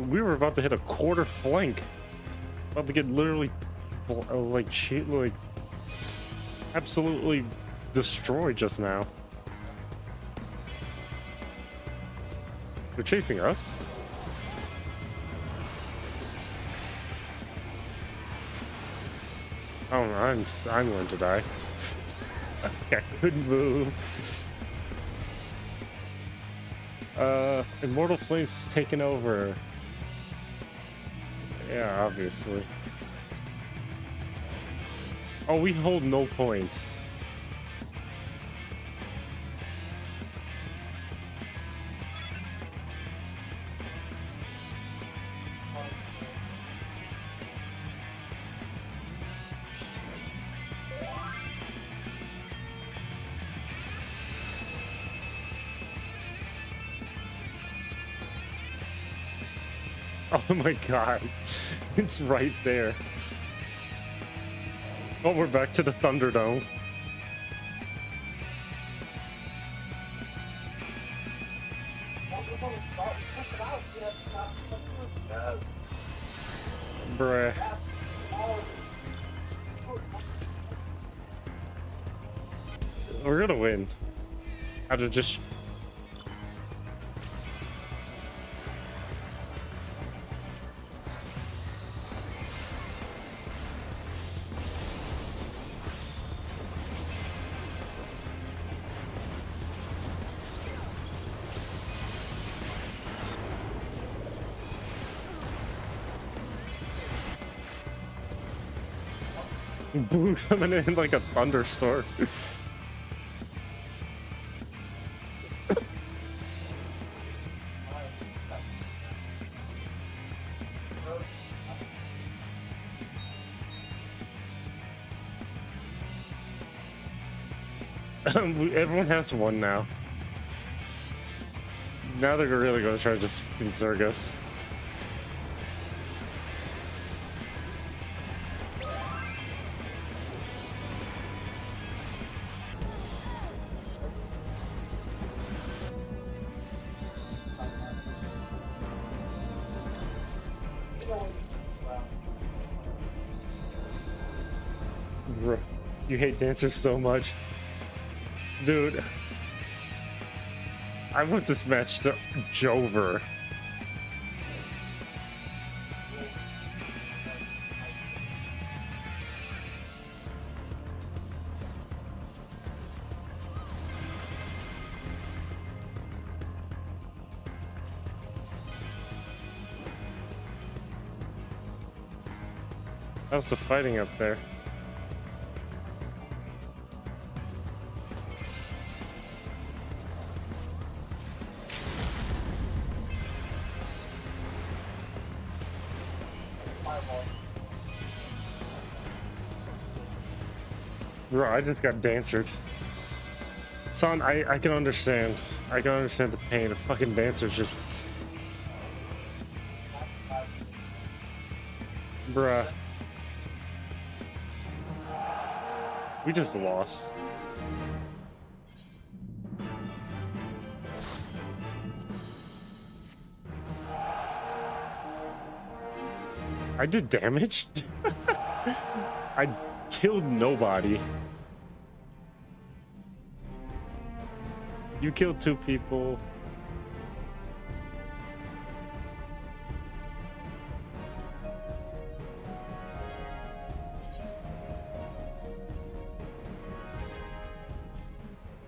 We were about to hit a quarter flank. About to get literally like absolutely destroyed just now. They're chasing us. Oh, I'm going to die. I couldn't move. Immortal Flames is taking over. Yeah, obviously. Oh, we hold no points. Oh my god, it's right there. Oh, we're back to the Thunderdome. Bruh. We're gonna win. How to just... Blue coming in like a thunderstorm. Everyone has one now. Now they're really going to try to just zerg us. Bro, you hate dancers so much. Dude, I want this match to Jover. How's the fighting up there? Bro, I just got dancered. Son, I can understand. I can understand the pain. A fucking dancer's just... Bruh. We just lost. I did damage? I killed nobody. You killed 2 people.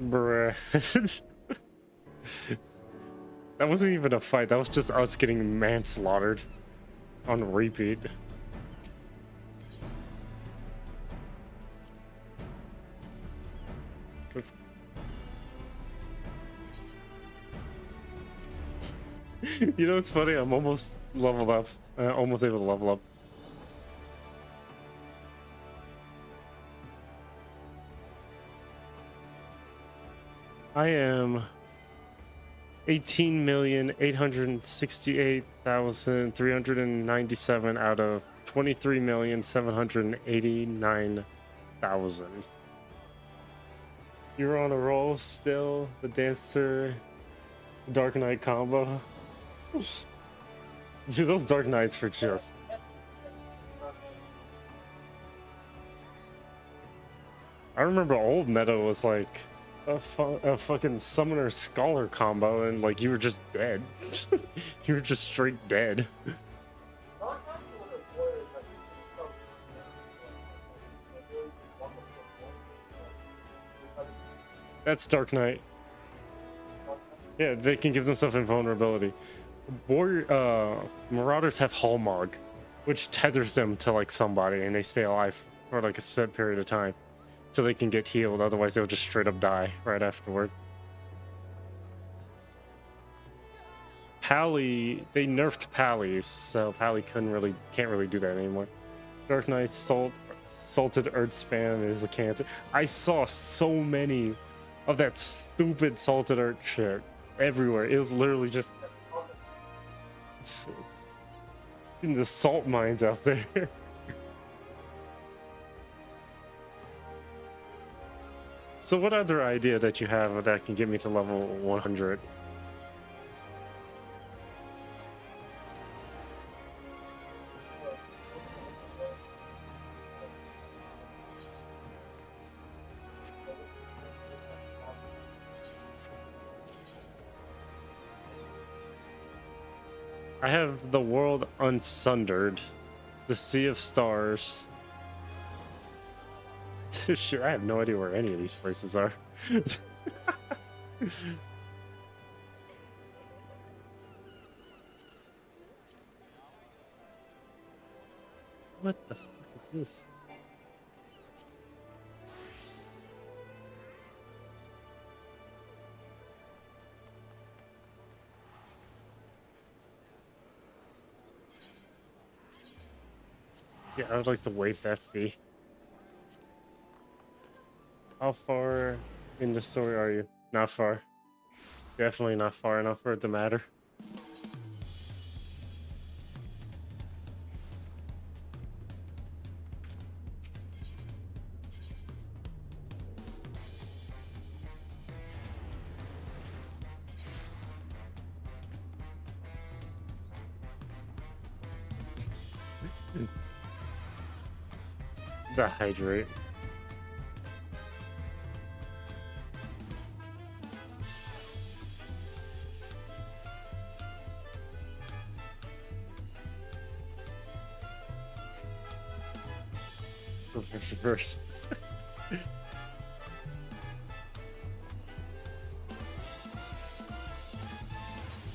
Bruh. That wasn't even a fight. That was just us getting manslaughtered on repeat. You know what's funny? I'm almost leveled up. Almost able to level up. I am 18,868,397 out of 23,789,000. You're on a roll still. The Dancer Dark Knight combo. Dude, those Dark Knights are just... I remember old meta was like a fucking Summoner Scholar combo, and like you were just dead. You were just straight dead. That's Dark Knight. Yeah, they can give themselves invulnerability. Marauders have Hallmark, which tethers them to like somebody, and they stay alive for like a set period of time till they can get healed. Otherwise, they'll just straight up die right afterward. Pally, they nerfed Pallies, so Pally can't really do that anymore. Dark Knight Salted Earth Spam is a cancer. I saw so many of that stupid Salted Earth shit everywhere. It was literally just in the salt mines out there. So what other idea that you have that can get me to level 100? I have the world unsundered, the sea of stars. Sure, I have no idea where any of these places are. What the fuck is this? Yeah, I would like to waive that fee. How far in the story are you? Not far. Definitely not far enough for it to matter. The hydrate. Reverse.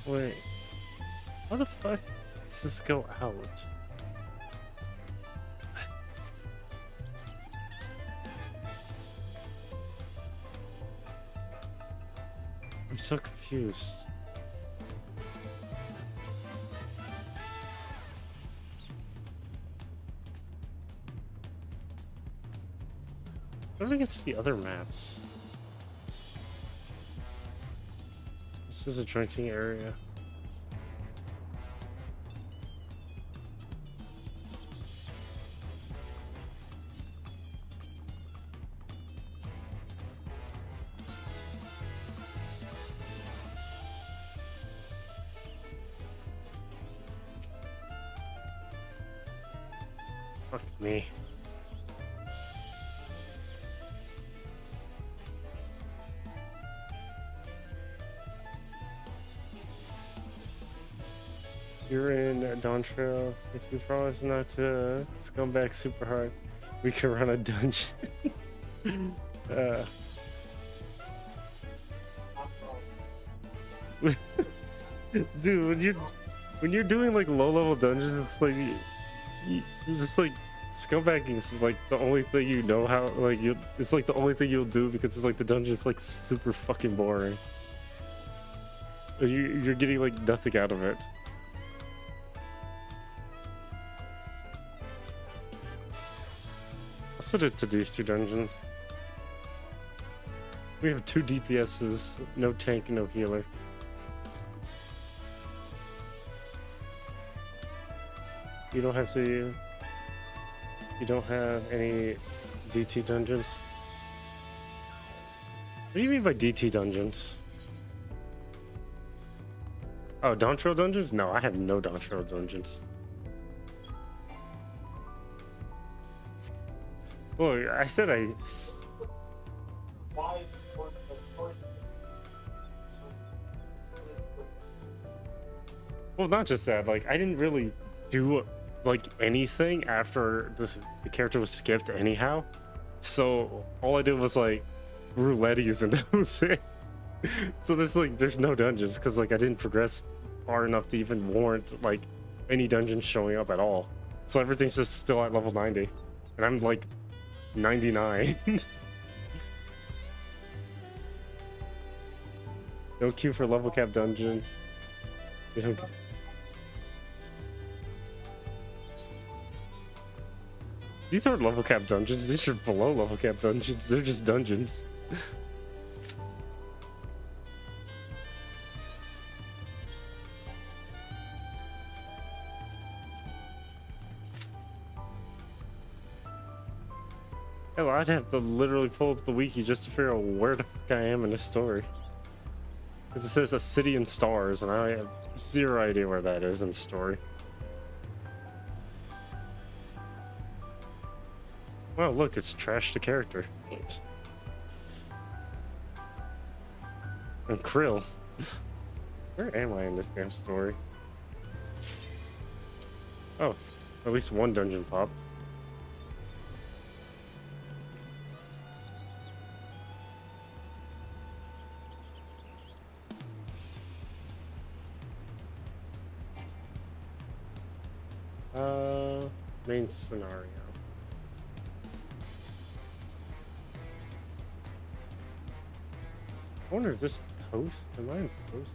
Wait. How the fuck does this go out? I'm so confused. How do I get to the other maps? This is a drinking area. Fuck me. You're in Dawn Trail. If you promise not to scumbag super hard, we can run a dungeon. Dude, when you're doing like low level dungeons, it's like it's just like scumbagging is like the only thing you know how it's like the only thing you'll do because it's like the dungeon is like super fucking boring. You're getting like nothing out of it. I'll set it to these two dungeons. We have 2 DPSs, no tank, no healer. You don't have to. You don't have any DT dungeons? What do you mean by DT dungeons? Oh, Dawn Trail dungeons? No, I have no Dawn Trail dungeons. Well, I said I. Why? Well, not just that. Like, I didn't really do like anything after the character was skipped anyhow. So all I did was like roulettes and that was it. So there's no dungeons because like I didn't progress far enough to even warrant like any dungeons showing up at all. So everything's just still at level 90, and I'm like 99. No queue for level cap dungeons. They don't... These aren't level cap dungeons, these are below level cap dungeons. They're just dungeons. Hell, I'd have to literally pull up the wiki just to figure out where the fuck I am in the story. Because it says a city and stars, and I have zero idea where that is in the story. Well, look, it's trash the character. And Krill. Where am I in this damn story? Oh, at least one dungeon popped. Main scenario. I wonder if this post, am I in post?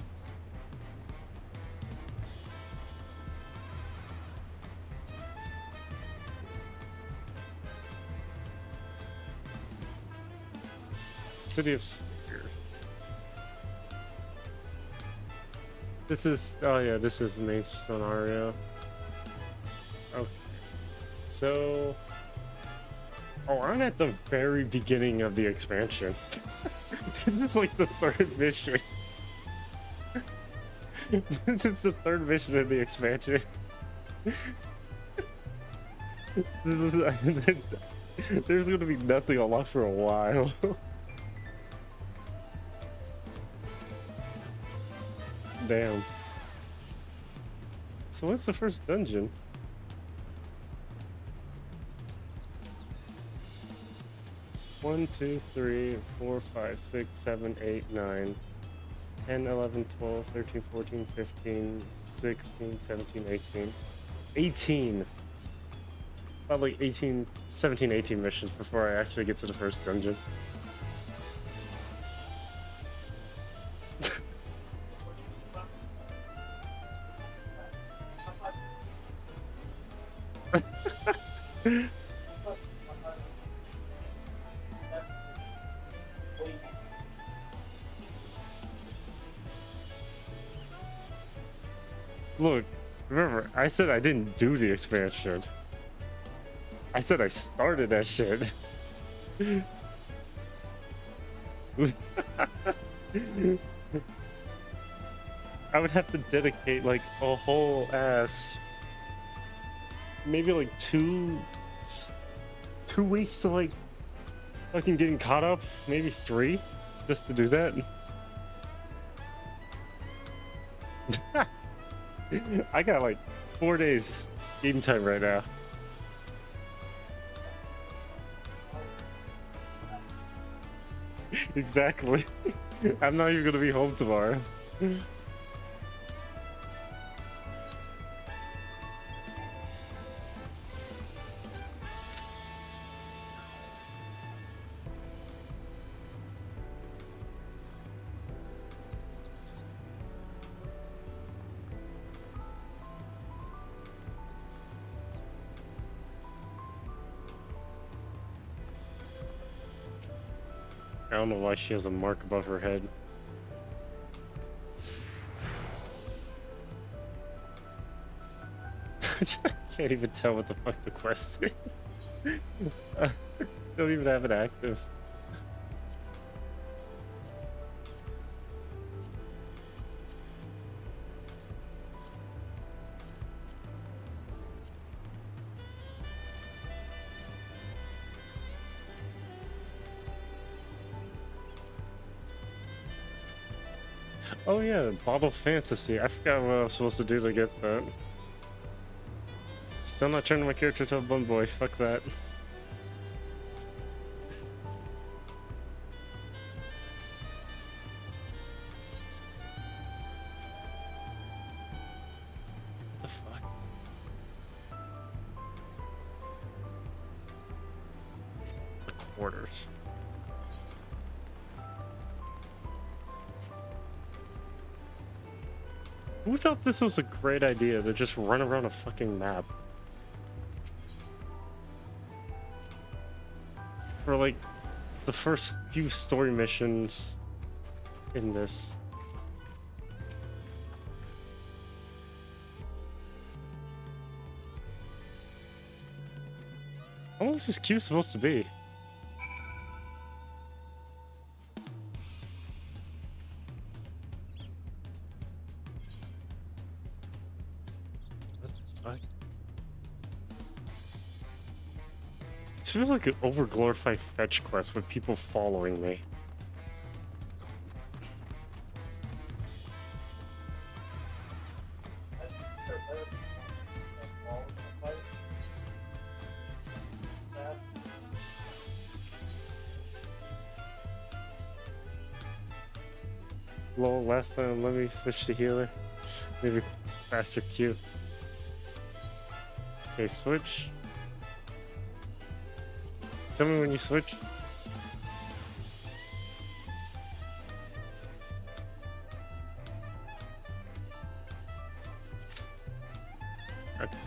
City of Steers. This is, oh yeah, this is main scenario. Okay. So, oh, I'm at the very beginning of the expansion. This is like the third mission. This is the third mission of the expansion. There's gonna be nothing unlocked for a while. Damn. So what's the first dungeon? 1, 2, 3, 4, 5, 6, 7, 8, 9, 10, 11, 12, 13, 14, 15, 16, 17, 18. 18! About like 18, 17, 18 missions before I actually get to the first dungeon. Look, remember, I said I didn't do the expansion. I said I started that shit. I would have to dedicate like a whole ass, maybe like two weeks to like fucking getting caught up, maybe 3, just to do that. I got like 4 days game time right now. Exactly. I'm not even gonna be home tomorrow. I don't know why she has a mark above her head. I can't even tell what the fuck the quest is. Don't even have it active. Oh yeah, Bottle Fantasy. I forgot what I was supposed to do to get that. Still not turning my character to a bum boy. Fuck that. What the fuck? orders. Who thought this was a great idea to just run around a fucking map? For like the first few story missions in this. How long is this queue supposed to be? What the fuck? This feels like an overglorified fetch quest with people following me. Lol, last time, let me switch to healer. Maybe faster Q. Okay, switch. Tell me when you switch. Okay.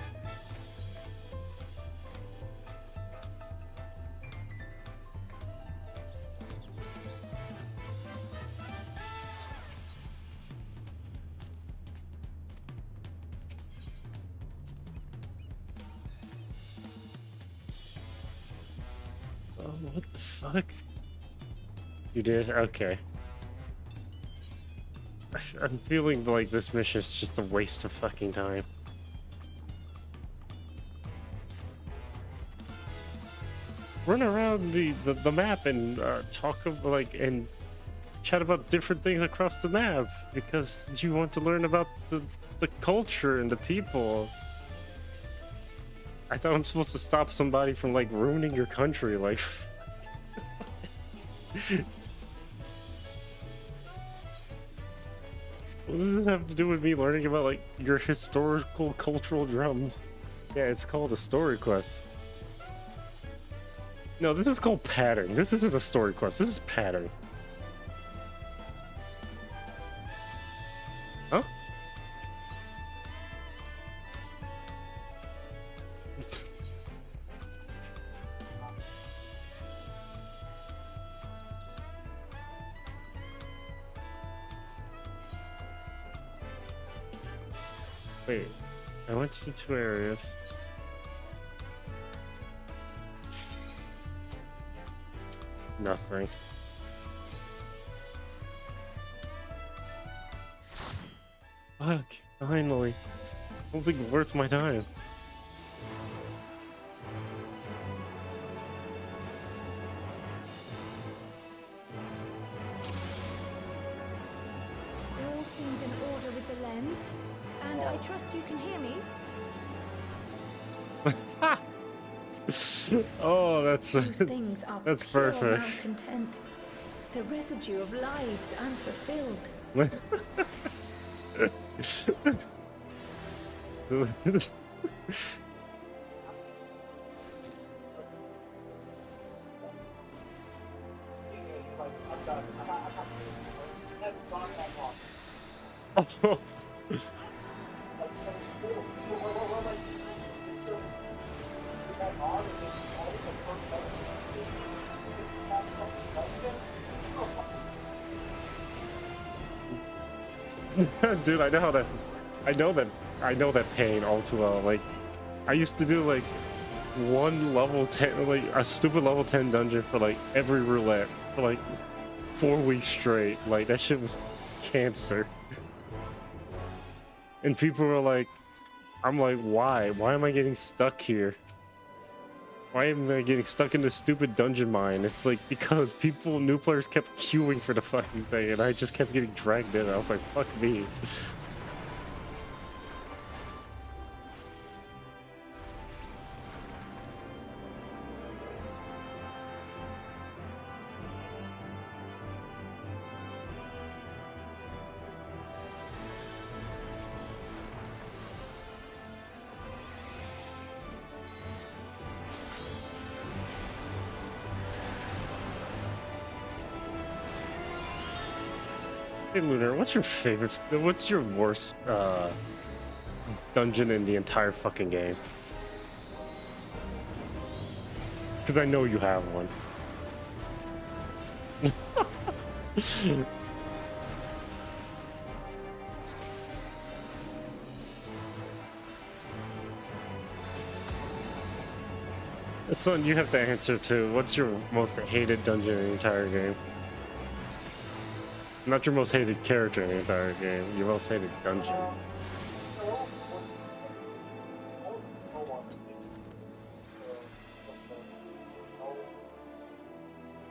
Oh, what the fuck? You did? Okay. I'm feeling like this mission is just a waste of fucking time. Run around the map and talk about, like, and chat about different things across the map because you want to learn about the culture and the people. I thought I'm supposed to stop somebody from like ruining your country, like. What does this have to do with me learning about like your historical cultural drums? Yeah, it's called a story quest. No, this is called pattern. This isn't a story quest. This is pattern. Huh? Wait, I went to 2 areas. Nothing. Fuck, finally. I don't think it's worth my time. All seems in order with the lens, and I trust you can hear me. Oh, that's Those things are that's pure perfect. malcontent, the residue of lives unfulfilled. Oh. Dude, I know that pain all too well. Like, I used to do like one level 10, like a stupid level 10 dungeon for like every roulette for like 4 weeks straight. Like, that shit was cancer. And people were like, I'm like, why? Why am I getting stuck here? Why am I getting stuck in this stupid dungeon mine? It's like because new players kept queuing for the fucking thing, and I just kept getting dragged in. I was like, fuck me. Hey Lunar, what's your favorite? What's your worst dungeon in the entire fucking game? Because I know you have one. Son, you have to answer too. What's your most hated dungeon in the entire game? Not your most hated character in the entire game. Your most hated dungeon.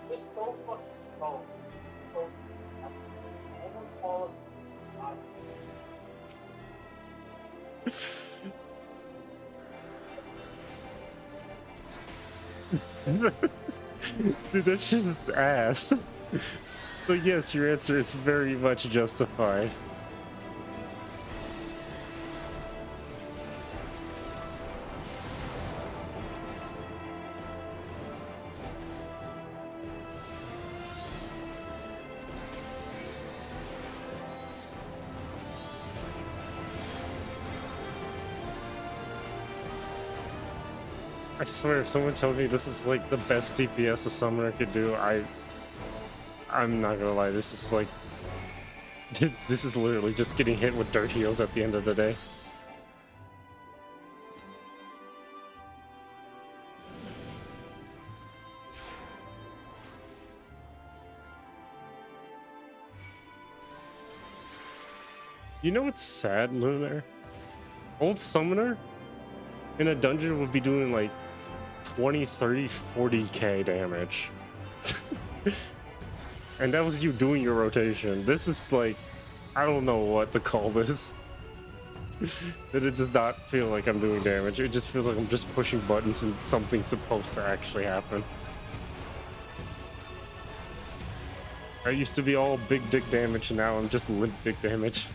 This so fucking slow. Almost falls. Dude, that shit is ass. So yes, your answer is very much justified. I swear, if someone told me this is like the best DPS a summoner could do, I'm not gonna lie, this is like, this is literally just getting hit with dirt heals at the end of the day. You know what's sad, Lunar? Old summoner in a dungeon would be doing like 20, 30, 40k damage. And that was you doing your rotation. This is like, I don't know what to call this. But it does not feel like I'm doing damage. It just feels like I'm just pushing buttons and something's supposed to actually happen. I used to be all big dick damage and now I'm just limp dick damage.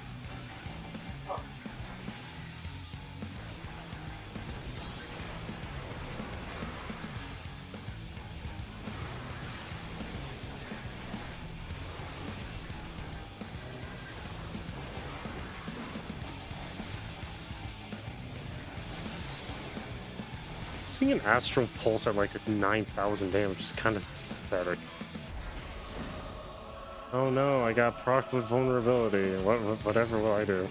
Seeing an astral pulse at like 9,000 damage is kind of pathetic. Oh no, I got procced with vulnerability. Whatever will I do?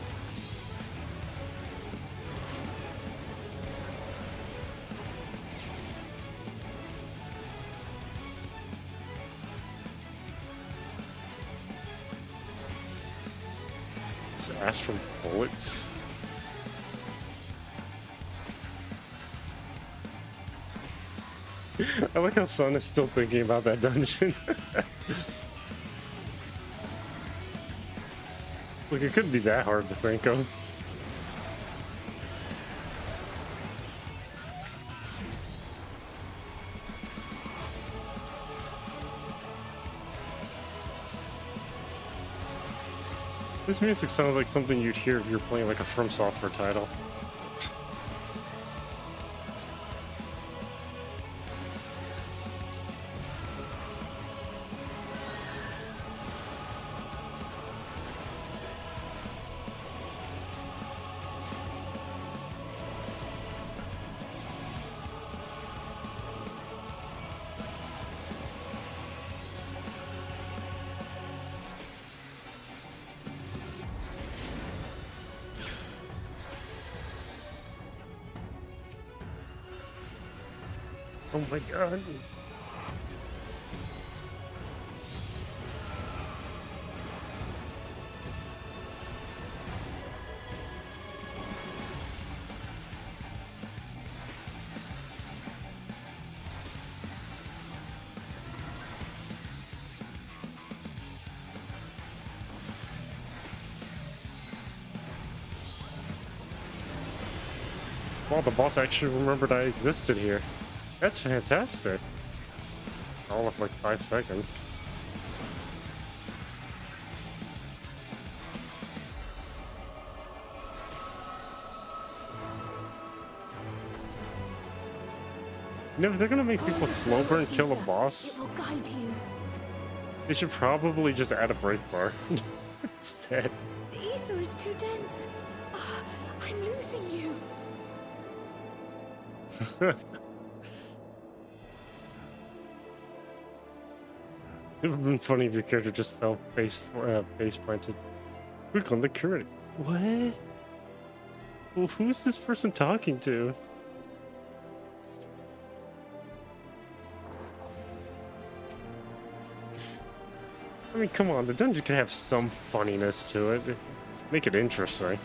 These astral bullets. I like how Sun is still thinking about that dungeon. Look, it couldn't be that hard to think of. This music sounds like something you'd hear if you're playing like a From Software title. Oh my god. Wow, the boss actually remembered I existed here. That's fantastic. All of like 5 seconds. You know, if they're gonna make people slow burn kill a boss, It will guide you. they should probably just add a break bar. Sad. The ether is too dense. Ah, I'm losing you. It would have been funny if your character just fell face planted. Click on the current. What? Well, who's this person talking to? I mean, come on, the dungeon could have some funniness to it. Make it interesting.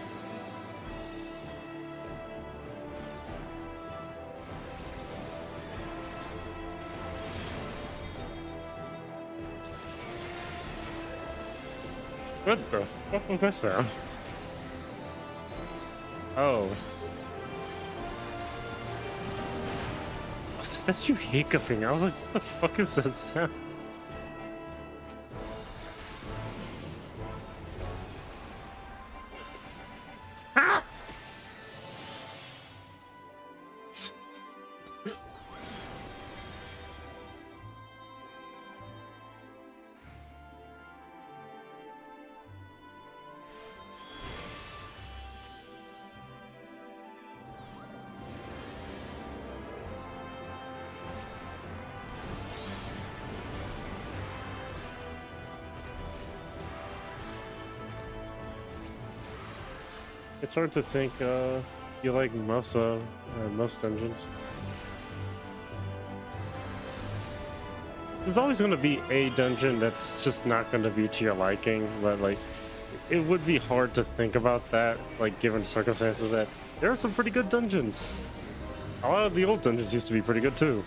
What the fuck was that sound? Oh. That's you hiccuping. I was like, what the fuck is that sound? Ah! It's hard to think you like most dungeons. There's always going to be a dungeon that's just not going to be to your liking, but like it would be hard to think about that, like given circumstances that there are some pretty good dungeons. A lot of the old dungeons used to be pretty good too.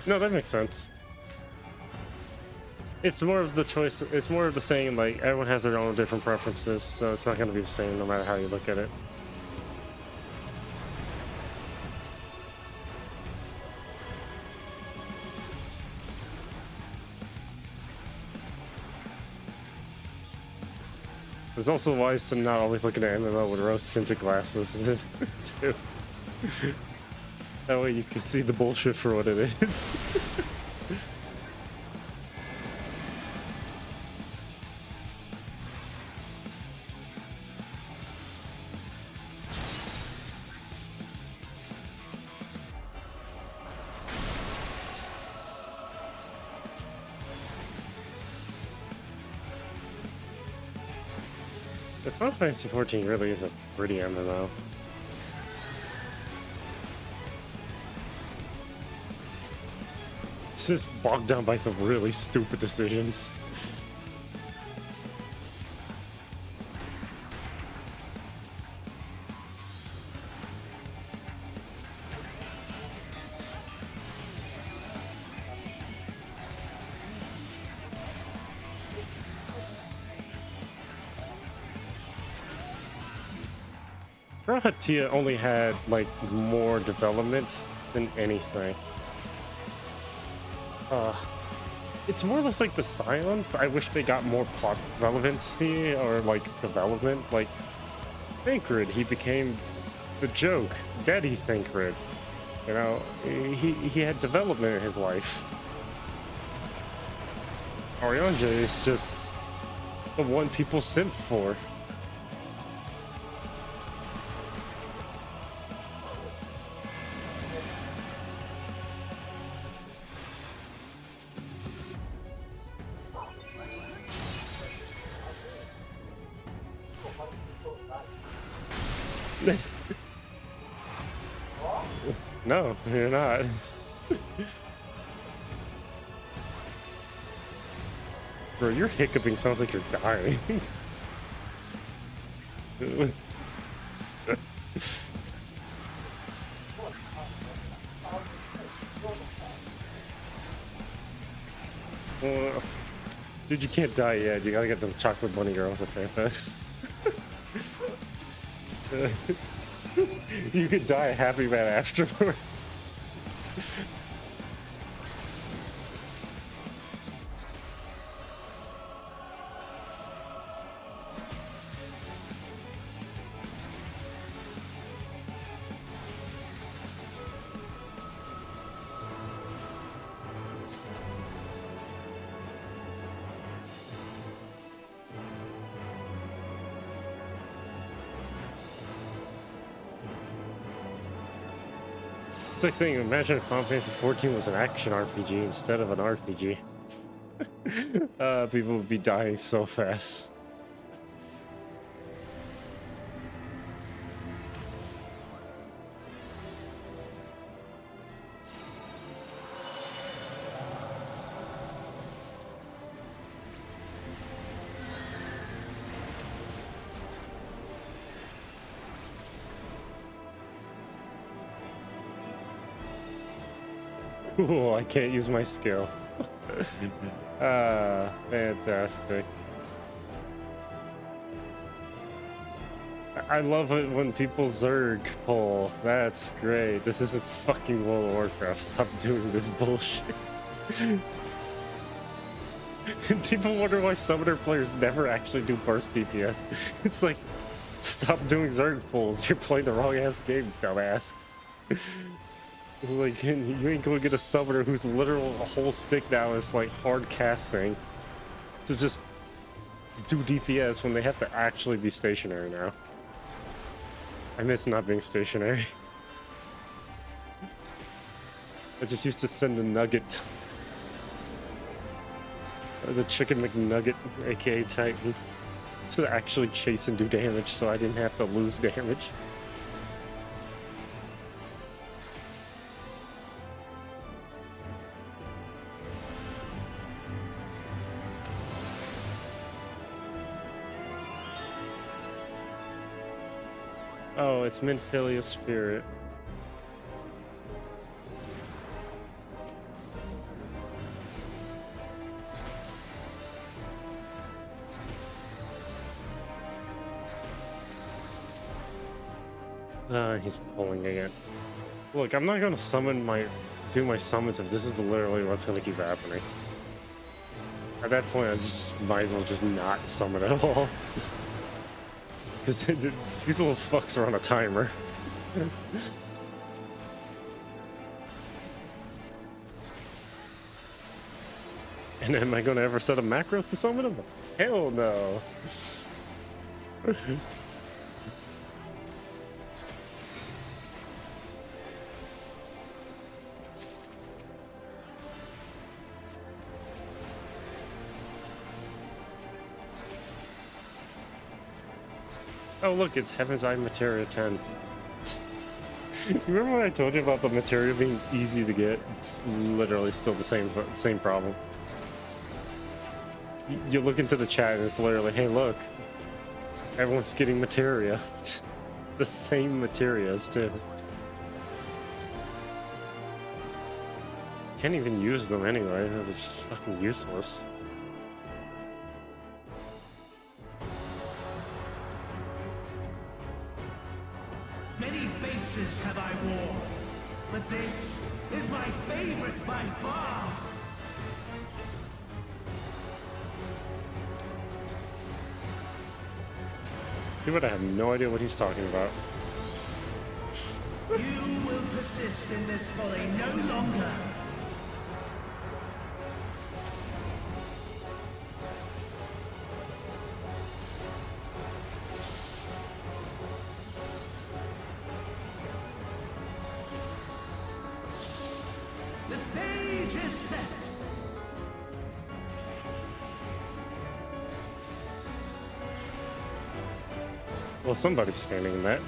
No, that makes sense. It's more of the choice. It's more of the saying, like, everyone has their own different preferences, so it's not going to be the same no matter how you look at it. It's also wise to not always look at an MMO with rose-tinted glasses, too. That way you can see the bullshit for what it is. The Final Fantasy XIV really is a pretty MMO. It's just bogged down by some really stupid decisions. Hatia only had like more development than anything. It's more or less like the Silence. I wish they got more plot relevancy or like development. Like Thancred, he became the joke, Daddy Thancred. You know, he had development in his life. Oriange is just the one people simp for. No, you're not. Bro, your hiccuping sounds like you're dying. Dude, you can't die yet. You gotta get them chocolate bunny girls at FFX. You could die a happy man afterward. It's like saying, imagine if Final Fantasy XIV was an action RPG instead of an RPG. People would be dying so fast. Ooh, I can't use my skill. Fantastic. I love it when people Zerg pull. That's great. This isn't fucking World of Warcraft. Stop doing this bullshit. And people wonder why Summoner players never actually do burst DPS. It's like, stop doing Zerg pulls. You're playing the wrong ass game, dumbass. It's like, you ain't going to get a summoner whose literal whole stick now is like hard casting to just do DPS when they have to actually be stationary now. I miss not being stationary. I just used to send the nugget. The chicken McNugget, aka Titan, to actually chase and do damage so I didn't have to lose damage. Oh, it's Minfilia Spirit. He's pulling again. Look, I'm not gonna do my summons if this is literally what's gonna keep happening. At that point, I just might as well just not summon at all. Because these little fucks are on a timer. And am I gonna ever set up macros to summon them? Hell no. Oh look, it's Heaven's Eye Materia 10. You remember when I told you about the materia being easy to get? It's literally still the same problem. You look into the chat and it's literally, hey look, everyone's getting materia. The same materias too. Can't even use them anyway, they're just fucking useless. Many faces have I worn, but this is my favorite by far. Dude, I have no idea what he's talking about. You will persist in this folly no longer. The stage is set. Well, somebody's standing in that.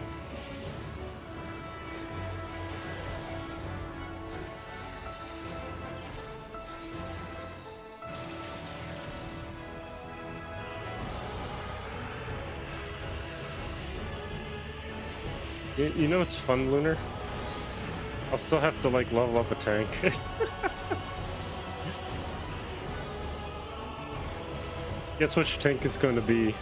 You know what's fun, Lunar? I'll still have to like level up a tank. Guess which tank is going to be?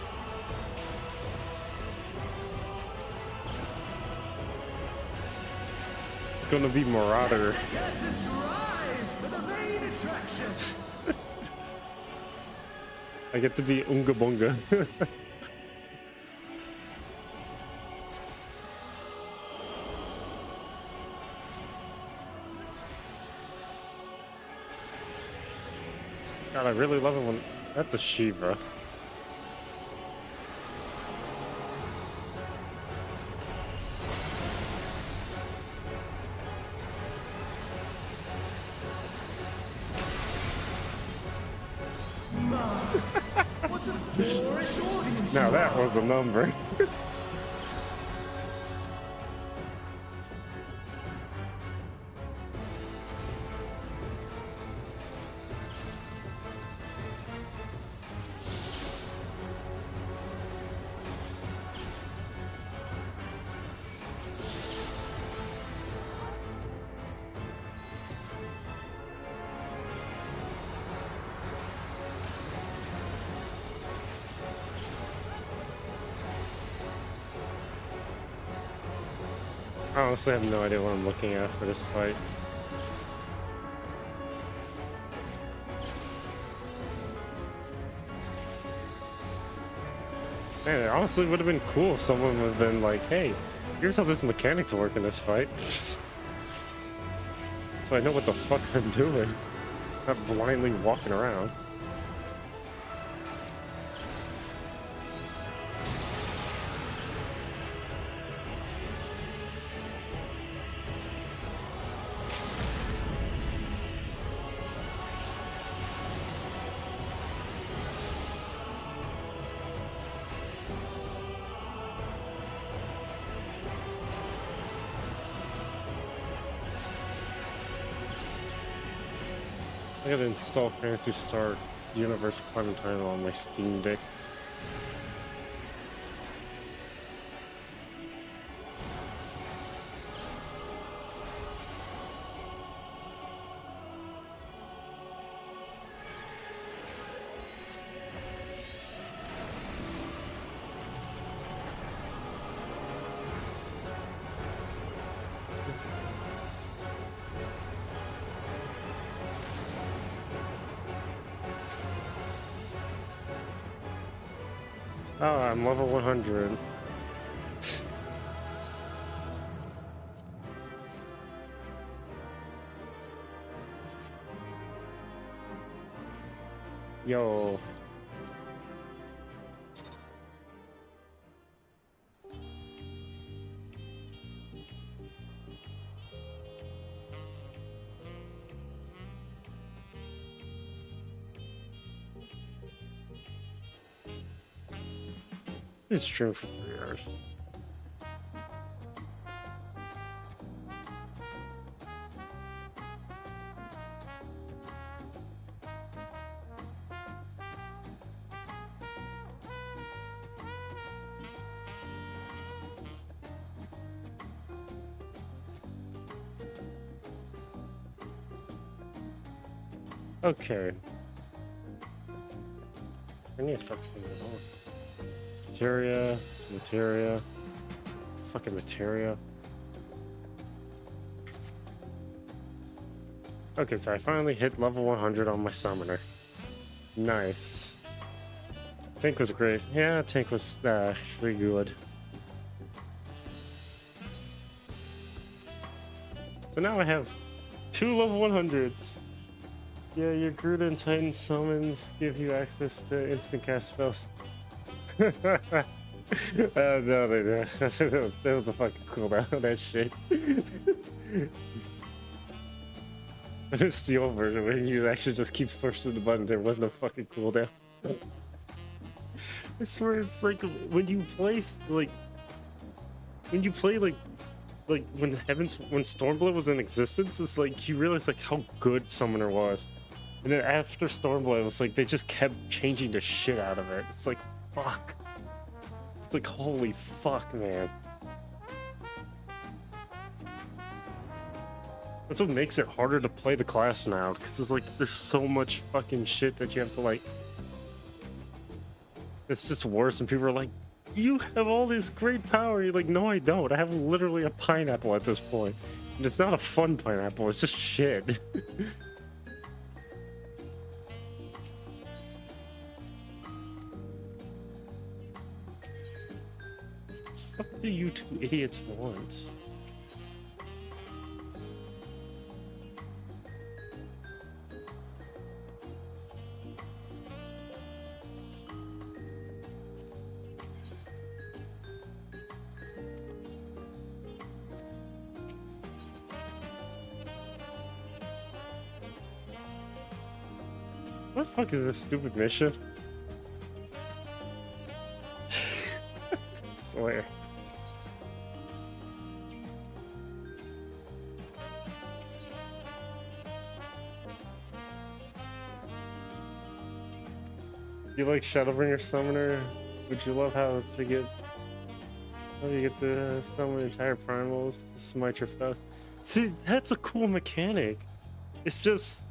It's going to be Marauder. I get to be Unga Bunga. God, I really love it when... That's a Shiva. Now that was a number. I honestly have no idea what I'm looking at for this fight. Man, it honestly would have been cool if someone would have been like, hey, here's how this mechanics work in this fight. So I know what the fuck I'm doing. Not blindly walking around. I gotta install Phantasy Star Universe Clementine on my Steam Deck. Oh, I'm level 100. Yo. It's true for 3 hours. Okay. I need to start putting it on. Materia, fucking materia. Okay, so I finally hit level 100 on my summoner. Nice. Tank was great. Yeah, tank was actually good. So now I have 2 level 100s. Yeah, your Gruda and Titan summons give you access to instant cast spells. No, that was a fucking cooldown, that shit. It's the old version where you actually just keep pushing the button, there was no fucking cooldown. I swear it's like when you play like when Stormblood was in existence, it's like you realize like how good Summoner was. And then after Stormblood, it was like they just kept changing the shit out of it. It's like fuck. It's like holy fuck, man. That's what makes it harder to play the class now, because it's like there's so much fucking shit that you have to like. It's just worse, and people are like, "You have all this great power." You're like, "No, I don't. I have literally a pineapple at this point, and it's not a fun pineapple. It's just shit." What do you two idiots want? What the fuck is this stupid mission? I swear. You like Shadowbringer Summoner? Would you love how you get to summon entire primals to smite your foes? See, that's a cool mechanic. It's just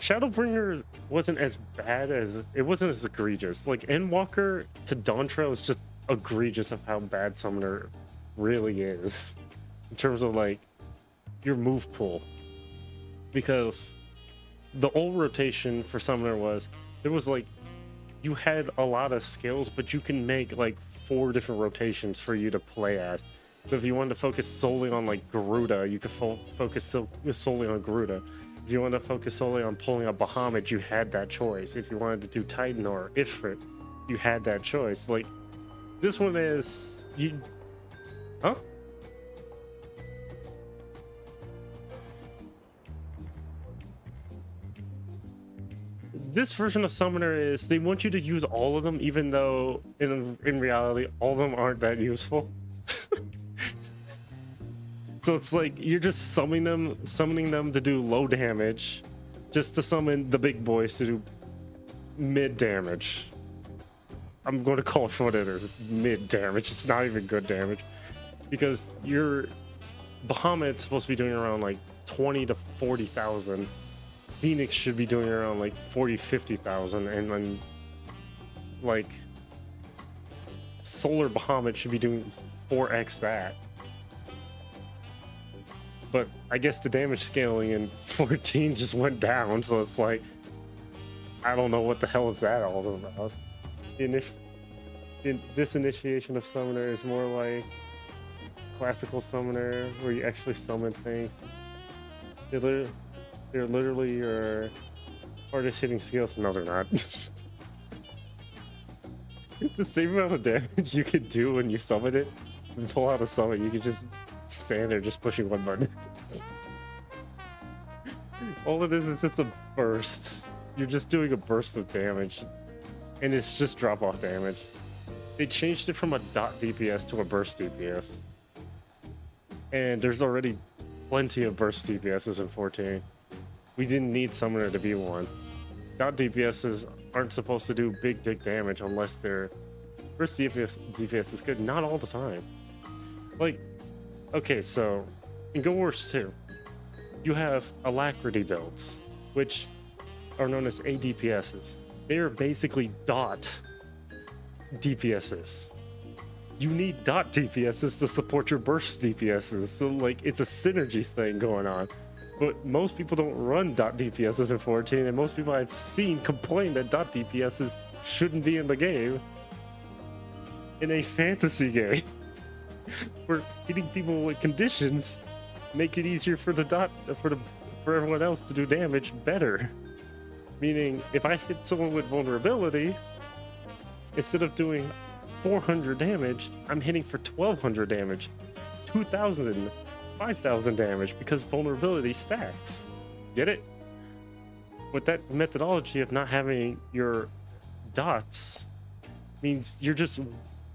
Shadowbringer wasn't as bad as it wasn't as egregious. Like Endwalker to Dawntrail is just egregious of how bad Summoner really is in terms of like your move pool. Because the old rotation for Summoner was there was like you had a lot of skills, but you can make like 4 different rotations for you to play as. So if you wanted to focus solely on like Garuda, you could focus solely on Garuda. If you wanted to focus solely on pulling up Bahamut, you had that choice. If you wanted to do Titan or Ifrit, you had that choice. Like this one is you, huh? This version of Summoner is they want you to use all of them, even though in reality all of them aren't that useful. So it's like you're just summoning them to do low damage, just to summon the big boys to do mid damage. I'm going to call it for what it is, mid damage. It's not even good damage, because your Bahamut's supposed to be doing around like 20 to 40,000. Phoenix should be doing around like 40-50,000, and then like Solar Bahamut should be doing 4x that. But I guess the damage scaling in 14 just went down, so it's like I don't know what the hell is that all about. This initiation of Summoner is more like classical Summoner, where you actually summon things. They're literally your hardest hitting skills. No, they're not. The same amount of damage you can do when you summon it and pull out a summon, you can just stand there just pushing one button. All it is just a burst. You're just doing a burst of damage, and it's just drop off damage. They changed it from a dot DPS to a burst DPS, and there's already plenty of burst DPSs in 14. We didn't need Summoner to be one. Dot DPSs aren't supposed to do big damage unless their burst DPS is good. Not all the time. Like, okay, so in Guild Wars 2, you have Alacrity builds, which are known as ADPSs. They are basically dot DPSs. You need dot DPSs to support your burst DPSs, so like it's a synergy thing going on. But most people don't run dot DPSs in 14, and most people I've seen complain that dot DPSs shouldn't be in the game. In a fantasy game, where hitting people with conditions make it easier for the for everyone else to do damage better. Meaning, if I hit someone with vulnerability, instead of doing 400 damage, I'm hitting for 1200 damage, 2000, 5000 damage, because vulnerability stacks. Get it? With that methodology of not having your dots means you're just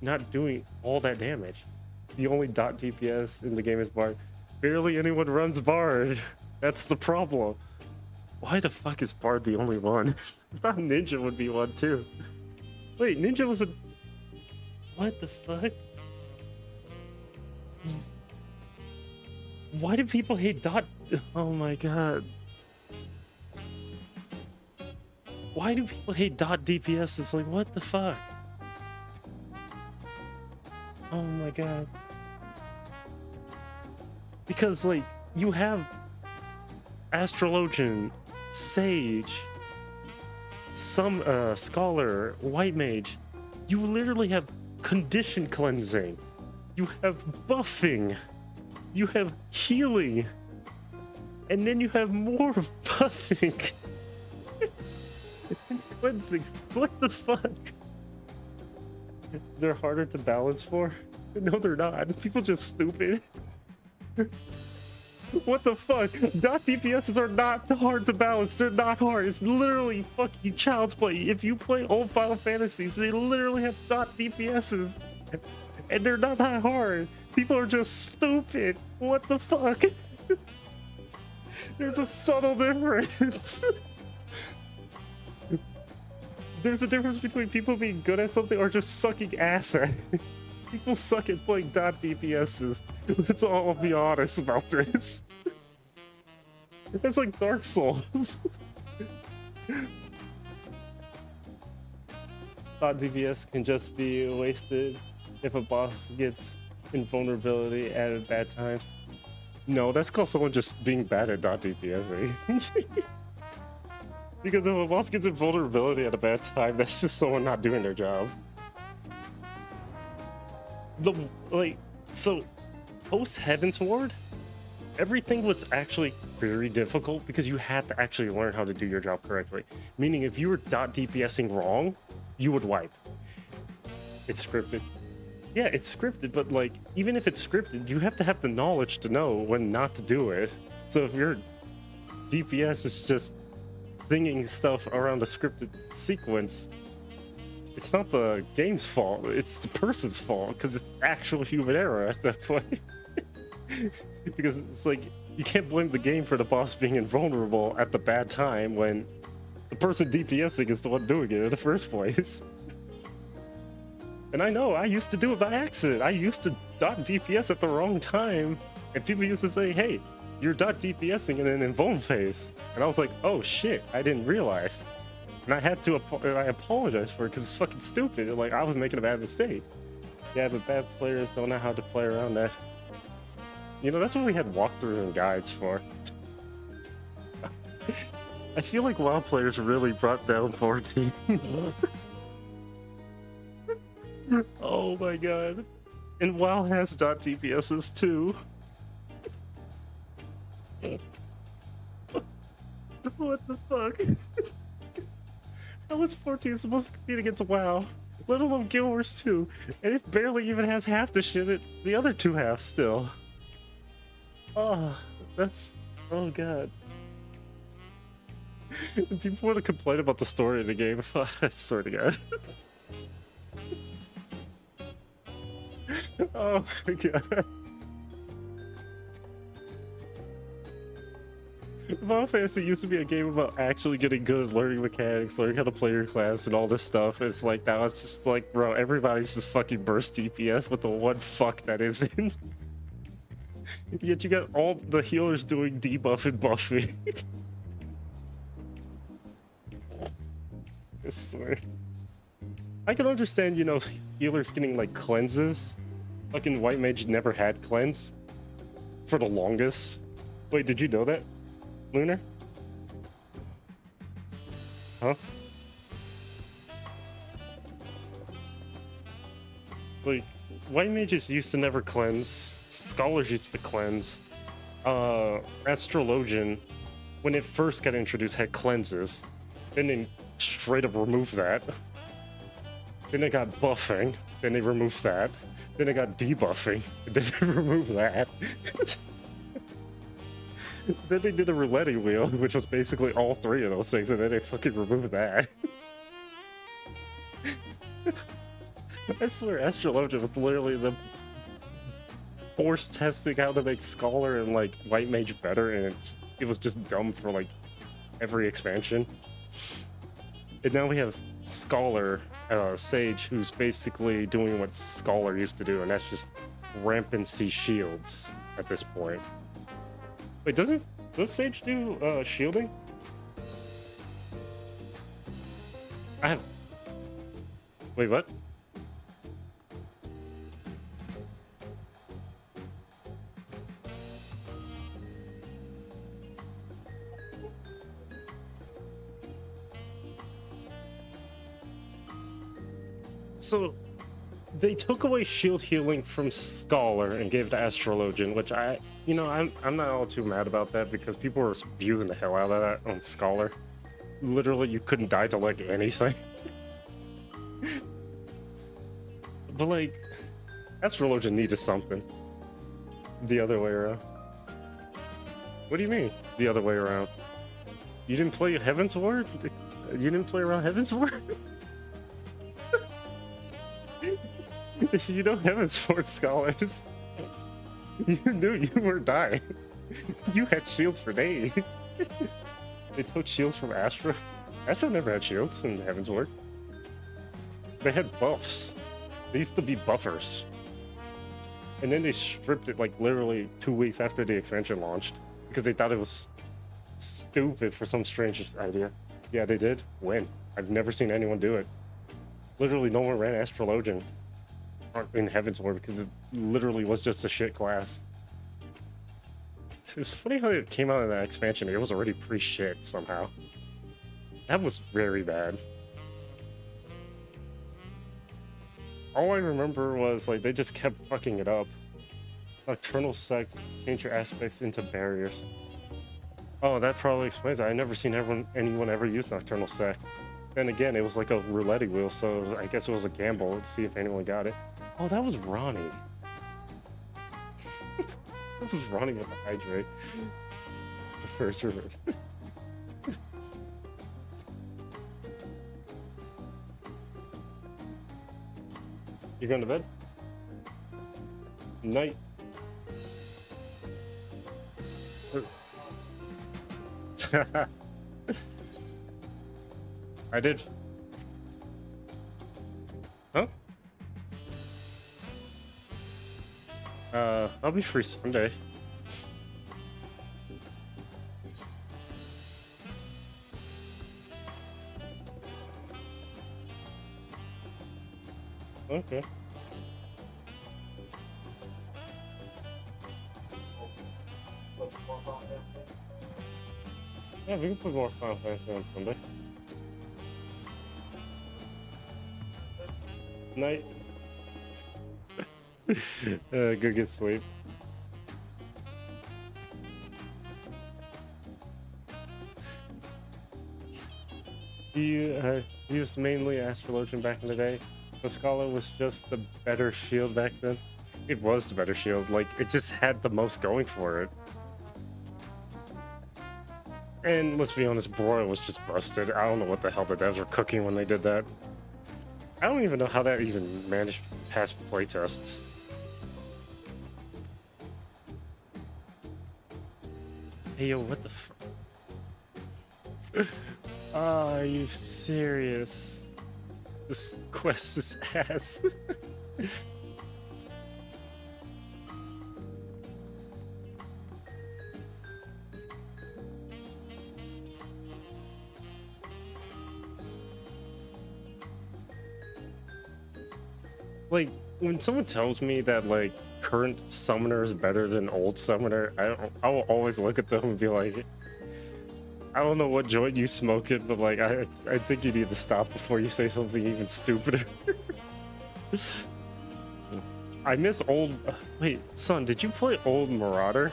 not doing all that damage. The only dot DPS in the game is Bard. Barely anyone runs Bard. That's the problem. Why the fuck is Bard the only one? I thought Ninja would be one too. Wait, Ninja was a... What the fuck? Why do people hate dot? Oh my god. Why do people hate dot DPS? It's like, what the fuck? Oh my god. Because, like, you have Astrologian, Sage, some Scholar, White Mage. You literally have condition cleansing. You have buffing. You have healing. And then you have more buffing. And cleansing. What the fuck? They're harder to balance for? No, they're not. People just stupid. What the fuck? Dot DPSs are not hard to balance. They're not hard. It's literally fucking child's play. If you play old Final Fantasies, they literally have dot DPSs. And they're not that hard. People are just stupid. What the fuck? There's a subtle difference. There's a difference between people being good at something or just sucking ass at it. People suck at playing dot DPSs. Let's all be honest about this. It's like Dark Souls. Dot DPS can just be wasted if a boss gets invulnerability at bad times. No, that's called someone just being bad at dot DPSing. Because if a boss gets invulnerability at a bad time, that's just someone not doing their job. So post Heaven's Ward, everything was actually very difficult because you had to actually learn how to do your job correctly. Meaning if you were dot DPSing wrong, you would wipe. It's scripted. Yeah, it's scripted, but like, even if it's scripted, you have to have the knowledge to know when not to do it. So if your DPS is just thinking stuff around a scripted sequence, it's not the game's fault, it's the person's fault, because it's actual human error at that point. Because it's like, you can't blame the game for the boss being invulnerable at the bad time when the person DPSing is the one doing it in the first place. And I know, I used to do it by accident. I used to dot DPS at the wrong time, and people used to say, hey, you're dot DPSing in an invuln phase. And I was like, oh shit, I didn't realize. And I had to, I apologize for it because it's fucking stupid. Like, I was making a bad mistake. Yeah, but bad players don't know how to play around that. You know, that's what we had walkthroughs and guides for. I feel like WoW players really brought down 14. Oh my god. And WoW has dot DPSs too. What the fuck? How is 14 supposed to compete against WoW? Let alone Guild Wars 2. And it barely even has half the shit that the other two have still. Oh, that's... oh god. And people want to complain about the story of the game. I swear to god. Oh my god. Final Fantasy used to be a game about actually getting good at learning mechanics, learning how to play your class and all this stuff. It's like now it's just like, bro, everybody's just fucking burst DPS with the one fuck that isn't. Yet you got all the healers doing debuff and buffing. I swear. I can understand, you know, healers getting like cleanses. Fucking White Mage never had cleanse for the longest. Wait, did you know that, Lunar? Huh? Like, White Mages used to never cleanse. Scholars used to cleanse. Astrologian, when it first got introduced, had cleanses. Then they straight up removed that. Then they got buffing. Then they removed that. Then they got debuffing. Then they removed that. Then they did a roulette wheel, which was basically all three of those things, and then they fucking removed that. I swear, Astrologia was literally the force testing how to make Scholar and like White Mage better, and it was just dumb for like every expansion. And now we have Scholar, Sage, who's basically doing what Scholar used to do, and that's just rampancy shields at this point. Wait, does Sage do shielding? I have. Wait, what? So, they took away shield healing from Scholar and gave it to Astrologian, which I'm not all too mad about that because people were spewing the hell out of that on Scholar. Literally, you couldn't die to like anything. But like, Astrologian needed something. The other way around. What do you mean, the other way around? You didn't play Heaven's Ward? You didn't play around Heaven's Ward? You know Heaven's Ward scholars. You knew you were dying. You had shields for days. They took shields from Astro. Astro never had shields in Heaven's Ward. They had buffs. They used to be buffers. And then they stripped it like literally 2 weeks after the expansion launched because they thought it was stupid for some strange idea. Yeah, they did. When? I've never seen anyone do it. Literally no one ran Astrologian in Heaven's Ward because it literally was just a shit class. It's funny how it came out in that expansion. It was already pre-shit somehow. That was very bad. All I remember was like they just kept fucking it up. Nocturnal Sec, change your aspects into barriers. Oh, that probably explains it. I never seen anyone ever use Nocturnal Sec. Then again, it was like a roulette wheel, so I guess it was a gamble to see if anyone got it. Oh, that was Ronnie. This is Ronnie with the hydrate. First reverse. You going to bed? Night. I did. Huh? I'll be free Sunday. Okay. Yeah, we can put more Final Fantasy on Sunday. Night. Go get sleep. You used mainly Astrologian back in the day. The Scholar was just the better shield back then. It was the better shield. Like, it just had the most going for it. And let's be honest, Broil was just busted. I don't know what the hell the devs were cooking when they did that. I don't even know how that even managed to pass playtest. Hey, yo, what the f... Are you serious? This quest is ass. Like, when someone tells me that, like, current summoner is better than old summoner, I will always look at them and be like, I don't know what joint you smoke it, but, like, I think you need to stop before you say something even stupider. I miss old... Wait, son, did you play old Marauder?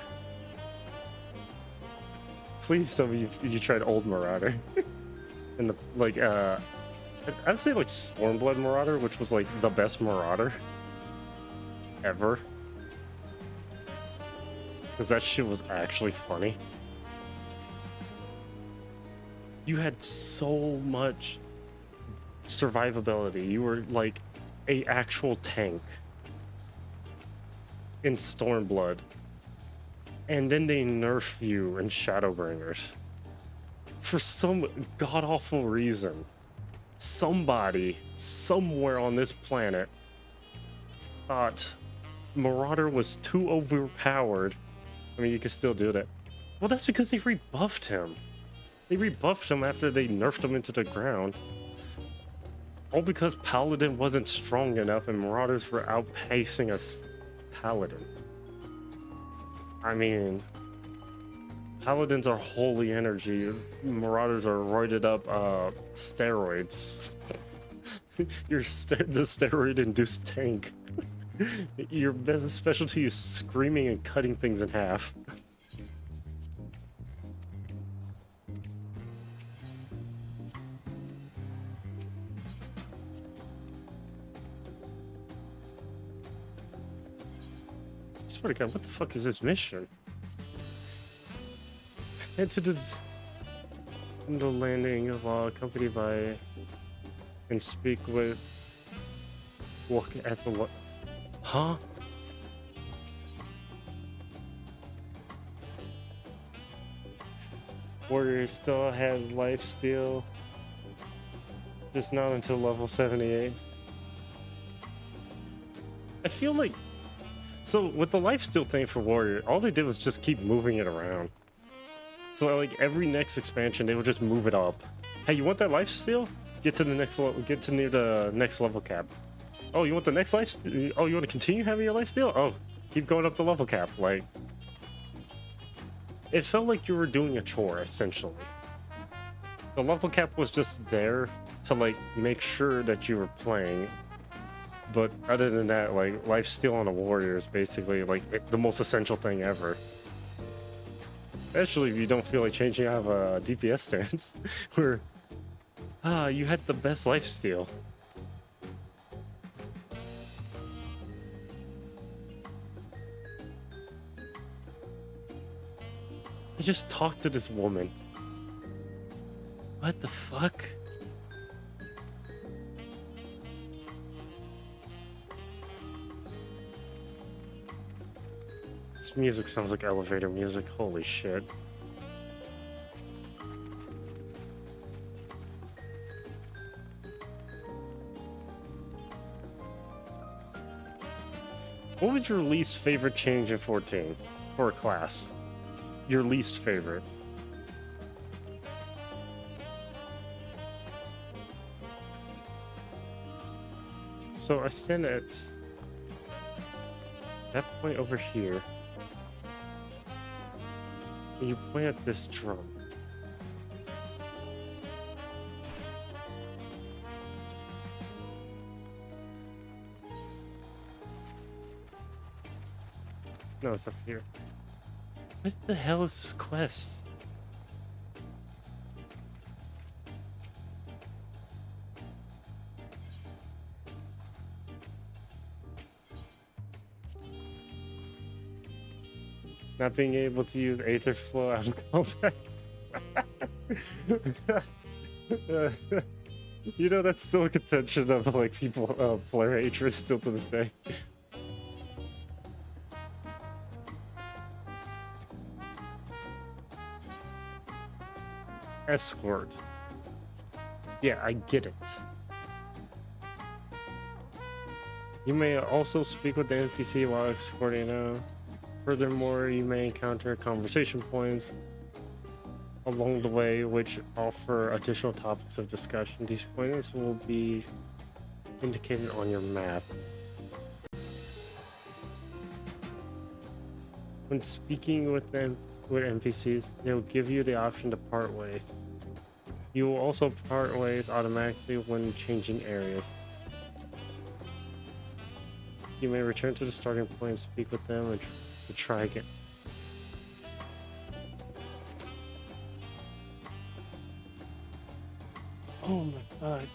Please tell me you tried old Marauder. And, like, I'd say like Stormblood Marauder, which was like the best Marauder ever. Because that shit was actually funny. You had so much survivability. You were like a actual tank in Stormblood. And then they nerf you in Shadowbringers. For some god-awful reason. Somebody, somewhere on this planet, thought Marauder was too overpowered. I mean, you can still do that. Well, that's because they rebuffed him. They rebuffed him after they nerfed him into the ground. All because Paladin wasn't strong enough and Marauders were outpacing us Paladin. I mean, Paladins are holy energy. Marauders are roided up steroids. You're the steroid-induced tank. Your specialty is screaming and cutting things in half. I swear to God, what the fuck is this mission? Head to the landing while accompanied by and speak with walk at the what? Huh? Warriors still have lifesteal, just not until level 78. I feel like, so with the lifesteal thing for Warrior, all they did was just keep moving it around. So like every next expansion, they would just move it up. Hey, you want that lifesteal? Get to the next level. Get to near the next level cap. Oh, you want the next life? Oh, you want to continue having your lifesteal? Oh, keep going up the level cap. Like, it felt like you were doing a chore essentially. The level cap was just there to like make sure that you were playing. But other than that, like lifesteal on a warrior is basically like the most essential thing ever. Especially if you don't feel like changing out of a DPS stance, where you had the best lifesteal. I just talked to this woman. What the fuck? This music sounds like elevator music. Holy shit. What was your least favorite change in 14 for a class? Your least favorite? So I stand at that point over here. And you point at this drum. No, it's up here. What the hell is this quest? Not being able to use Aether Flow out of combat. You know, that's still a contention of like people player hatred still to this day. Escort. Yeah, I get it. You may also speak with the NPC while escorting. Furthermore, you may encounter conversation points along the way which offer additional topics of discussion. These points will be indicated on your map. When speaking with them with NPCs, they will give you the option to part ways. You will also part ways automatically when changing areas. You may return to the starting point and speak with them and try again. Oh my god.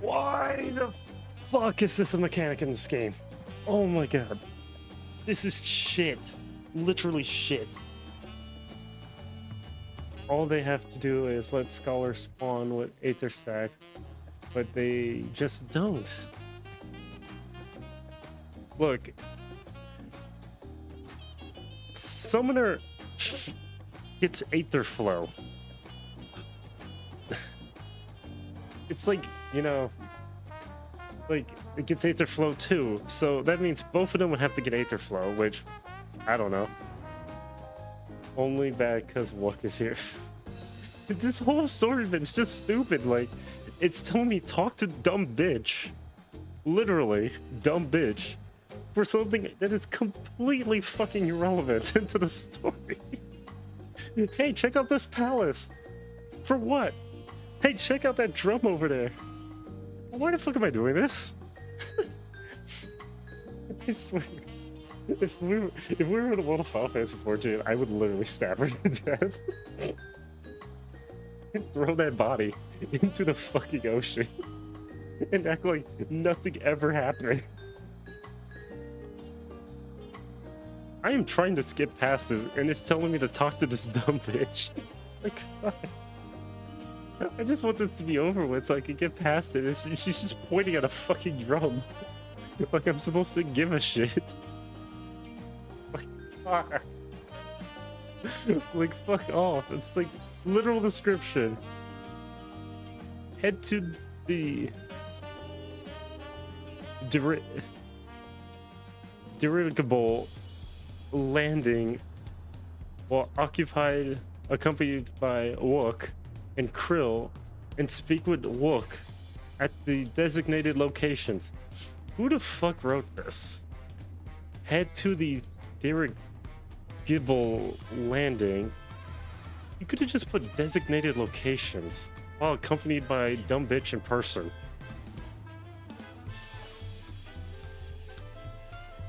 Why the fuck is this a mechanic in this game? Oh my god. This is shit. Literally shit. All they have to do is let scholars spawn with Aether stacks, but they just don't. Look. Summoner gets Aether Flow. It's like, you know, like it gets Aether Flow too, so that means both of them would have to get Aether Flow, which I don't know. Only bad because Wook is here. This whole story of it's just stupid. Like, it's telling me talk to dumb bitch. Literally, dumb bitch. For something that is completely fucking irrelevant into the story. Hey, check out this palace. For what? Hey, check out that drum over there. Why the fuck am I doing this? I swear. If we were in a world of Final Fantasy 14, I would literally stab her to death. And throw that body into the fucking ocean. And act like nothing ever happened. I am trying to skip past this, and it's telling me to talk to this dumb bitch. Like, God. I just want this to be over with so I can get past it. She's just pointing at a fucking drum. Like I'm supposed to give a shit. Like, like, fuck off. It's like literal description. Head to the dirigible landing while occupied, accompanied by Wook and Krill, and speak with Wook at the designated locations. Who the fuck wrote this? Head to the dirigible landing. You could have just put designated locations while accompanied by dumb bitch in person.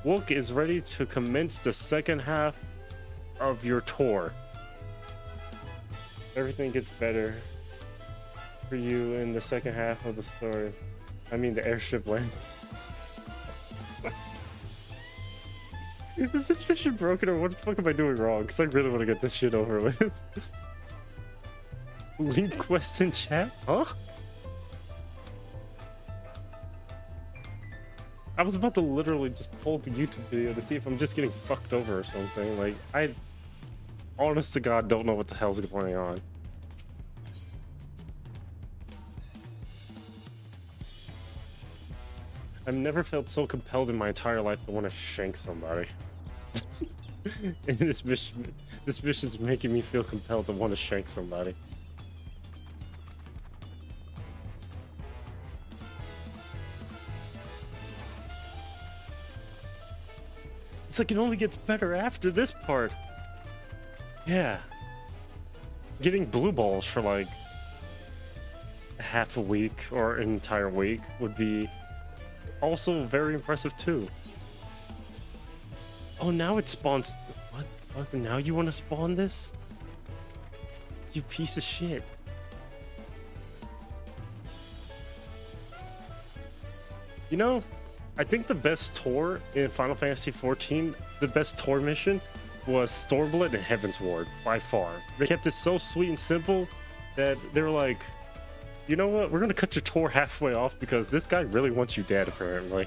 Wook is ready to commence the second half of your tour. Everything gets better for you in the second half of the story. I mean, the airship land. Is this mission broken or what the fuck am I doing wrong? Because I really want to get this shit over with. Link quest in chat? Huh? I was about to literally just pull the YouTube video to see if I'm just getting fucked over or something. Like, I honest to God don't know what the hell's going on. I've never felt so compelled in my entire life to want to shank somebody. And this mission's making me feel compelled to want to shank somebody. It's like it only gets better after this part. Yeah. Getting blue balls for like half a week or an entire week would be also very impressive too. Oh, now it spawns. What the fuck? Now you want to spawn this? You piece of shit. You know, I think the best tour in Final Fantasy XIV, the best tour mission, was Stormblood and Heaven's Ward, by far. They kept it so sweet and simple that they were like, you know what, we're gonna cut your tour halfway off because this guy really wants you dead, apparently.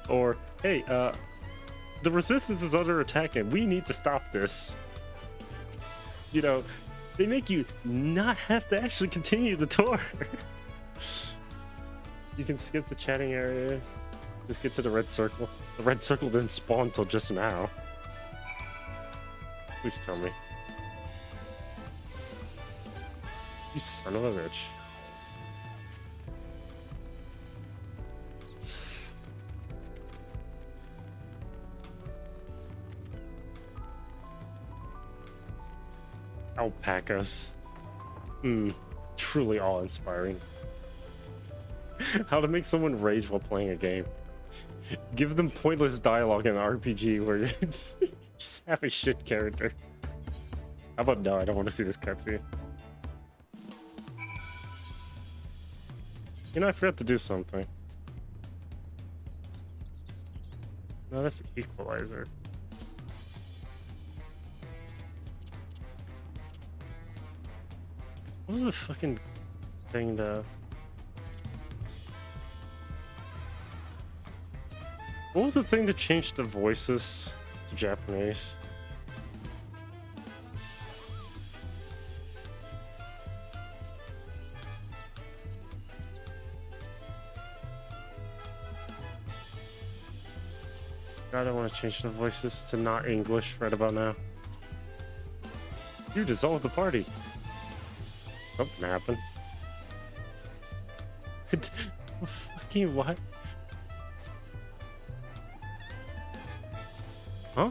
Or, hey, the resistance is under attack and we need to stop this. You know, they make you not have to actually continue the tour. You can skip the chatting area. Just get to the red circle. The red circle didn't spawn until just now. Please tell me. You son of a bitch. Alpacas. Truly awe-inspiring. How to make someone rage while playing a game. Give them pointless dialogue in an RPG where you just have a shit character. How about no, I don't want to see this cutscene. You know, I forgot to do something. No, that's the equalizer. What was the fucking thing though? What was the thing that changed the voices to Japanese? God, I want to change the voices to not English right about now. You dissolved the party. Something happened. Fucking what? Huh?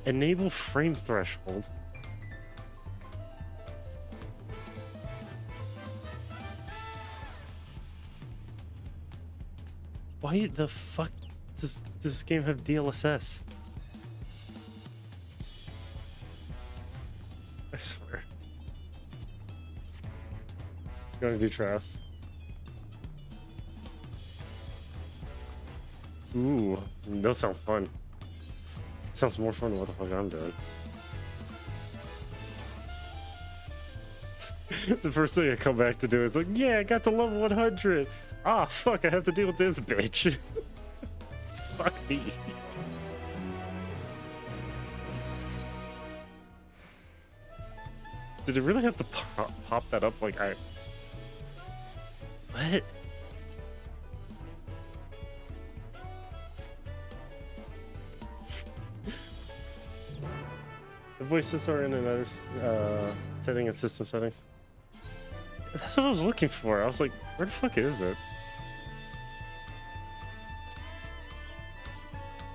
Enable frame threshold. Why the fuck does this game have DLSS? I swear. You wanna do trials? Ooh, those sound fun. Sounds more fun than what the fuck I'm doing. The first thing I come back to do is like, yeah, I got to level 100. Ah, fuck, I have to deal with this bitch. Fuck me. Did it really have to pop that up like I... What? The voices are in another setting in system settings. That's what I was looking for. I was like, where the fuck is it?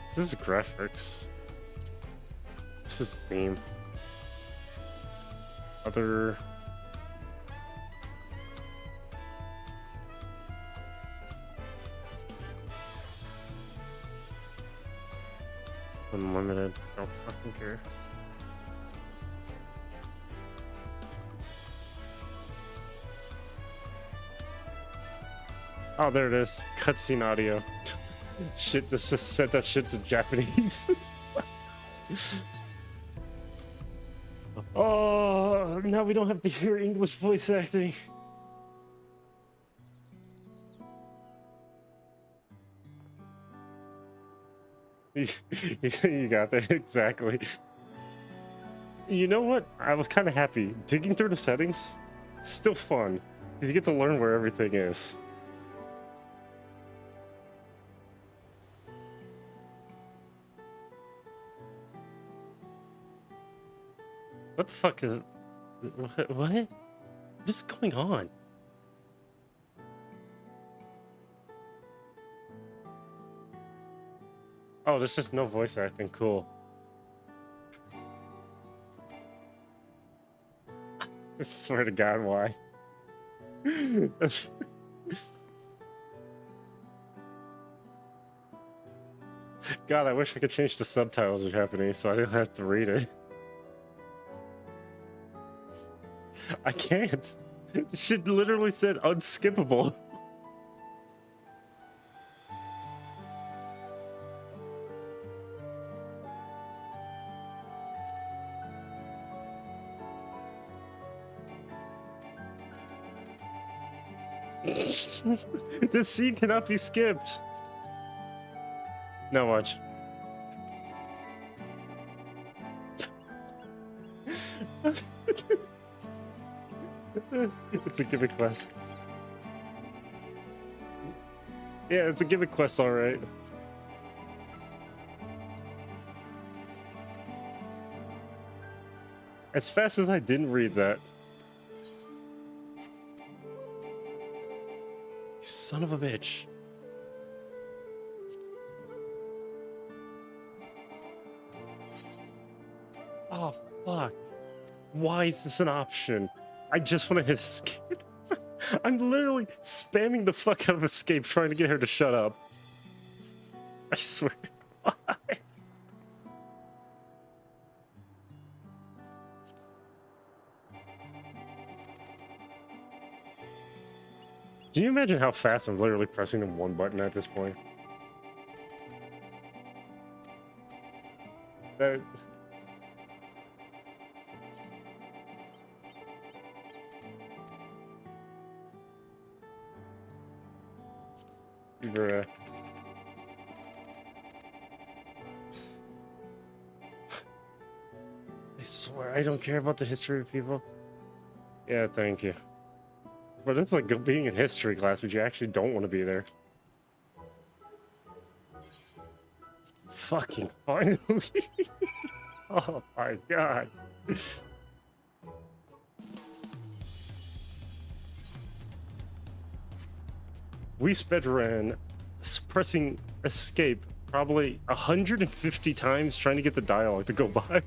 This is graphics. This is theme. Other... Unlimited. Don't fucking care. Oh, there it is. Cutscene audio. Shit, just set that shit to Japanese. Oh, now we don't have to hear English voice acting. You got that, exactly. You know what? I was kind of happy. Digging through the settings, still fun. Because you get to learn where everything is. What the fuck is... What? What is going on? Oh, there's just no voice acting. Cool. I swear to God, why? God, I wish I could change the subtitles to Japanese so I didn't have to read it. I can't. This shit literally said unskippable. This scene cannot be skipped. No, watch. It's a gimmick quest. Yeah, it's a gimmick quest, alright. As fast as I didn't read that. You son of a bitch. Oh, fuck. Why is this an option? I just want to hit escape. I'm literally spamming the fuck out of escape trying to get her to shut up. I swear. Why? Can you imagine how fast I'm literally pressing the one button at this point? That... Bruh. I swear, I don't care about the history of people. Yeah, thank you. But it's like being in history class, but you actually don't want to be there. fucking finally. Oh my god. We sped-ran pressing escape probably 150 times trying to get the dialogue to go by.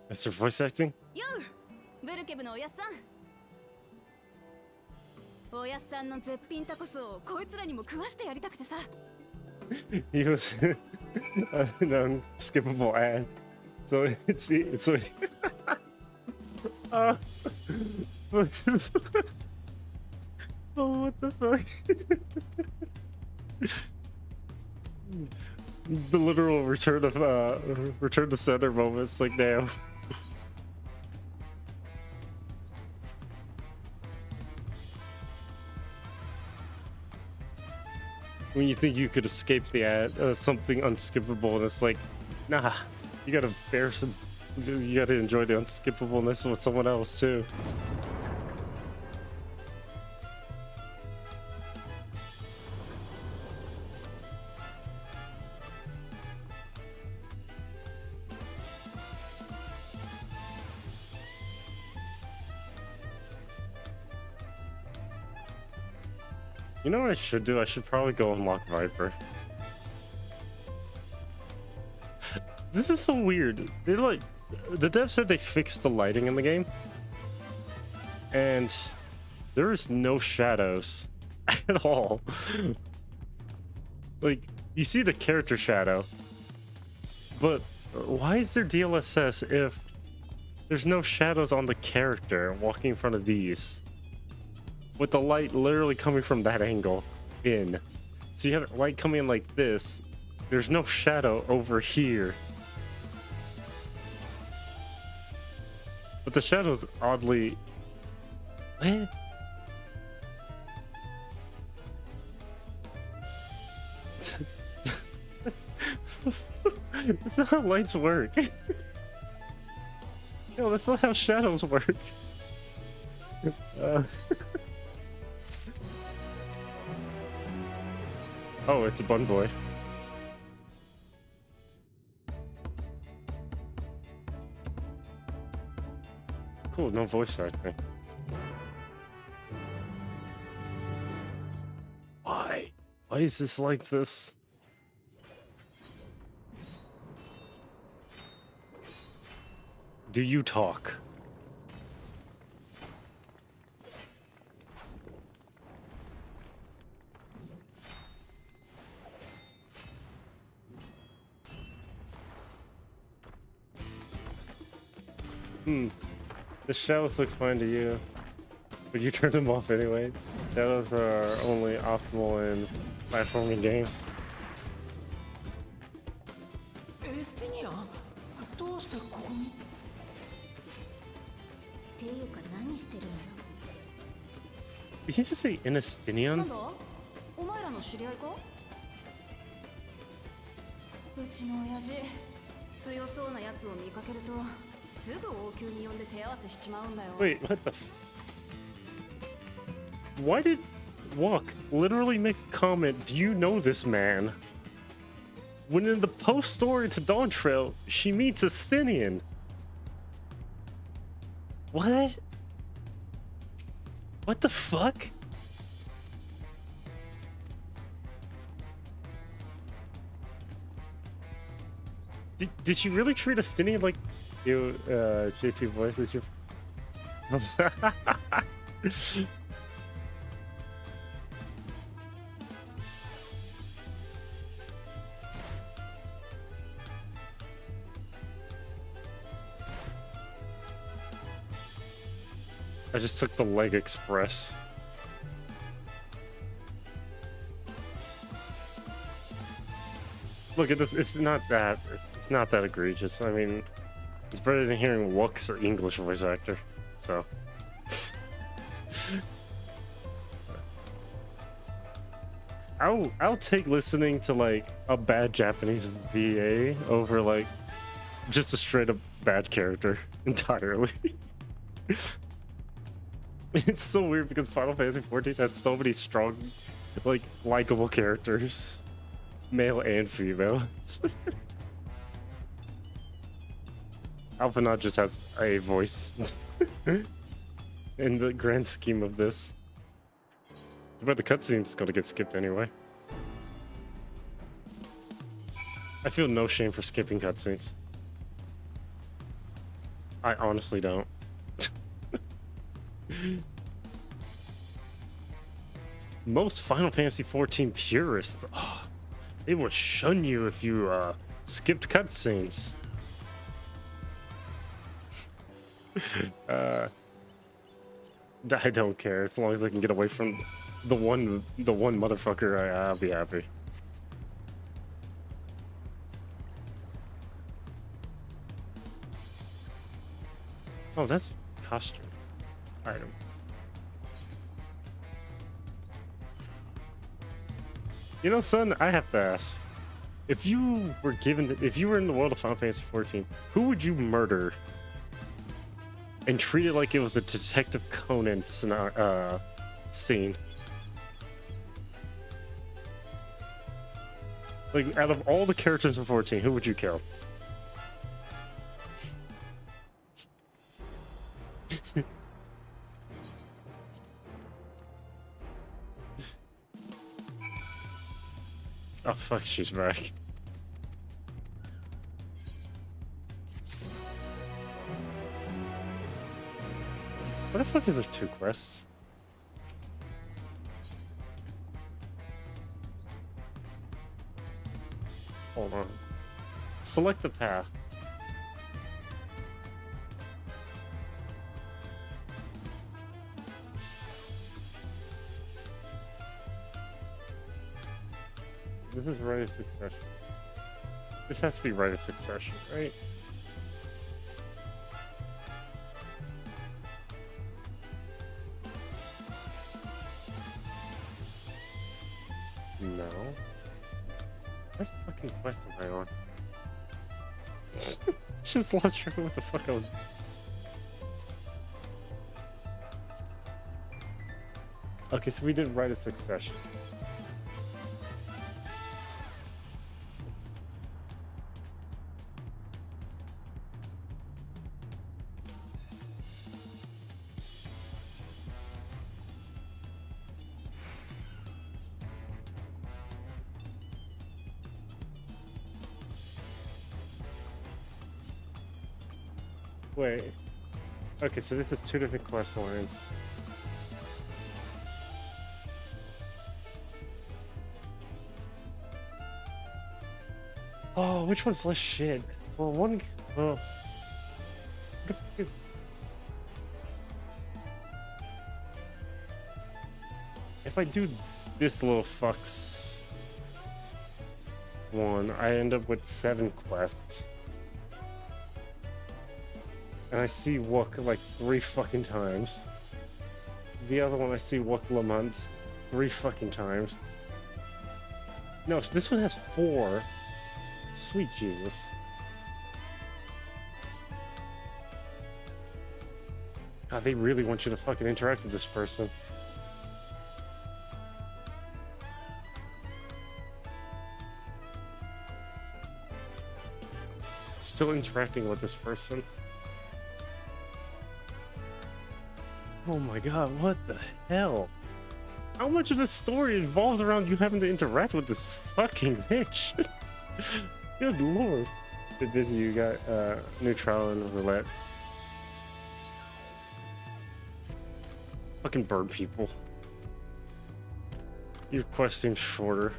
That's their voice acting? ようブルケブのおやっさんおやっさんの絶品タコスをこいつらにも食わしてやりたくてさ He was an unskippable ad. So it's so oh, what the fuck? The literal return to center moments, like damn. When you think you could escape the ad, something unskippable, and it's like, nah, you gotta bear some, you gotta enjoy the unskippableness with someone else too. You know what I should do? I should probably go unlock Viper. This is so weird. They like, the dev said they fixed the lighting in the game, and there is no shadows at all. Like, you see the character shadow, but why is there DLSS if there's no shadows on the character walking in front of these? With the light literally coming from that angle in. So you have light coming in like this. There's no shadow over here. But the shadow's oddly... What? That's not how lights work. No, that's not how shadows work. Oh, it's a bun boy. Cool, no voice acting. Why? Why is this like this? Do you talk? The shadows look fine to you, but you turned them off anyway. Shadows are only optimal in platforming games. エスティニアどうしてここにっていうか何してるのよ Did he just say なん Inestinian? だお前らの知り合いかうちの親父強そうなやつを見かけるとすぐ王宮に呼んで手合わせしちまうんだよ Wait, what the Why did Walk literally make a comment, do you know this man? When in the post story to Dawn Trail, she meets Estinian. What? What the fuck? Did she really treat Estinian like you, JP voice is your... I just took the leg express. Look at this, it's not that egregious. I mean, It's better than hearing Wook's English voice actor. So. I'll take listening to like a bad Japanese VA over like just a straight up bad character entirely. It's so weird because Final Fantasy XIV has so many strong, like, likable characters, male and female. Alphanaut just has a voice in the grand scheme of this. But the cutscene's gonna get skipped anyway. I feel no shame for skipping cutscenes. I honestly don't. Most Final Fantasy XIV purists, they will shun you if you skipped cutscenes. I don't care as long as I can get away from the one motherfucker. I'll be happy. Oh, that's costume item. You know, son, I have to ask. If you were in the world of Final Fantasy XIV, who would you murder and treat it like it was a Detective Conan scene? Like, out of all the characters in 14, who would you kill? Oh fuck, she's back. What the fuck is there 2 quests? Hold on. Select the path. This is right of succession. This has to be right of succession, right? No. What fucking quest am I on? Just lost track of what the fuck I was. Okay, so we did right of succession. Wait. Okay, so this is 2 different quest lines. Oh, which one's less shit? Well, one. Well, what the fuck is? If I do this little fucks one, I end up with 7 quests. And I see Wook like 3 fucking times. The other one I see Wook Lamont 3 fucking times. No, this one has 4. Sweet Jesus. God, they really want you to fucking interact with this person. Still interacting with this person. Oh my god, what the hell? How much of this story involves around you having to interact with this fucking bitch? Good lord. Bit busy, you got new trial and roulette. Fucking bird people. Your quest seems shorter.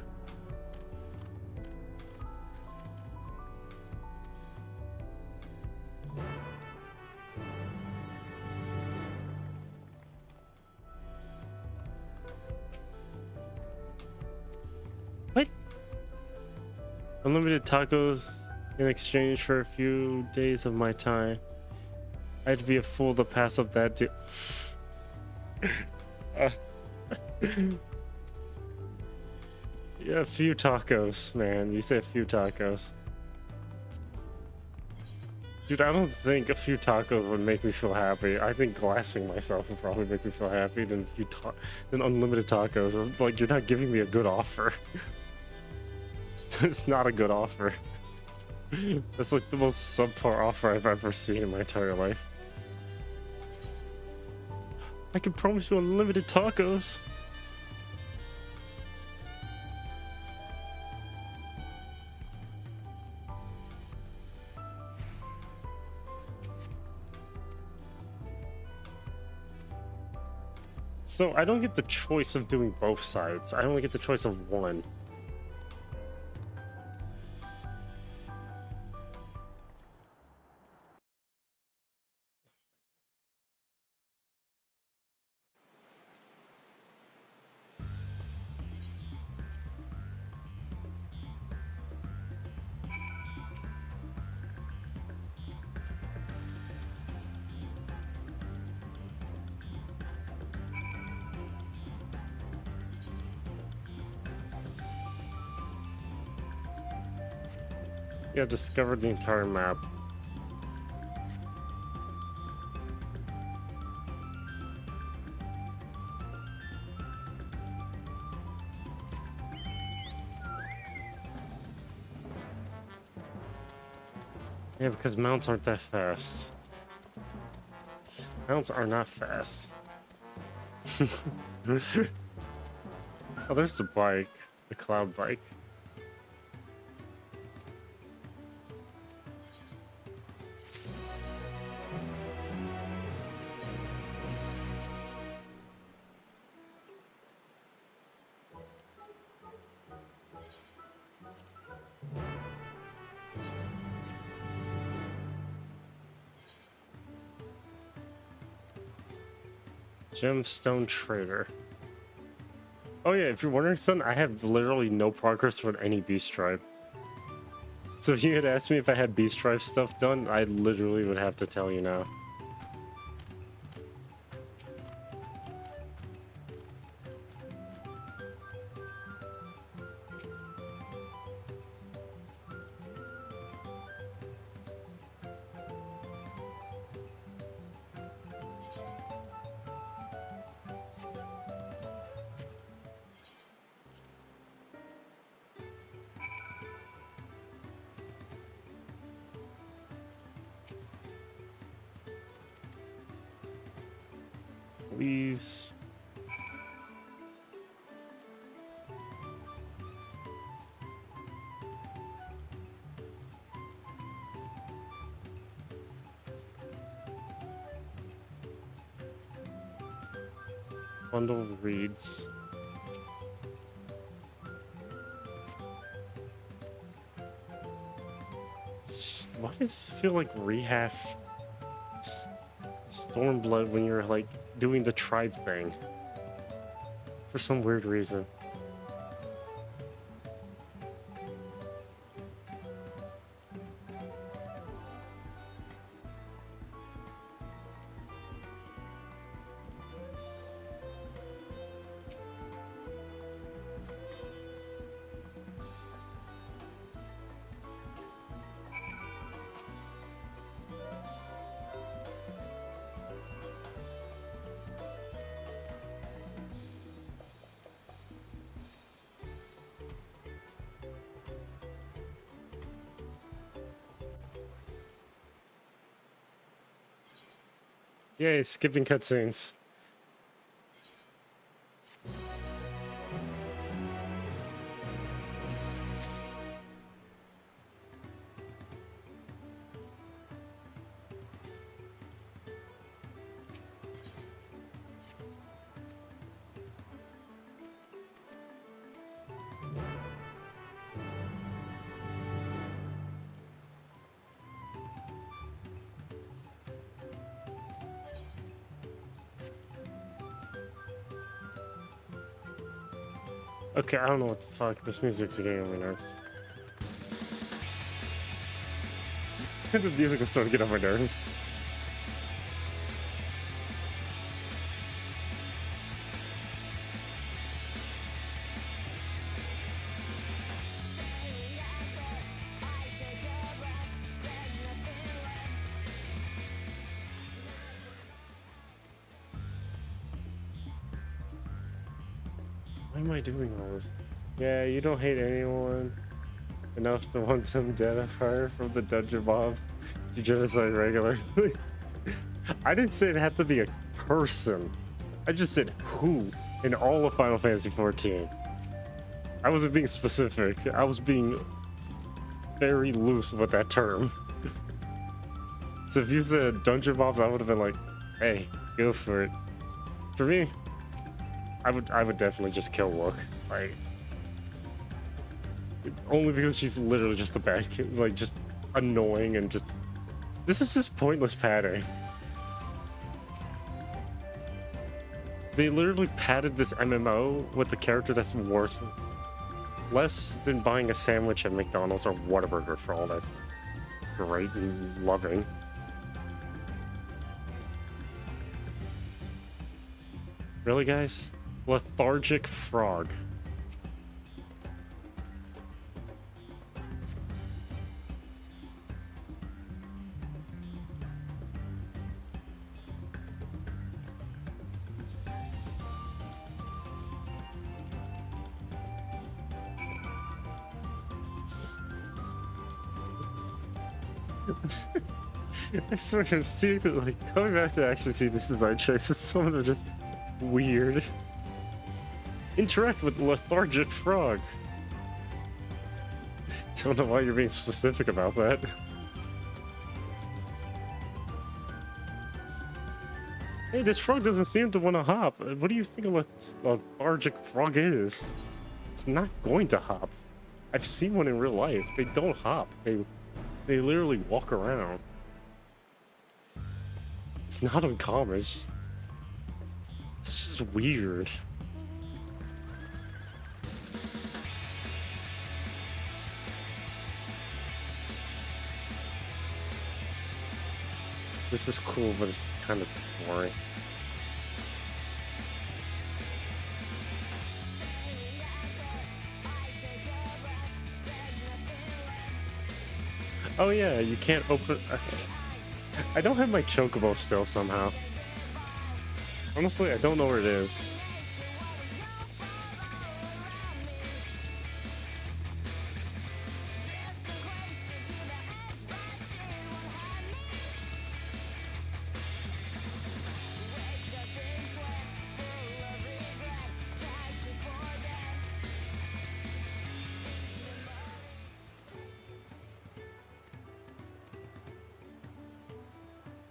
What? Unlimited tacos in exchange for a few days of my time. I had to be a fool to pass up that deal. Yeah, a few tacos, man. You say a few tacos. Dude, I don't think a few tacos would make me feel happy. I think glassing myself would probably make me feel happy than than unlimited tacos. I was like, you're not giving me a good offer. It's not a good offer. That's like the most subpar offer I've ever seen in my entire life. I can promise you unlimited tacos. So I don't get the choice of doing both sides. I only get the choice of one. Yeah, discovered the entire map. Yeah, because mounts aren't that fast. Mounts are not fast. Oh, there's the bike. The cloud bike. Gemstone Trader. Oh yeah, if you're wondering, son, I have literally no progress with any Beast Tribe. So if you had asked me if I had Beast Tribe stuff done, I literally would have to tell you now. Please. Bundle reads. Why does this feel like rehash Stormblood when you're like doing the tribe thing? For some weird reason. Yay, skipping cutscenes. Okay, I don't know what the fuck. This music's getting on my nerves. The music was starting to get on my nerves. Why am I doing all this? Yeah, you don't hate anyone enough to want them dead of her from the dungeon mobs you genocide regularly. I didn't say it had to be a person. I just said who in all of Final Fantasy XIV. I wasn't being specific. I was being very loose with that term. So if you said dungeon mobs, I would have been like, hey, go for it. For me, I would definitely just kill Rook. Like, only because she's literally just a bad kid, like just annoying and just. This is just pointless padding. They literally padded this MMO with a character that's worth less than buying a sandwich at McDonald's or Whataburger for all that's great and loving. Really, guys? Lethargic frog. I swear I'm seeing it, like, coming back to actually see this design choices, some of them are just weird. Interact with lethargic frog. Don't know why you're being specific about that. Hey, this frog doesn't seem to want to hop. What do you think a lethargic frog is? It's not going to hop. I've seen one in real life. They don't hop. They literally walk around. It's not uncommon. It's just weird. This is cool, but it's kind of boring. Oh yeah, you can't open. I don't have my chocobo still somehow. Honestly, I don't know where it is.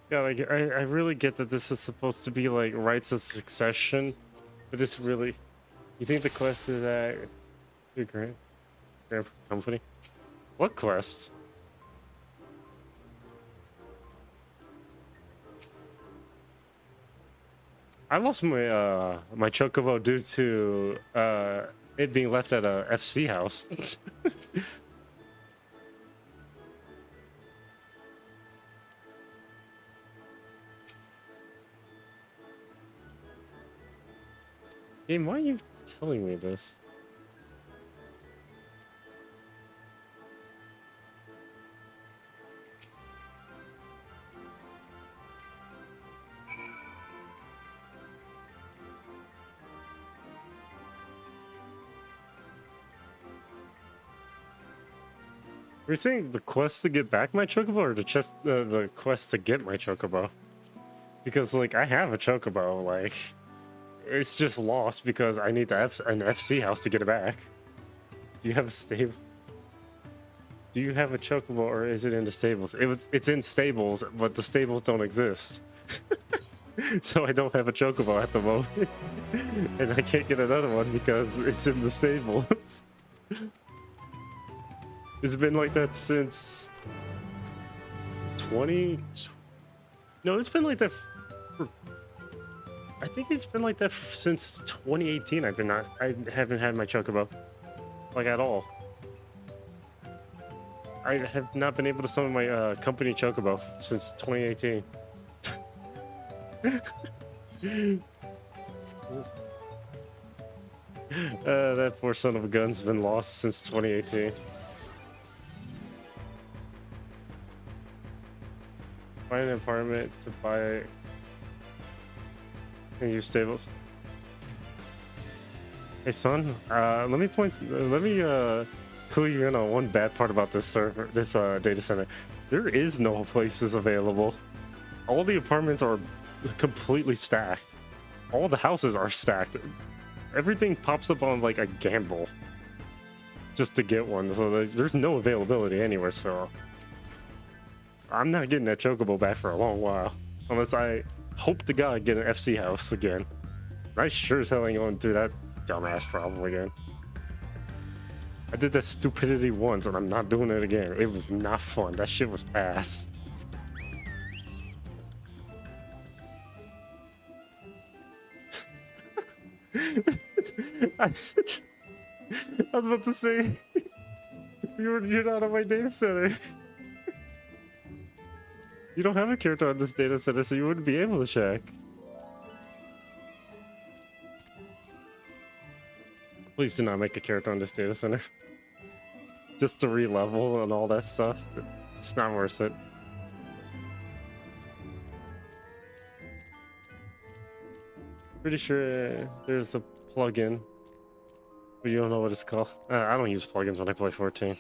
Yeah, like, I really get that this is supposed to be like rites of succession, but this really, you think the quest is that your grand company? What quest? I lost my my chocobo due to it being left at a FC house. Game, why are you telling me this? Are you saying the quest to get back my chocobo, or the quest to get my chocobo? Because, like, I have a chocobo, like, it's just lost because I need an FC house to get it back. Do you have a stable? Do you have a chocobo, or is it in the stables? It's in stables, but the stables don't exist. So I don't have a chocobo at the moment. And I can't get another one because it's in the stables. It's been like that since 20. No, it's been like that. I think it's been like that since 2018. I haven't had my chocobo, like, at all. I have not been able to summon my company chocobo since 2018. That poor son of a gun's been lost since 2018. Find an apartment to buy and use stables. Hey son, let me clue you in on one bad part about this server, this data center. There is no places available. All the apartments are completely stacked. All the houses are stacked. Everything pops up on like a gamble just to get one. So there's no availability anywhere. So I'm not getting that chocobo back for a long while, unless I hope to God get an FC house again. I sure as hell ain't going through that dumbass problem again. I did that stupidity once and I'm not doing it again. It was not fun. That shit was ass. I was about to say, you're not on my data center. You don't have a character on this data center, so you wouldn't be able to check. Please do not make a character on this data center. Just to re-level and all that stuff. It's not worth it. Pretty sure there's a plugin, but you don't know what it's called. I don't use plugins when I play 14.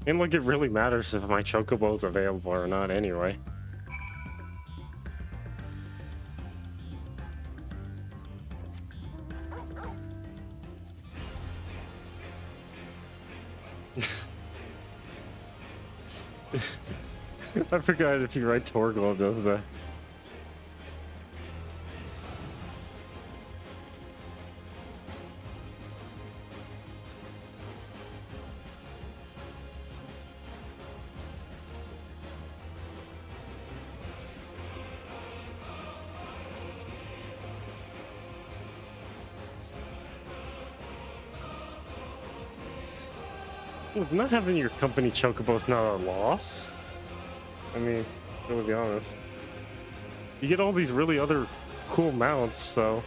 And like, it really matters if my chocobo's available or not anyway. I forgot if you write Torgal, it does that. Look, not having your company chocobo is not a loss. I mean, to be honest, you get all these really other cool mounts, so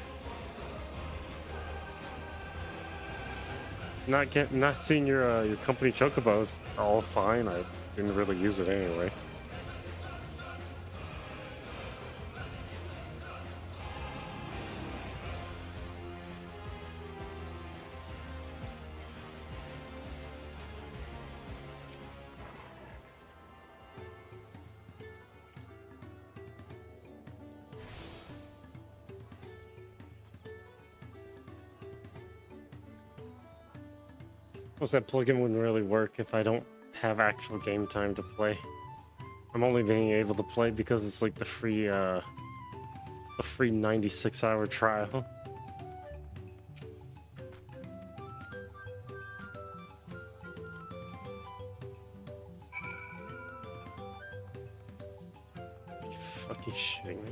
not seeing your company chocobos all fine. I didn't really use it anyway. Plus, that plugin wouldn't really work if I don't have actual game time to play. I'm only being able to play because it's like the free 96-hour trial. Are you fucking shitting me?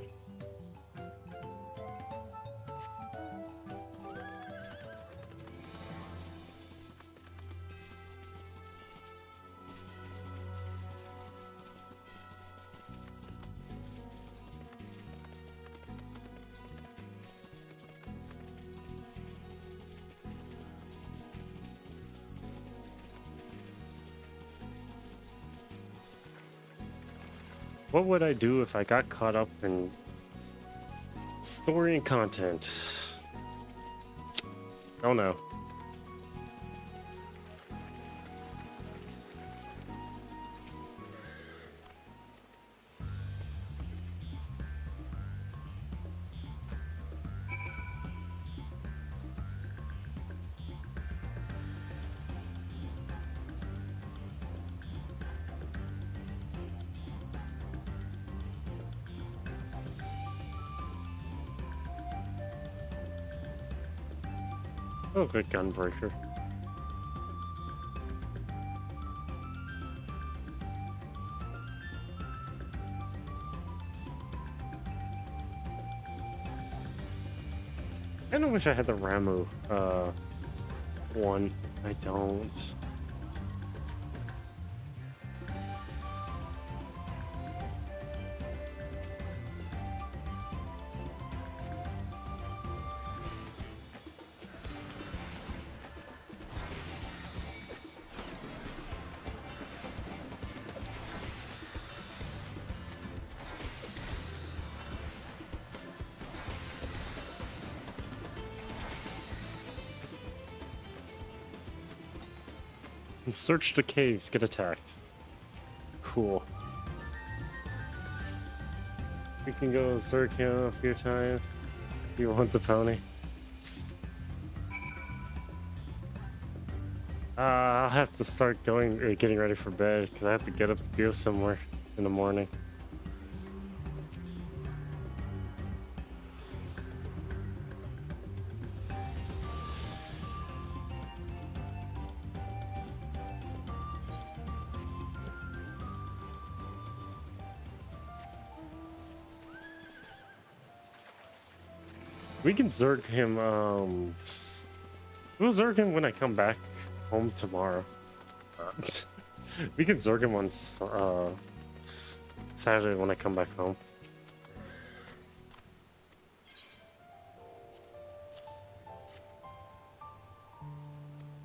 What would I do if I got caught up in story and content? Oh no. Oh, the gunbreaker. kinda wish I had the Ramu one. I don't. Search the caves, get attacked. Cool. We can go Zerkia a few times. You want the pony? I'll have to start getting ready for bed because I have to get up to go somewhere in the morning. We can Zerg him, we'll Zerg him when I come back home tomorrow. We can Zerg him on Saturday when I come back home.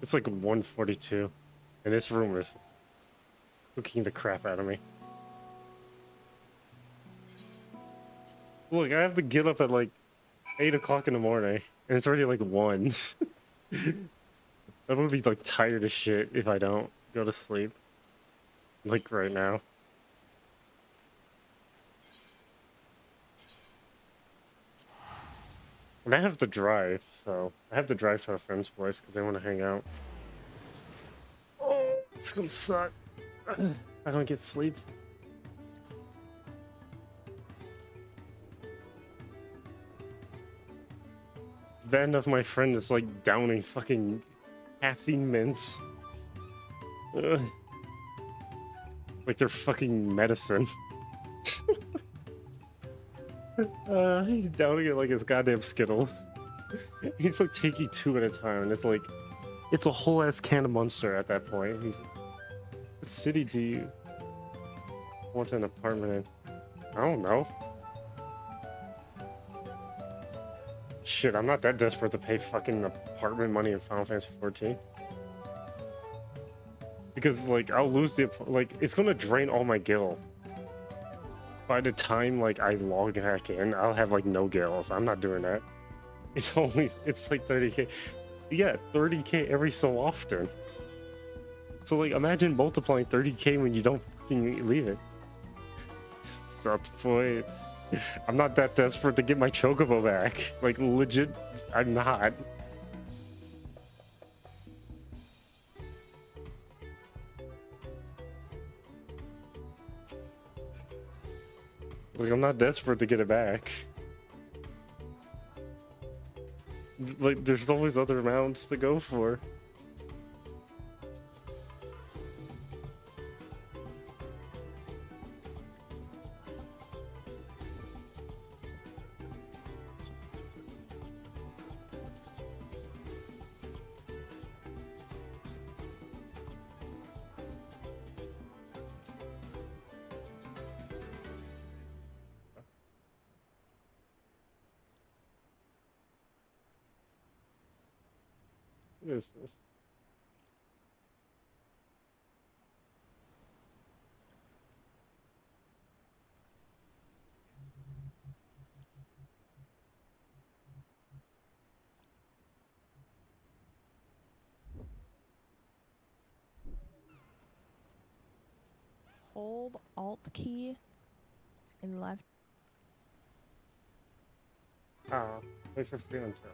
It's like 1:42, and this room is cooking the crap out of me. Look, I have to get up at like 8 o'clock in the morning, and it's already like 1. I'm gonna be like tired as shit if I don't go to sleep. Like right now. And I have to drive, so I have to drive to a friend's place because they want to hang out. Oh, it's gonna suck. I don't get sleep. Then of my friend is like downing fucking caffeine mints. Ugh. Like they're fucking medicine. He's downing it like it's goddamn Skittles. He's like taking 2 at a time, and it's like, it's a whole ass can of Monster at that point. He's, what city do you want an apartment in? I don't know. Shit, I'm not that desperate to pay fucking apartment money in Final Fantasy 14. Because, like, I'll lose the... Like, it's gonna drain all my gil. By the time, like, I log back in, I'll have, like, no gills. I'm not doing that. It's only... It's like 30k. Yeah, 30k every so often. So, like, imagine multiplying 30k when you don't fucking leave it. That's not the point. I'm not that desperate to get my Chocobo back. Like, legit, I'm not. Like, I'm not desperate to get it back. Like, there's always other amounts to go for. What is this? Hold Alt key and left. Wait for free until.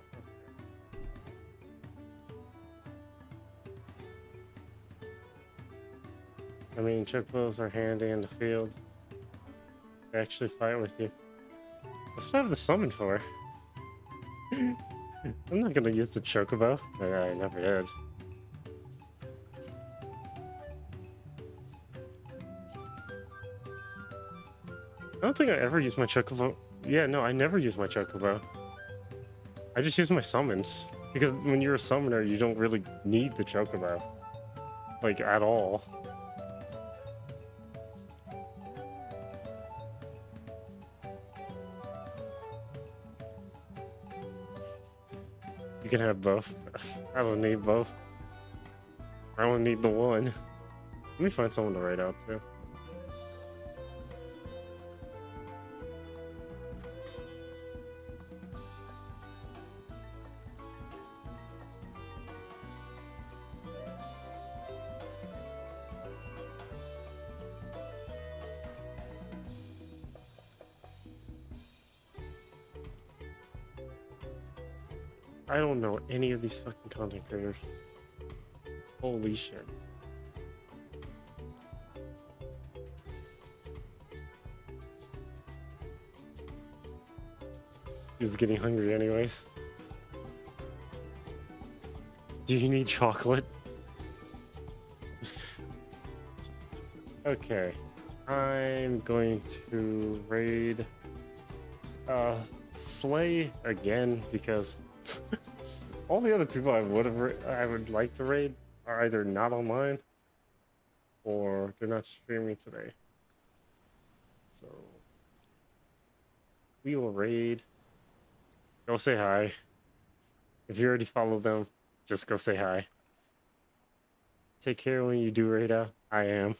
I mean, chocobos are handy in the field. They actually fight with you. That's what I have the summon for. I'm not gonna use the chocobo. I never did. I don't think I ever used my chocobo. Yeah, no, I never used my chocobo. I just use my summons because when you're a summoner, you don't really need the chocobo, like at all. You can have both. I don't need both. I only need the one. Let me find someone to write out to. I don't know any of these fucking content creators. Holy shit. He's getting hungry anyways. Do you need chocolate? Okay. I'm going to raid Slay again because all the other people I would like to raid are either not online or they're not streaming today. So we will raid. Go say hi. If you already follow them, just go say hi. Take care when you do raid out. I am.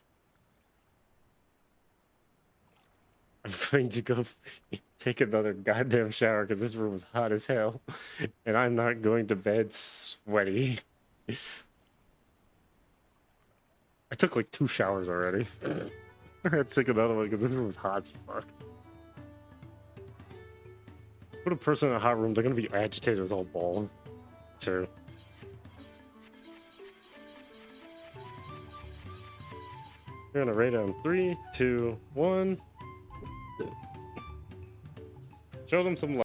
I'm going to go take another goddamn shower because this room is hot as hell. And I'm not going to bed sweaty. I took like 2 showers already. I had to take another one because this room is hot as fuck. Put a person in a hot room, they're gonna be agitated as all balls. Too. We're gonna rate on 3, 2, 1. Show them some love.